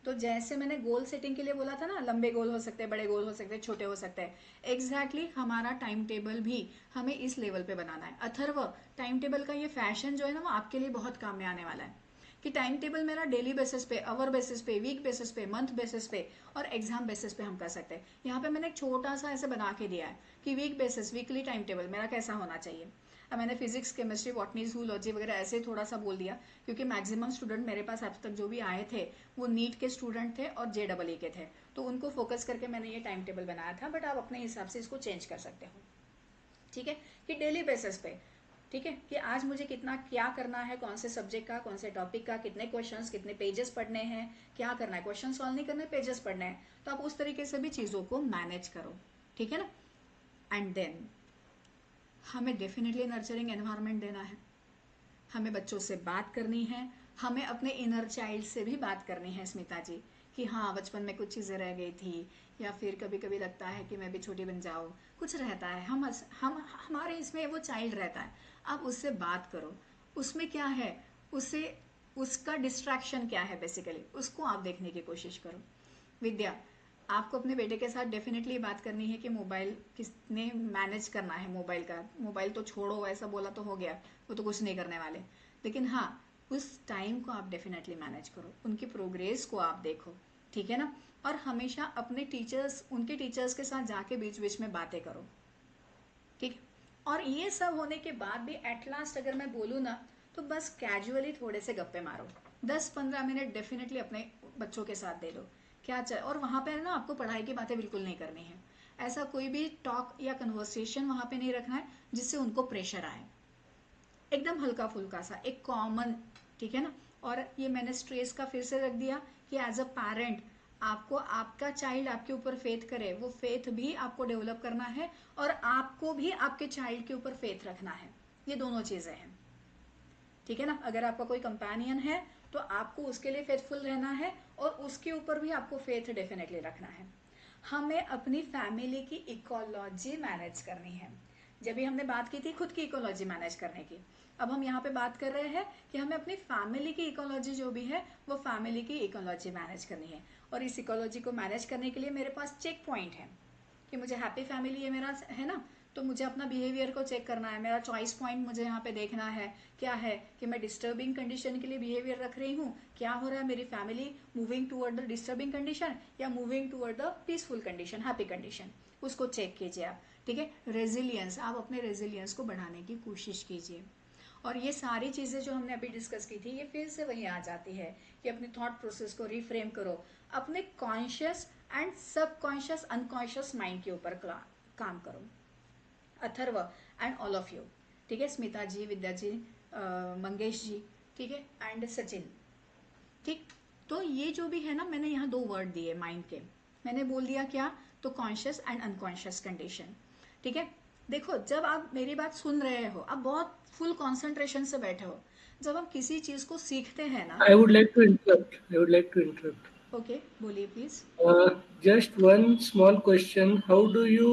तो जैसे मैंने गोल सेटिंग के लिए बोला था ना, लंबे गोल हो सकते हैं, बड़े गोल हो सकते हैं, छोटे हो सकते हैं, एग्जैक्टली हमारा टाइम टेबल भी हमें इस लेवल पे बनाना है। अथर्व, टाइम टेबल का ये फैशन जो है ना, वो आपके लिए बहुत काम में आने वाला है, कि टाइम टेबल मेरा डेली बेसिस पे, आवर बेसिस पे, वीक बेसिस पे, मंथ बेसिस पे और एग्जाम बेसिस पे हम कर सकते हैं। यहाँ पे मैंने एक छोटा सा ऐसे बना के दिया है कि week basis, weekly time table मेरा कैसा होना चाहिए। अब मैंने फिजिक्स, केमिस्ट्री, बॉटनी, जूलॉजी वगैरह ऐसे थोड़ा सा बोल दिया, क्योंकि मैक्सिमम स्टूडेंट मेरे पास अब तक जो भी आए थे वो नीट के स्टूडेंट थे और JEE के थे, तो उनको फोकस करके मैंने ये टाइम टेबल बनाया था। बट आप अपने हिसाब से इसको चेंज कर सकते हो। ठीक है, कि डेली बेसिस पे, ठीक है, कि आज मुझे कितना क्या करना है, कौन से सब्जेक्ट का, कौन से टॉपिक का, कितने क्वेश्चंस, कितने पेजेस पढ़ने हैं, क्या करना है, क्वेश्चन सॉल्व नहीं करने, पेजेस पढ़ने हैं। तो आप उस तरीके से भी चीज़ों को मैनेज करो। ठीक है ना, एंड देन हमें डेफिनेटली नर्चरिंग एनवायरनमेंट देना है, हमें बच्चों से बात करनी है, हमें अपने इनर चाइल्ड से भी बात करनी है स्मिता जी, कि हाँ बचपन में कुछ चीज़ें रह गई थी, या फिर कभी कभी लगता है कि मैं भी छोटी बन जाऊँ, कुछ रहता है, हम हमारे इसमें वो चाइल्ड रहता है। आप उससे बात करो, उसमें क्या है, उससे उसका डिस्ट्रैक्शन क्या है, बेसिकली उसको आप देखने की कोशिश करो। विद्या, आपको अपने बेटे के साथ डेफिनेटली बात करनी है कि मोबाइल किसने मैनेज करना है, मोबाइल का, मोबाइल तो छोड़ो, ऐसा बोला तो हो गया, वो तो कुछ नहीं करने वाले, लेकिन हाँ उस टाइम को आप डेफिनेटली मैनेज करो, उनकी प्रोग्रेस को आप देखो। ठीक है ना, और हमेशा अपने टीचर्स, उनके टीचर्स के साथ जाके बीच बीच में बातें करो। ठीक है। और ये सब होने के बाद भी एट लास्ट अगर मैं बोलूँ ना, तो बस कैजुअली थोड़े से गप्पे मारो, 10-15 मिनट डेफिनेटली अपने बच्चों के साथ दे दो। क्या चल, और वहाँ पे ना आपको पढ़ाई की बातें बिल्कुल नहीं करनी है। ऐसा कोई भी टॉक या कन्वर्सेशन वहाँ पे नहीं रखना है जिससे उनको प्रेशर आए। एकदम हल्का फुल्का सा, एक कॉमन, ठीक है ना। और ये मैंने स्ट्रेस का फिर से रख दिया कि एज अ पेरेंट आपको आपका चाइल्ड आपके ऊपर फेथ करे, वो फेथ भी आपको डेवलप करना है और आपको भी आपके चाइल्ड के ऊपर फेथ रखना है। ये दोनों चीज़ें हैं, ठीक है ना। अगर आपका कोई कंपेनियन है तो आपको उसके लिए फेथफुल रहना है और उसके ऊपर भी आपको फेथ डेफिनेटली रखना है। हमें अपनी फैमिली की इकोलॉजी मैनेज करनी है। जब भी हमने बात की थी खुद की इकोलॉजी मैनेज करने की, अब हम यहाँ पे बात कर रहे हैं कि हमें अपनी फैमिली की इकोलॉजी जो भी है वो फैमिली की इकोलॉजी मैनेज करनी है। और इस इकोलॉजी को मैनेज करने के लिए मेरे पास चेक पॉइंट है कि मुझे हैप्पी फैमिली ये मेरा है ना, तो मुझे अपना बिहेवियर को चेक करना है। मेरा चॉइस पॉइंट मुझे यहाँ पे देखना है क्या है कि मैं डिस्टर्बिंग कंडीशन के लिए बिहेवियर रख रही हूँ, क्या हो रहा है मेरी family moving toward the disturbing condition या moving toward the peaceful condition, happy condition, उसको चेक कीजिए आप। ठीक है, रेजिलियंस, आप अपने रेजिलियंस को बढ़ाने की कोशिश कीजिए। और ये सारी चीज़ें जो हमने अभी डिस्कस की थी ये फिर से वही आ जाती है कि अपने थॉट प्रोसेस को रिफ्रेम करो, अपने conscious and subconscious unconscious mind के ऊपर काम करो। Atharva and all of you, ठीक है, स्मिता जी, विद्या जी, मंगेश जी, ठीक है, एंड सचिन, ठीक। तो ये जो भी है ना, मैंने यहाँ 2 वर्ड दिए माइंड के, मैंने बोल दिया क्या, तो कॉन्शियस एंड अनकॉन्शियस कंडीशन, ठीक है। देखो, जब आप मेरी बात सुन रहे हो, आप बहुत फुल कंसंट्रेशन से बैठे हो, जब हम किसी चीज को सीखते हैं ना। I would like to interrupt. I would like to interrupt. Okay, बोलिए please. Just one small question. How do you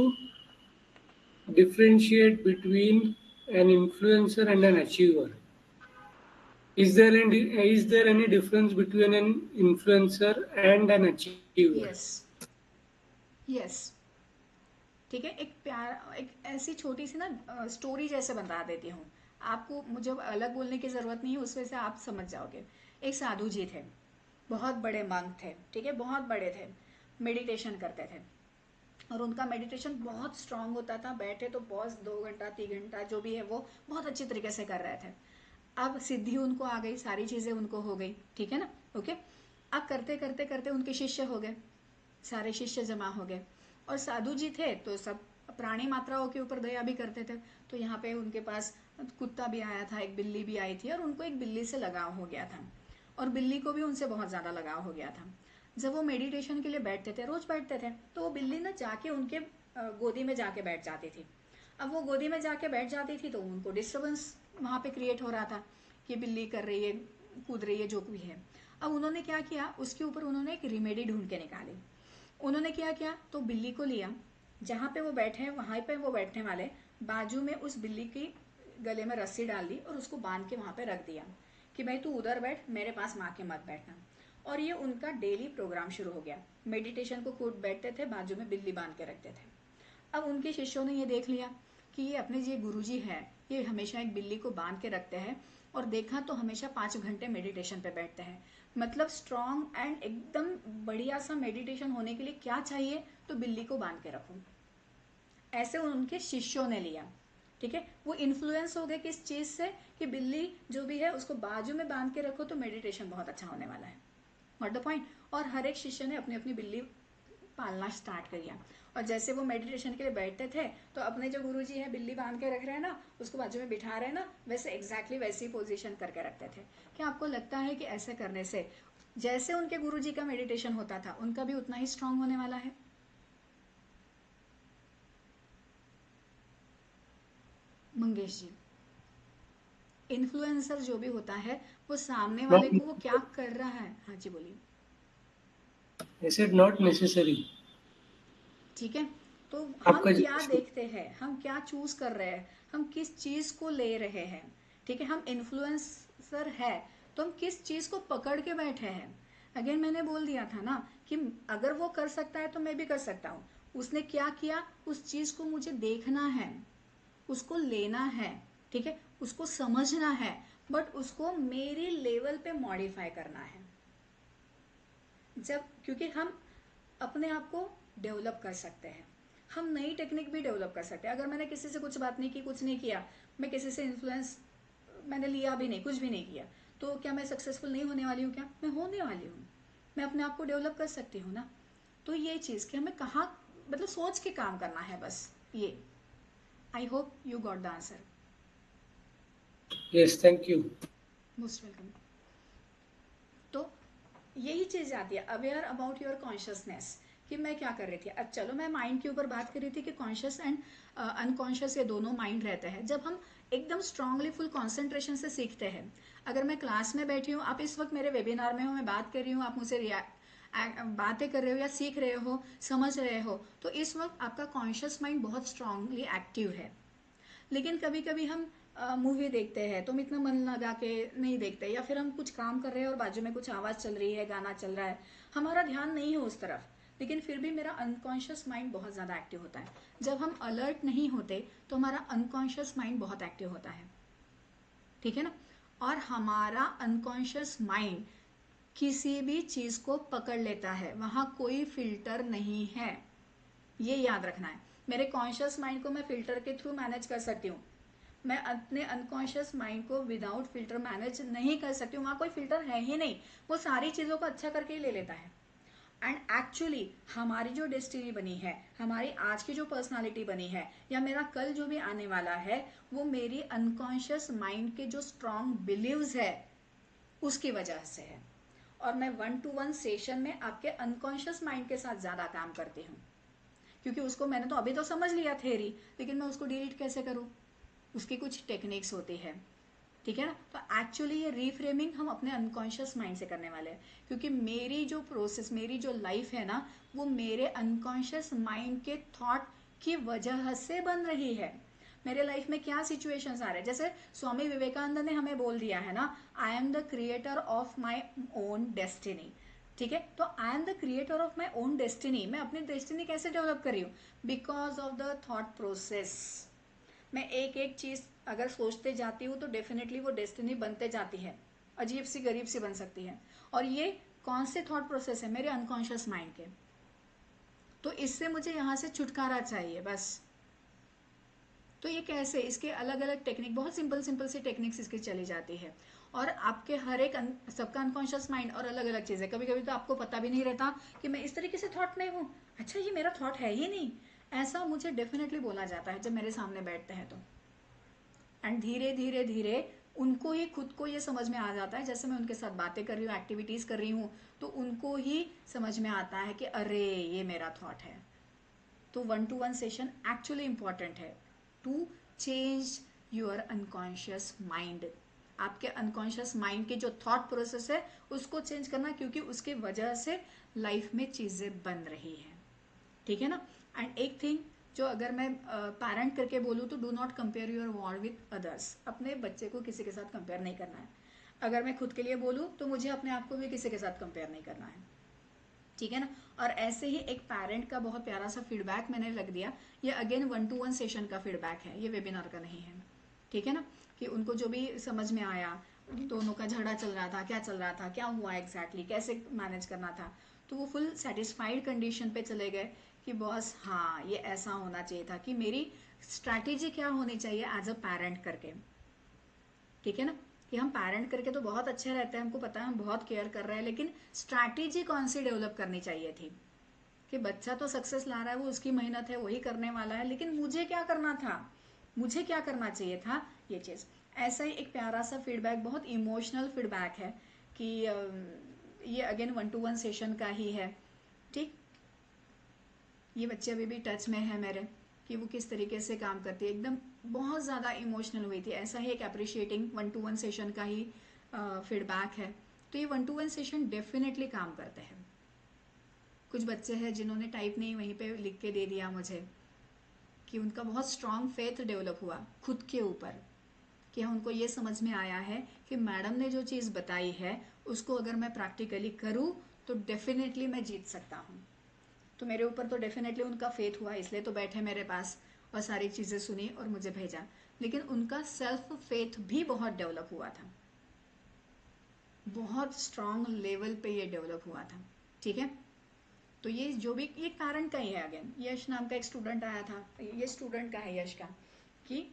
differentiate between an influencer and an achiever? Is there any difference between an influencer and an achiever? Yes, yes, ठीक है। एक प्यार, एक ऐसी छोटी सी ना story जैसे बता देती हूँ आपको, मुझे अलग बोलने की जरूरत नहीं है, उसमें से आप समझ जाओगे। एक साधु जी थे, बहुत बड़े मंक थे, ठीक है, बहुत बड़े थे, मेडिटेशन करते थे और उनका मेडिटेशन बहुत स्ट्रांग होता था। बैठे तो बहुत 2 घंटा 3 घंटा जो भी है वो बहुत अच्छी तरीके से कर रहे थे। अब सिद्धि उनको आ गई, सारी चीजें उनको हो गई, ठीक है ना, ओके। अब करते करते करते उनके शिष्य हो गए, सारे शिष्य जमा हो गए और साधु जी थे तो सब प्राणी मात्राओं के ऊपर दया भी करते थे। तो यहाँ पे उनके पास कुत्ता भी आया था, एक बिल्ली भी आई थी और उनको एक बिल्ली से लगाव हो गया था और बिल्ली को भी उनसे बहुत ज़्यादा लगाव हो गया था। जब वो मेडिटेशन के लिए बैठते थे, रोज बैठते थे, तो वो बिल्ली ना जाके उनके गोदी में जाके बैठ जाती थी। अब वो गोदी में जाके बैठ जाती थी तो उनको डिस्टर्बेंस वहाँ पे क्रिएट हो रहा था कि बिल्ली कर रही है, कूद रही है, जो भी है। अब उन्होंने क्या किया, उसके ऊपर उन्होंने एक रिमेडी ढूंढ के निकाली। उन्होंने क्या किया, तो बिल्ली को लिया, जहाँ पे वो बैठे हैं वहाँ पे वो बैठने वाले, बाजू में उस बिल्ली की गले में रस्सी डाल दी और उसको बांध के वहाँ पे रख दिया कि भाई तू उधर बैठ, मेरे पास माँ के मत बैठना। और ये उनका डेली प्रोग्राम शुरू हो गया। मेडिटेशन को खुद बैठते थे, बाजू में बिल्ली बांध के रखते थे। अब उनके शिष्यों ने ये देख लिया कि ये अपने जो गुरुजी है ये हमेशा एक बिल्ली को बांध के रखते हैं और देखा तो हमेशा 5 घंटे मेडिटेशन पे बैठते हैं। मतलब स्ट्रॉन्ग एंड एकदम बढ़िया सा मेडिटेशन होने के लिए क्या चाहिए, तो बिल्ली को बांध के रखो। ऐसे उनके शिष्यों ने लिया, ठीक है। वो इन्फ्लुएंस हो गए किस चीज से, कि बिल्ली जो भी है उसको बाजू में बांध के रखो तो मेडिटेशन बहुत अच्छा होने वाला है। What the point. और हर एक शिष्य ने अपनी अपनी बिल्ली पालना स्टार्ट कर दिया। और जैसे वो मेडिटेशन के लिए बैठते थे तो अपने जो गुरुजी है बिल्ली बांध के रख रहे हैं ना, उसको बाजू में बिठा रहे हैं ना, वैसे एग्जैक्टली वैसी पोजीशन करके रखते थे। क्या आपको लगता है कि ऐसे करने से जैसे उनके गुरुजी का मेडिटेशन होता था उनका भी उतना ही स्ट्रांग होने वाला है? मंगेश जी, इन्फ्लुएंसर जो भी होता है वो सामने वाले Not, को वो क्या कर रहा है, हाँ जी बोलिए। I said not necessary. ठीक है, तो हम आपका क्या जी- देखते हैं, हम क्या चूज कर रहे हैं, हम किस चीज को ले रहे हैं, ठीक है। हम इन्फ्लुएंसर है तो हम किस चीज को पकड़ के बैठे हैं। अगेन मैंने बोल दिया था ना कि अगर वो कर सकता है तो मैं भी कर सकता हूँ। उसने क्या किया, उस चीज को मुझे देखना है, उसको लेना है, ठीक है, उसको समझना है, बट उसको मेरी लेवल पे मॉडिफाई करना है। जब क्योंकि हम अपने आप को डेवलप कर सकते हैं, हम नई टेक्निक भी डेवलप कर सकते हैं। अगर मैंने किसी से कुछ बात नहीं की, कुछ नहीं किया, मैं किसी से इन्फ्लुएंस मैंने लिया भी नहीं, कुछ भी नहीं किया, तो क्या मैं सक्सेसफुल नहीं होने वाली हूँ? क्या मैं होने वाली हूँ। मैं अपने आप को डेवलप कर सकती हूँ ना। तो ये चीज़ कि हमें कहाँ मतलब सोच के काम करना है बस ये। I hope you got the answer. Yes, thank you. Most welcome. तो यही चीज़ आती है, अवेयर अबाउट योर कॉन्शियसनेस कि मैं क्या कर रही थी। अब चलो मैं माइंड के ऊपर बात कर रही थी कि कॉन्शियस एंड अनकॉन्शियस ये दोनों माइंड रहते हैं। जब हम एकदम स्ट्रांगली फुल कॉन्सेंट्रेशन से सीखते हैं, अगर मैं क्लास में बैठी हूँ, आप इस वक्त मेरे वेबिनार में हो, मैं बात कर रही हूँ, आप मुझसे बातें कर रहे हो या सीख रहे हो, समझ रहे हो, तो इस वक्त आपका कॉन्शियस माइंड बहुत स्ट्रांगली एक्टिव है। लेकिन कभी कभी हम मूवी देखते हैं तो हम इतना मन लगा के नहीं देखते, या फिर हम कुछ काम कर रहे हैं और बाजू में कुछ आवाज़ चल रही है, गाना चल रहा है, हमारा ध्यान नहीं है उस तरफ, लेकिन फिर भी मेरा अनकॉन्शियस माइंड बहुत ज़्यादा एक्टिव होता है। जब हम अलर्ट नहीं होते तो हमारा अनकॉन्शियस माइंड बहुत एक्टिव होता है, ठीक है ना। और हमारा अनकॉन्शियस माइंड किसी भी चीज़ को पकड़ लेता है, वहाँ कोई फिल्टर नहीं है, ये याद रखना है। मेरे कॉन्शियस माइंड को मैं फिल्टर के थ्रू मैनेज कर सकती हूँ, मैं अपने अनकॉन्शियस माइंड को विदाउट फिल्टर मैनेज नहीं कर सकती हूँ। वहाँ कोई फिल्टर है ही नहीं, वो सारी चीज़ों को अच्छा करके ही ले लेता है। एंड एक्चुअली हमारी जो डेस्टिनी बनी है, हमारी आज की जो पर्सनालिटी बनी है, या मेरा कल जो भी आने वाला है, वो मेरी अनकॉन्शियस माइंड के जो स्ट्रॉन्ग बिलीव्स है उसकी वजह से है। और मैं 1-to-1 सेशन में आपके अनकॉन्शियस माइंड के साथ ज़्यादा काम करती हूँ, क्योंकि उसको मैंने तो अभी तो समझ लिया थ्योरी, लेकिन मैं उसको डिलीट कैसे करूँ, उसकी कुछ टेक्निक्स होती है, ठीक है ना। तो एक्चुअली ये रीफ्रेमिंग हम अपने अनकॉन्शियस माइंड से करने वाले हैं, क्योंकि मेरी जो प्रोसेस, मेरी जो लाइफ है ना, वो मेरे अनकॉन्शियस माइंड के थॉट की वजह से बन रही है। मेरे लाइफ में क्या सिचुएशंस आ रहे हैं, जैसे स्वामी विवेकानंद ने हमें बोल दिया है ना, आई am the creator of my own destiny, ठीक है। तो I am the creator of my own destiny, मैं अपनी डेस्टिनी कैसे डेवलप कर रही हूँ? Because of the thought process. मैं एक एक चीज़ अगर सोचते जाती हूँ तो डेफिनेटली वो डेस्टिनी बनते जाती है, अजीब सी गरीब सी बन सकती है। और ये कौन से थॉट प्रोसेस है? मेरे अनकॉन्शियस माइंड के। तो इससे मुझे यहाँ से छुटकारा चाहिए बस। तो ये कैसे, इसके अलग अलग टेक्निक, बहुत सिंपल सिंपल सी टेक्निक्स इसकी चली जाती है। और आपके हर एक सबका अनकॉन्शियस माइंड और अलग अलग चीज़ें, कभी कभी तो आपको पता भी नहीं रहता कि मैं इस तरीके से थॉट में हूँ, अच्छा ये मेरा थॉट है ही नहीं, ऐसा मुझे डेफिनेटली बोला जाता है जब मेरे सामने बैठते हैं तो। एंड धीरे धीरे धीरे उनको ही खुद को ये समझ में आ जाता है, जैसे मैं उनके साथ बातें कर रही हूँ, एक्टिविटीज़ कर रही हूँ, तो उनको ही समझ में आता है कि अरे ये मेरा थॉट है। तो 1-to-1 सेशन एक्चुअली इम्पॉर्टेंट है to change your unconscious mind. आपके अनकॉन्शियस माइंड की जो थॉट प्रोसेस है उसको चेंज करना, क्योंकि उसकी वजह से लाइफ में चीज़ें बन रही हैं, ठीक है ना। एंड एक थिंग जो अगर मैं पेरेंट करके बोलूँ तो do not compare your war with others. अपने बच्चे को किसी के साथ कंपेयर नहीं करना है। अगर मैं खुद के लिए बोलूँ तो मुझे अपने आप को भी किसी के साथ कंपेयर नहीं करना है, ठीक है ना। और ऐसे ही एक पेरेंट का बहुत प्यारा सा फीडबैक मैंने लग दिया, ये अगेन 1-to-1 सेशन का फीडबैक है, ये वेबिनार का नहीं है, ठीक है ना। कि उनको जो भी समझ में आया, दोनों का झगड़ा चल रहा था, क्या चल रहा था, क्या हुआ एग्जैक्टली, कैसे मैनेज करना था, तो वो फुल सेटिस्फाइड कंडीशन पे चले गए कि बॉस हाँ ये ऐसा होना चाहिए था, कि मेरी स्ट्रैटेजी क्या होनी चाहिए एज अ पेरेंट करके, ठीक है ना। कि हम पेरेंट करके तो बहुत अच्छे रहते हैं, हमको पता है हम बहुत केयर कर रहे हैं, लेकिन स्ट्रैटेजी कौन सी डेवलप करनी चाहिए थी कि बच्चा तो सक्सेस ला रहा है, वो उसकी मेहनत है, वही करने वाला है, लेकिन मुझे क्या करना था, मुझे क्या करना चाहिए था, ये चीज़। ऐसा ही एक प्यारा सा फीडबैक, बहुत इमोशनल फीडबैक है कि ये अगेन 1-to-1 सेशन का ही है, ठीक। ये बच्चे अभी भी टच में है मेरे, कि वो किस तरीके से काम करती है, एकदम बहुत ज़्यादा इमोशनल हुई थी। ऐसा ही एक अप्रिशिएटिंग 1-to-1 सेशन का ही फीडबैक है। तो ये 1-to-1 सेशन डेफिनेटली काम करते हैं। कुछ बच्चे हैं जिन्होंने टाइप नहीं वहीं पे लिख के दे दिया मुझे, कि उनका बहुत स्ट्रांग फेथ डेवलप हुआ खुद के ऊपर, कि हाँ उनको ये समझ में आया है कि मैडम ने जो चीज़ बताई है उसको अगर मैं प्रैक्टिकली करूँ तो डेफिनेटली मैं जीत सकता हूँ। तो मेरे ऊपर तो डेफिनेटली उनका फेथ हुआ, इसलिए तो बैठे मेरे पास और सारी चीज़ें सुनी और मुझे भेजा। लेकिन उनका सेल्फ फेथ भी बहुत डेवलप हुआ था, बहुत स्ट्रांग लेवल पे ये डेवलप हुआ था, ठीक है। तो ये जो भी ये कारण का ही है। अगेन यश नाम का एक स्टूडेंट आया था, ये स्टूडेंट का है यश का, कि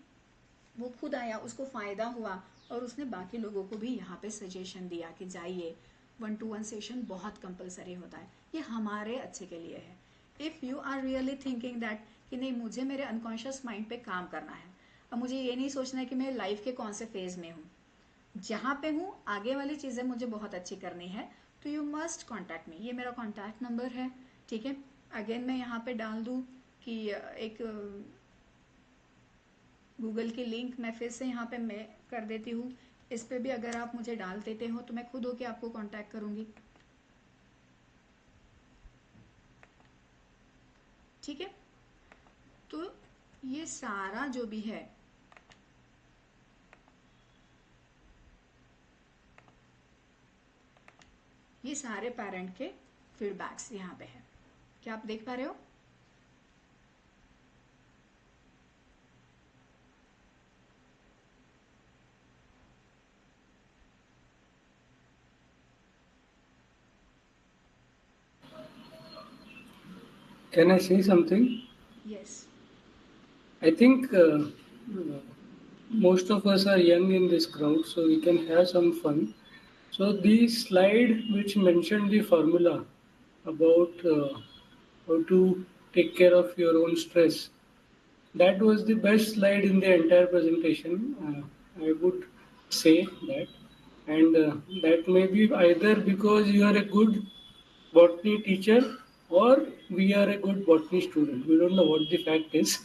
वो खुद आया, उसको फ़ायदा हुआ और उसने बाकी लोगों को भी यहाँ पे सजेशन दिया कि जाइए, 1-to-1 सेशन बहुत कंपलसरी होता है, ये हमारे अच्छे के लिए है। If you are really thinking that कि नहीं मुझे मेरे अनकॉन्शियस माइंड पे काम करना है, अब मुझे ये नहीं सोचना है कि मैं लाइफ के कौन से फेज़ में हूँ, जहाँ पे हूँ आगे वाली चीज़ें मुझे बहुत अच्छी करनी है, तो यू मस्ट कॉन्टैक्ट मी। ये मेरा कॉन्टैक्ट नंबर है, ठीक है। अगेन मैं यहाँ पे डाल दूँ कि एक गूगल की लिंक मैं फिर से यहाँ पे मैं कर देती हूँ, इस पे भी अगर आप मुझे डाल देते हो तो मैं खुद होके आपको कांटेक्ट करूँगी, ठीक है। तो ये सारा जो भी है, ये सारे पेरेंट के फीडबैक्स यहाँ पे है, क्या आप देख पा रहे हो? Can I say something? Yes. I think most of us are young in this crowd, so we can have some fun. So the slide which mentioned the formula about how to take care of your own stress, that was the best slide in the entire presentation. I would say that, and that may be either because you are a good botany teacher or we are a good botany student. We don't know what the fact is,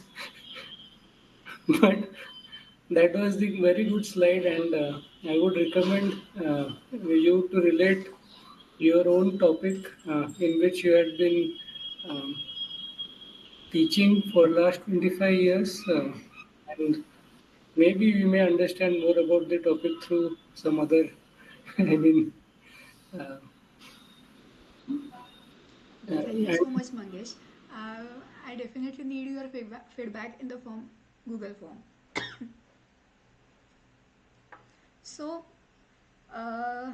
but that was the very good slide, and I would recommend you to relate your own topic in which you had been um, teaching for last 25 years, and maybe we may understand more about the topic through some other. I mean, uh, Thank you and so much, Mangesh. I definitely need your feedback in the form Google form. So, uh,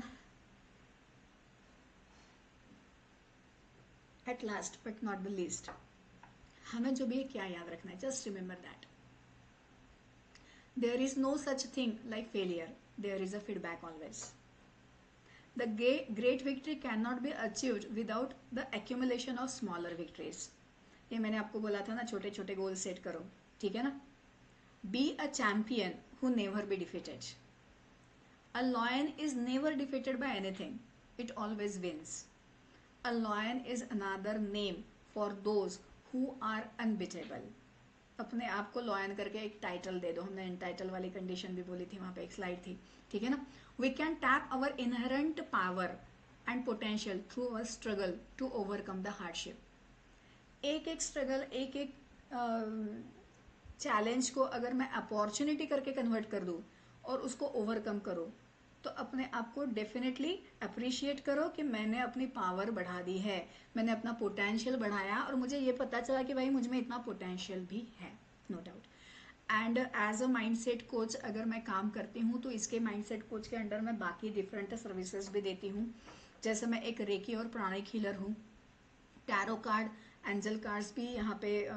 at last but not the least, हमें जो भी है क्या याद रखना है, just remember that there is no such thing like failure, there is a feedback always. The great victory can not be achieved without the accumulation of smaller victories. ये मैंने आपको बोला था ना, छोटे छोटे गोल सेट करो, ठीक है ना। Be a champion who never be defeated. A lion is never defeated by anything, it always wins. A lion is another name for those who are unbeatable. अपने आप को लॉयन करके एक टाइटल दे दो, हमने टाइटल वाली कंडीशन भी बोली थी, वहां पे एक स्लाइड थी, ठीक है ना। We can tap our inherent power and potential through our struggle to overcome the hardship. एक एक स्ट्रगल, एक एक चैलेंज को अगर मैं अपॉर्चुनिटी करके कन्वर्ट कर दूँ और उसको ओवरकम करूँ, तो अपने आप को डेफिनेटली अप्रिशिएट करो कि मैंने अपनी पावर बढ़ा दी है, मैंने अपना पोटेंशियल बढ़ाया और मुझे ये पता चला कि भाई मुझ में इतना पोटेंशियल भी है, no doubt. And as a mindset coach अगर मैं काम करती हूँ तो इसके माइंडसेट कोच के अंडर मैं बाकी डिफरेंट सर्विसेज भी देती हूँ। जैसे मैं एक रेकी और प्राणिक हीलर हूँ, टैरो कार्ड, एंजल कार्ड्स भी यहाँ पे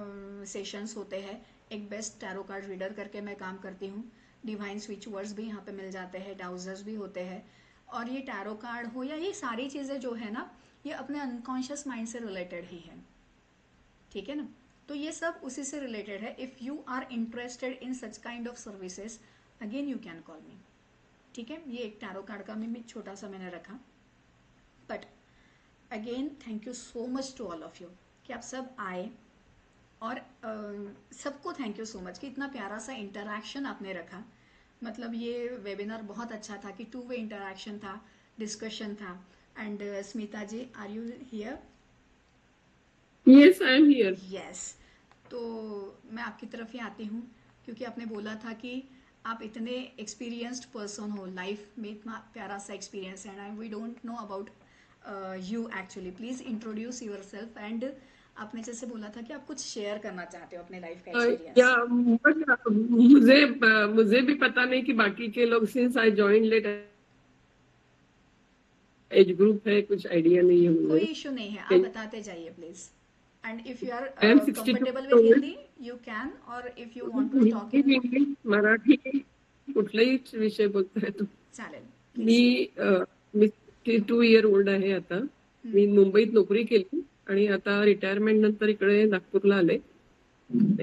सेशंस होते हैं। एक बेस्ट टैरो कार्ड रीडर करके मैं काम करती हूँ। डिवाइन स्विच वर्ड्स भी यहाँ पे मिल जाते हैं, डाउजर्स भी होते हैं। और ये टैरो कार्ड हो या ये सारी चीज़ें जो है ना, ये अपने अनकॉन्शियस माइंड से रिलेटेड ही है, ठीक है ना। तो ये सब उसी से रिलेटेड है। If you are interested in such kind of services, again you can call me, ठीक है। ये एक टैरो कार्ड का भी छोटा सा मैंने रखा। But again thank you so much to all of you कि आप सब आए, और सबको थैंक यू सो मच कि इतना प्यारा सा इंटरेक्शन आपने रखा। मतलब ये वेबिनार बहुत अच्छा था कि 2 वे इंटरेक्शन था, डिस्कशन था। And Smita ji, are you here? Yes, I am here. Yes. तो मैं आपकी तरफ ही आती हूँ क्योंकि आपने बोला था कि आप इतने एक्सपीरियंस्ड पर्सन हो, लाइफ में इतना प्यारा सा एक्सपीरियंस है, and we don't know about you actually. Please introduce your self. And आपने जैसे बोला था कि आप कुछ शेयर करना चाहते हो अपने लाइफ का एक्सपीरियंस। या मुझे भी पता नहीं कि बाकी के लोग, since I join late as group है, कुछ आइडिया नहीं है कोई मुझे. इशू नहीं है, आप Can- बताते जाइए please. And if you are I am 62 comfortable years with old. Hindi you can, और if you want to talk Hindi, in, English, Marathi, कुठलाही विषय बोलताय तुम्ही. चालेल मी प्लीज. मी 62 ओल्ड आहे आता. मी मुंबईत नोकरी केली आणि आता रिटायरमेंट नंतर इकडे नागपूरला आले.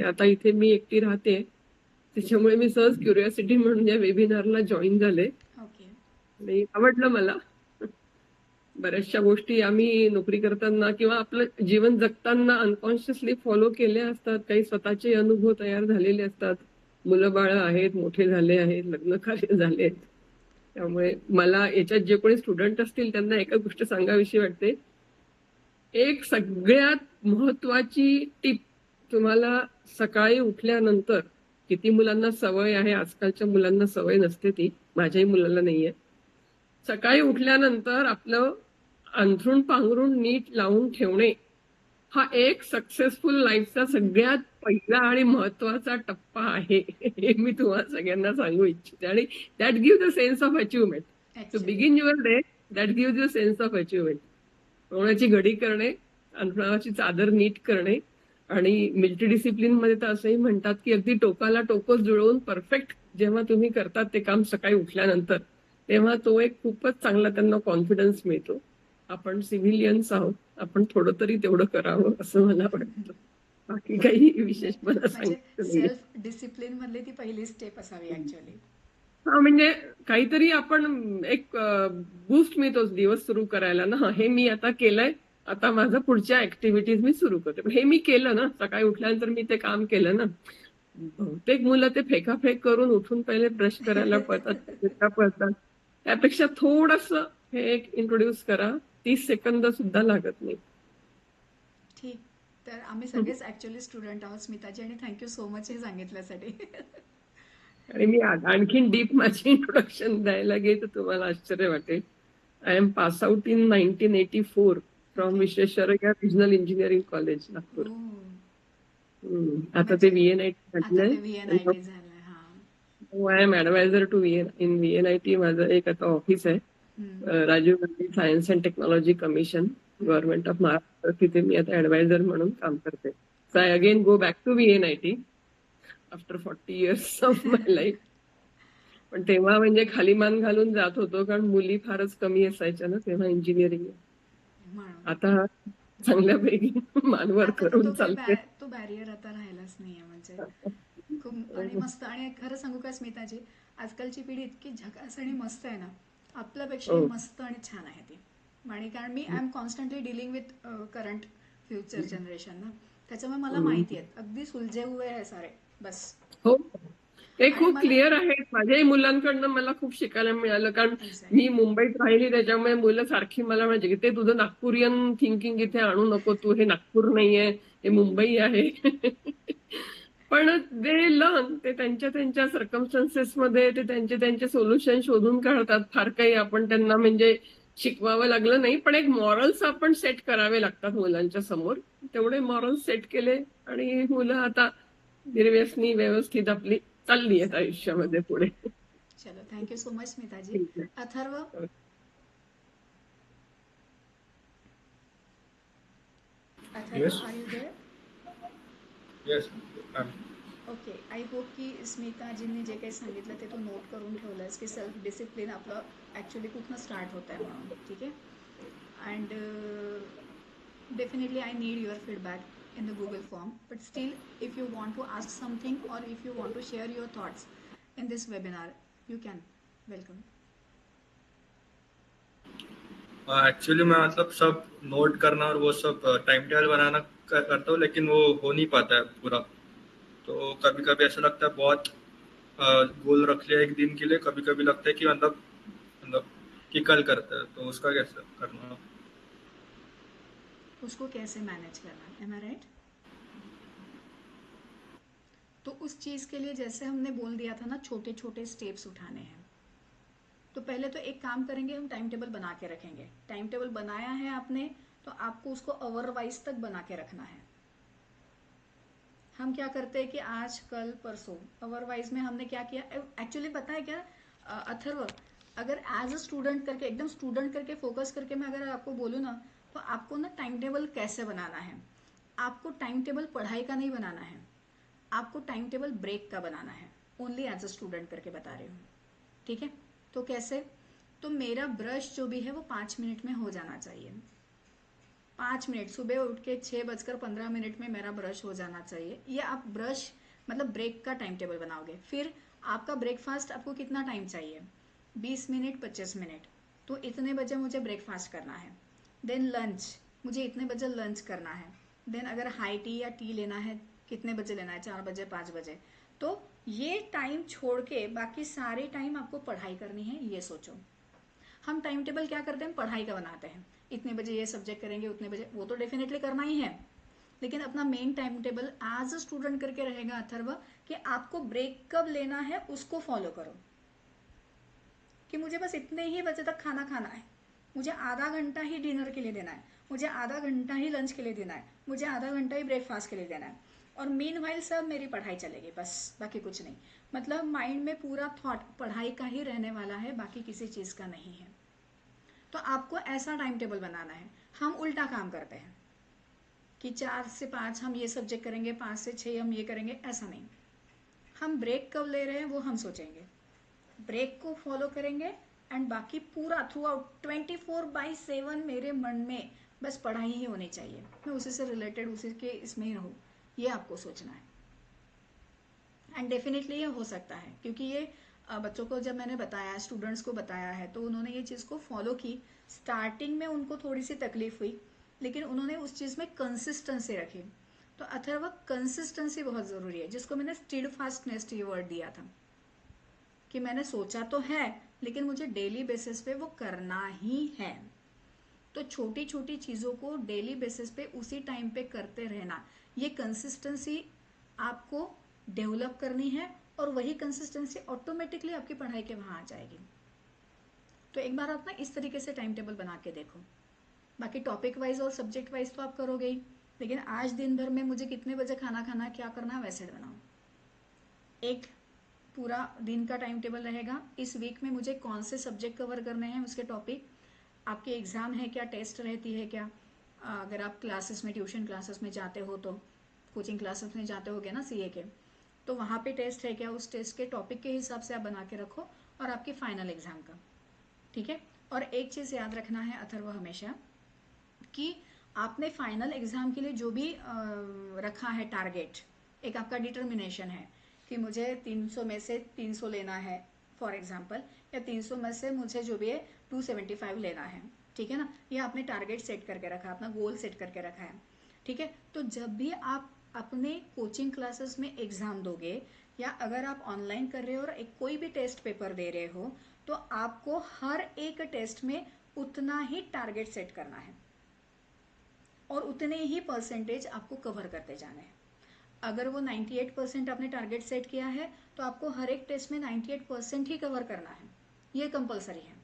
आता इथे मी एकटी राहते. त्याच्यामुळे मी सहज क्युरिओसिटी म्हणून या वेबिनारला जॉईन झाले ओके. आणि आवडलं मला. बऱ्याचशा गोष्टी आम्ही नोकरी करताना किंवा आपलं जीवन जगताना अनकॉन्शियसली फॉलो केल्या असतात. काही स्वतःचे अनुभव तयार झालेले असतात. मुलं बाळ आहेत, मोठे झाले आहेत, लग्न कार्य झाले आहेत. त्यामुळे मला याच्यात जे कोणी स्टुडंट असतील त्यांना एका गोष्ट सांगावीशी वाटते. एक सगळ्यात महत्वाची टीप, तुम्हाला सकाळी उठल्यानंतर, किती मुलांना सवय आहे, आजकालच्या मुलांना सवय नसते ती, माझ्याही मुलाला नाहीये. सकाळी उठल्यानंतर आपलं अंथरूण पांघरूण नीट लावून ठेवणे हा एक सक्सेसफुल लाईफचा सगळ्यात पहिला आणि महत्वाचा टप्पा आहे. हे मी तुम्हाला सगळ्यांना सांगू इच्छिते. आणि that give the sense of achievement. To actually begin your day, that give the sense of achievement. कोणाची घडी करणे, अंथरुणाची चादर नीट करणे, आणि मिलिटरी डिसिप्लिन मध्ये तर असंही म्हणतात की अगदी टोकाला टोकं जुळवून परफेक्ट जेव्हा तुम्ही करतात ते काम सकाळी उठल्यानंतर, तेव्हा तो एक खूपच चांगला त्यांना कॉन्फिडन्स मिळतो. आपण सिव्हिलियन्स आहोत, आपण थोडं तरी तेवढं करावं असं मला वाटतं. बाकी काही विशेष मला म्हणजे सांगितलं नाहीये. सेल्फ डिसिप्लिन मधली ती पहिली स्टेप असावी ऍक्च्युअली. हा, म्हणजे काहीतरी आपण एक बूस्ट मिळतो दिवस सुरू करायला ना. हे मी आता केलंय, आता माझं पुढच्या ऍक्टिव्हिटीज मी सुरू करते. पण हे मी केलं ना, सकाळी उठल्यानंतर मी ते काम केलं ना. बहुतेक मुलं ते फेकाफेक करून उठून पहिले ब्रश करायला पळतात. त्यापेक्षा थोडस हे एक इंट्रोड्यूस करा. 30 सेकंद सुद्धा लागत नाही. ठीक. तर आम्ही सगळेच ऍक्च्युअली स्टुडंट आहोत स्मिताजी, आणि थँक्यू सो मच हे सांगितल्यासाठी. आणि मी आणखीन डीप माझी इंट्रोडक्शन द्यायला गेले तर तुम्हाला आश्चर्य वाटेल. I am pass out in 1984 from Okay. Visvesvaraya regional engineering college, Nagpur. हो. आता ते VNIT आता ते घातलंय. VNIT झालंय. हा. I am advisor to in VNIT. माझं एक आता ऑफिस आहे, Rajiv Gandhi science and technology commission, government of Maharashtra. तिथे मी आता ऍडवायझर म्हणून काम करते. So I again go back to VNIT after 40 years of my life. पण तेव्हा म्हणजे खाली मान घालून जात होतो, कारण मुली फारच कमी असायच्या ना तेव्हा इंजिनिअरिंग. म्हणून आता चांगल्यापैकी मानवर आता तर करून चालते. तो बॅरियर आता राहिलाच नाहीये. म्हणजे खूप आणि मस्त. आणि खरं सांगू का स्मिताजी, आजकालची पिढी इतकी झकास आणि मस्त आहे ना, आपल्यापेक्षाही हो. मस्त आणि छान आहे ती. आणि कारण मी I am constantly dealing with current future generation ना, त्याच्यामुळे मला माहिती आहे अगदी सुलझे हुए आहे सारे. बस. हो, ते आणि खूप मला क्लिअर आहे. माझ्याही मुलांकडनं मला खूप शिकायला मिळालं, कारण Exactly. मी मुंबईत राहिली. त्याच्यामुळे मुलं सारखी मला म्हणायची की ते तुझं नागपुरियन थिंकिंग इथे आणू नको, तू हे नागपूर नाहीये, हे मुंबई आहे. पण दे लर्न, ते त्यांच्या त्यांच्या सर्कमस्टन्सेस मध्ये ते त्यांचे त्यांचे सोल्युशन शोधून काढतात. फार काही आपण त्यांना म्हणजे शिकवावं लागलं नाही, पण एक मॉरल्स आपण सेट करावे लागतात मुलांच्या समोर. तेवढे मॉरल्स सेट केले आणि मुलं आता निर्व्यसनी व्यवस्थित आपली चालली आहेत आयुष्यामध्ये पुढे. चलो, थँक्यू सो मच स्मिताजी. ठीक आहे. Atharva, Yes. Are you there? Yes. I'm okay. I hope की स्मिताजींनी जे काही सांगितलं ते तू नोट करून ठेवलंस, की सेल्फ डिसिप्लिन आपलं ॲक्च्युली कुठनं स्टार्ट होत आहे म्हणून. ठीक आहे. And definitely I need your feedback in the Google form. But still if you want to ask something और if you want to share your thoughts in this webinar, you can. Welcome. Actually मैं मतलब सब note करना और वो सब time table बनाना करता हूँ, लेकिन वो हो नहीं पाता है पूरा. तो कभी कभी ऐसा लगता है बहुत गोल रख लिया एक दिन के लिए, कभी कभी लगता है कि मतलब कि कल करते हैं, तो उसका कैसे करना. उसको कैसे मैनेज करना, एम आई राइट? तो उस चीज़ के लिए जैसे हमने बोल दिया था ना, छोटे छोटे स्टेप्स उठाने हैं. तो पहले तो एक काम करेंगे, हम टाइम टेबल बना के रखेंगे. टाइम टेबल बनाया है आपने, तो आपको उसको आवर वाइज तक बना के रखना है. हम क्या करते हैं कि आज कल परसों आवर वाइज में हमने क्या किया एक्चुअली, पता है क्या अथर्व, अगर एज अ स्टूडेंट करके, एकदम स्टूडेंट करके फोकस करके मैं अगर आपको बोलूँ ना, तो आपको ना टाइम टेबल कैसे बनाना है, आपको टाइम टेबल पढ़ाई का नहीं बनाना है, आपको टाइम टेबल ब्रेक का बनाना है। ओनली एज अ स्टूडेंट करके बता रही हूँ, ठीक है। तो कैसे, तो मेरा ब्रश जो भी है वो 5 मिनट में हो जाना चाहिए। 5 मिनट, सुबह उठ के 6:15 में मेरा ब्रश हो जाना चाहिए। ये आप ब्रश मतलब ब्रेक का टाइम टेबल बनाओगे। फिर आपका ब्रेकफास्ट आपको कितना टाइम चाहिए, 20 मिनट 25 मिनट, तो इतने बजे मुझे ब्रेकफास्ट करना है। देन लंच, मुझे इतने बजे लंच करना है। देन अगर हाई टी या टी लेना है, कितने बजे लेना है, 4 बजे 5 बजे। तो ये टाइम छोड़ के बाकी सारे टाइम आपको पढ़ाई करनी है, ये सोचो। हम टाइम टेबल क्या करते हैं, पढ़ाई का बनाते हैं, इतने बजे ये सब्जेक्ट करेंगे, उतने बजे वो तो डेफिनेटली करना ही है, लेकिन अपना main time table as a student करके रहेगा अथर्व, कि आपको ब्रेक कब लेना है उसको फॉलो करो। कि मुझे बस इतने ही बजे तक खाना खाना है, मुझे आधा घंटा ही डिनर के लिए देना है, मुझे आधा घंटा ही लंच के लिए देना है, मुझे आधा घंटा ही ब्रेकफास्ट के लिए देना है, और मीन वाइल सब मेरी पढ़ाई चलेगी, बस बाकी कुछ नहीं। मतलब माइंड में पूरा थॉट पढ़ाई का ही रहने वाला है, बाकी किसी चीज़ का नहीं है। तो आपको ऐसा टाइम टेबल बनाना है। हम उल्टा काम करते हैं कि 4 से 5 हम ये सब्जेक्ट करेंगे, 5 से 6 हम ये करेंगे, ऐसा नहीं। हम ब्रेक कब ले रहे हैं वो हम सोचेंगे, ब्रेक को फॉलो करेंगे, एंड बाकी पूरा थ्रू आउट 24/7 मेरे मन में बस पढ़ाई ही होनी चाहिए, मैं उसी से रिलेटेड उसी के इसमें ही रहूँ, ये आपको सोचना है। एंड डेफिनेटली ये हो सकता है, क्योंकि ये बच्चों को जब मैंने बताया, स्टूडेंट्स को बताया है, तो उन्होंने ये चीज़ को फॉलो की। स्टार्टिंग में उनको थोड़ी सी तकलीफ हुई, लेकिन उन्होंने उस चीज़ में कंसिस्टेंसी रखी। तो अथर्व, कंसिस्टेंसी बहुत ज़रूरी है, जिसको मैंने स्टीड फास्टनेस ये वर्ड दिया था, कि मैंने सोचा तो है लेकिन मुझे डेली बेसिस पे वो करना ही है। तो छोटी छोटी चीज़ों को डेली बेसिस पे उसी टाइम पे करते रहना, ये कंसिस्टेंसी आपको डेवलप करनी है, और वही कंसिस्टेंसी ऑटोमेटिकली आपकी पढ़ाई के वहाँ आ जाएगी। तो एक बार आप ना इस तरीके से टाइम टेबल बना के देखो। बाकी टॉपिक वाइज और सब्जेक्ट वाइज तो आप करोगे ही, लेकिन आज दिन भर में मुझे कितने बजे खाना खाना है, क्या करना है, वैसे बनाओ। एक पूरा दिन का टाइम टेबल रहेगा, इस वीक में मुझे कौन से सब्जेक्ट कवर करने हैं, उसके टॉपिक, आपके एग्ज़ाम है क्या, टेस्ट रहती है क्या, अगर आप क्लासेस में, ट्यूशन क्लासेस में जाते हो, तो कोचिंग क्लासेस में जाते होगे ना सीए के, तो वहाँ पे टेस्ट है क्या, उस टेस्ट के टॉपिक के हिसाब से आप बना के रखो, और आपके फाइनल एग्ज़ाम का, ठीक है। और एक चीज़ याद रखना है अथर्व हमेशा, कि आपने फाइनल एग्ज़ाम के लिए जो भी रखा है टारगेट, एक आपका डिटर्मिनेशन है कि मुझे 300 में से 300 लेना है फॉर एग्जांपल, या 300 में से मुझे जो भी है 275 लेना है, ठीक है ना, ये आपने टारगेट सेट करके रखा है, अपना गोल सेट करके रखा है, ठीक है। तो जब भी आप अपने कोचिंग क्लासेस में एग्ज़ाम दोगे, या अगर आप ऑनलाइन कर रहे हो और एक कोई भी टेस्ट पेपर दे रहे हो, तो आपको हर एक टेस्ट में उतना ही टारगेट सेट करना है, और उतने ही परसेंटेज आपको कवर करते जाने हैं। अगर वो 98% आपने टारगेट सेट किया है, तो आपको हर एक टेस्ट में 98% ही कवर करना है, ये कंपलसरी है,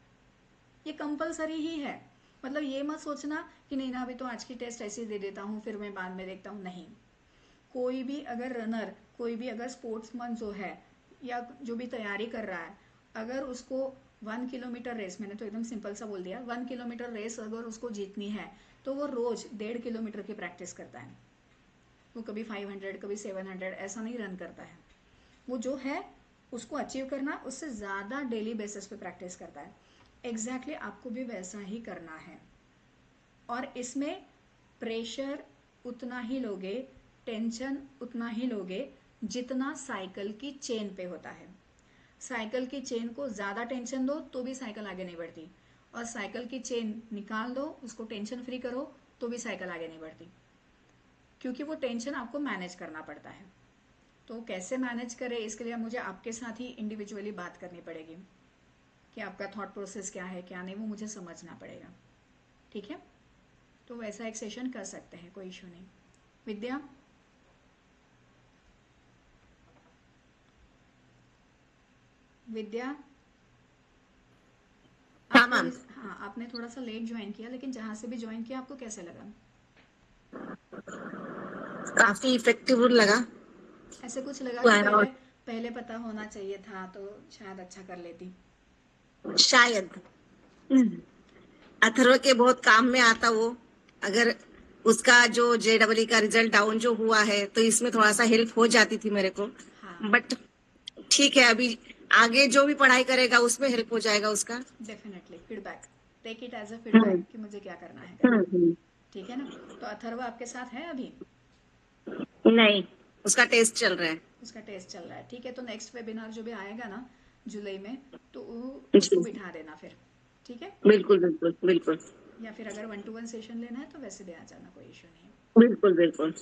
ये कंपलसरी ही है। मतलब ये मत सोचना कि नहीं ना, अभी तो आज की टेस्ट ऐसे ही दे देता हूँ, फिर मैं बाद में देखता हूँ, नहीं। कोई भी अगर रनर, कोई भी अगर स्पोर्ट्समैन जो है, या जो भी तैयारी कर रहा है, अगर उसको 1 किलोमीटर रेस, मैंने तो एकदम सिंपल सा बोल दिया, 1 किलोमीटर रेस अगर उसको जीतनी है, तो वो रोज 1.5 किलोमीटर की प्रैक्टिस करता है। वो कभी 500, कभी 700 ऐसा नहीं रन करता है, वो जो है उसको अचीव करना, उससे ज़्यादा डेली बेसिस पे प्रैक्टिस करता है। एग्जैक्टली आपको भी वैसा ही करना है, और इसमें प्रेशर उतना ही लोगे, टेंशन उतना ही लोगे, जितना साइकिल की चेन पे होता है। साइकिल की चेन को ज़्यादा टेंशन दो तो भी साइकिल आगे नहीं बढ़ती, और साइकिल की चेन निकाल दो, उसको टेंशन फ्री करो, तो भी साइकिल आगे नहीं बढ़ती, क्योंकि वो टेंशन आपको मैनेज करना पड़ता है। तो कैसे मैनेज करें, इसके लिए मुझे आपके साथ ही इंडिविजुअली बात करनी पड़ेगी, कि आपका थॉट प्रोसेस क्या है क्या नहीं, वो मुझे समझना पड़ेगा, ठीक है। तो वैसा एक सेशन कर सकते हैं, कोई इशू नहीं। विद्या, विद्या, हाँ आपको मैम, हाँ, आपने थोड़ा सा लेट ज्वाइन किया, लेकिन जहाँ से भी ज्वाइन किया आपको कैसे लगा? काफी इफेक्टिव लगा। ऐसे कुछ लगा कि Why पहले not? पहले पता होना चाहिए था तो शायद अच्छा कर लेती? शायद अथर्व के बहुत काम में आता वो, अगर उसका जो JEE का रिजल्ट डाउन जो हुआ है तो इसमें थोड़ा सा हेल्प हो जाती थी मेरे को, हाँ बट ठीक है, अभी आगे जो भी पढ़ाई करेगा उसमें हेल्प हो जाएगा उसका। Definitely feedback, take it as a feedback कि मुझे क्या करना है, ठीक है ना। तो अथर्व आपके साथ है अभी? नहीं, उसका टेस्ट चल रहा है। उसका टेस्ट चल रहा है, ठीक है। तो नेक्स्ट वेबिनार जो भी आएगा ना जुलाई में, तो जी। उसको बिठा देना फिर, ठीक है। बिल्कुल बिल्कुल बिल्कुल या फिर अगर 1-to-1 सेशन लेना है तो वैसे भी आ जाना, कोई इशू नहीं है, बिल्कुल बिल्कुल।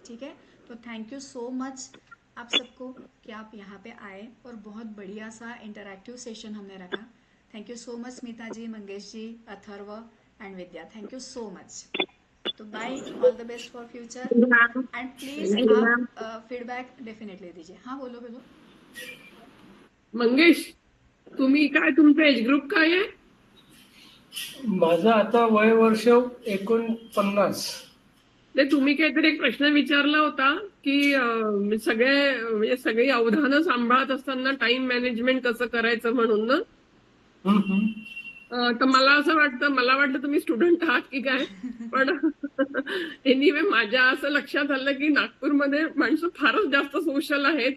ठीक है। तो थैंक यू सो मच आप सबको कि आप यहाँ पे आए और बहुत बढ़िया सा इंटरैक्टिव सेशन हमने रखा। Thank you so much Smita ji, Mangesh ji, Atharva and Vidya, thank you so much. तो bye, all the best for future and please आप फीडबैक डेफिनेटली दीजिए। हाँ बोलो बोलो। मंगेश, तुम्ही काय, तुमचा एज ग्रुप काय आहे? माझं आता वय वर्ष 49. ते तुम्ही काहीतरी एक प्रश्न विचारला होता की म्हणजे सगळी अवधानं सांभाळत असताना टाइम मॅनेजमेंट कसं करायचं म्हणून ना. तर मला वाटतं तुम्ही स्टुडंट आहात की काय, पण एनिवे माझ्या असं लक्षात आलं की नागपूरमध्ये माणसं फारच जास्त सोशल आहेत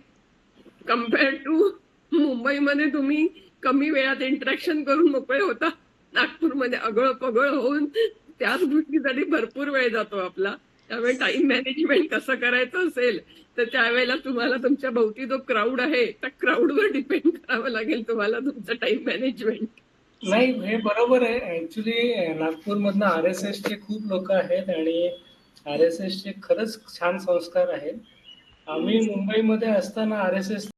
कम्पेअर्ड टू मुंबईमध्ये. तुम्ही कमी वेळात इंटरॅक्शन करून मोकळे होता. नागपूरमध्ये अगळ पगळ होऊन त्याच गोष्टीसाठी भरपूर वेळ जातो आपला. त्यामुळे टाइम मॅनेजमेंट कसं करायचं असेल तर त्यावेळेला तुम्हाला तुमच्या भोवती जो क्राऊड आहे त्या क्राऊडवर डिपेंड करावं लागेल तुम्हाला तुमचं टाइम मॅनेजमेंट. नाही, हे बरोबर आहे. ऍक्च्युली नागपूरमधनं RSS चे खूप लोक आहेत आणि RSS चे खरंच छान संस्कार आहेत. आम्ही मुंबईमध्ये असताना RSS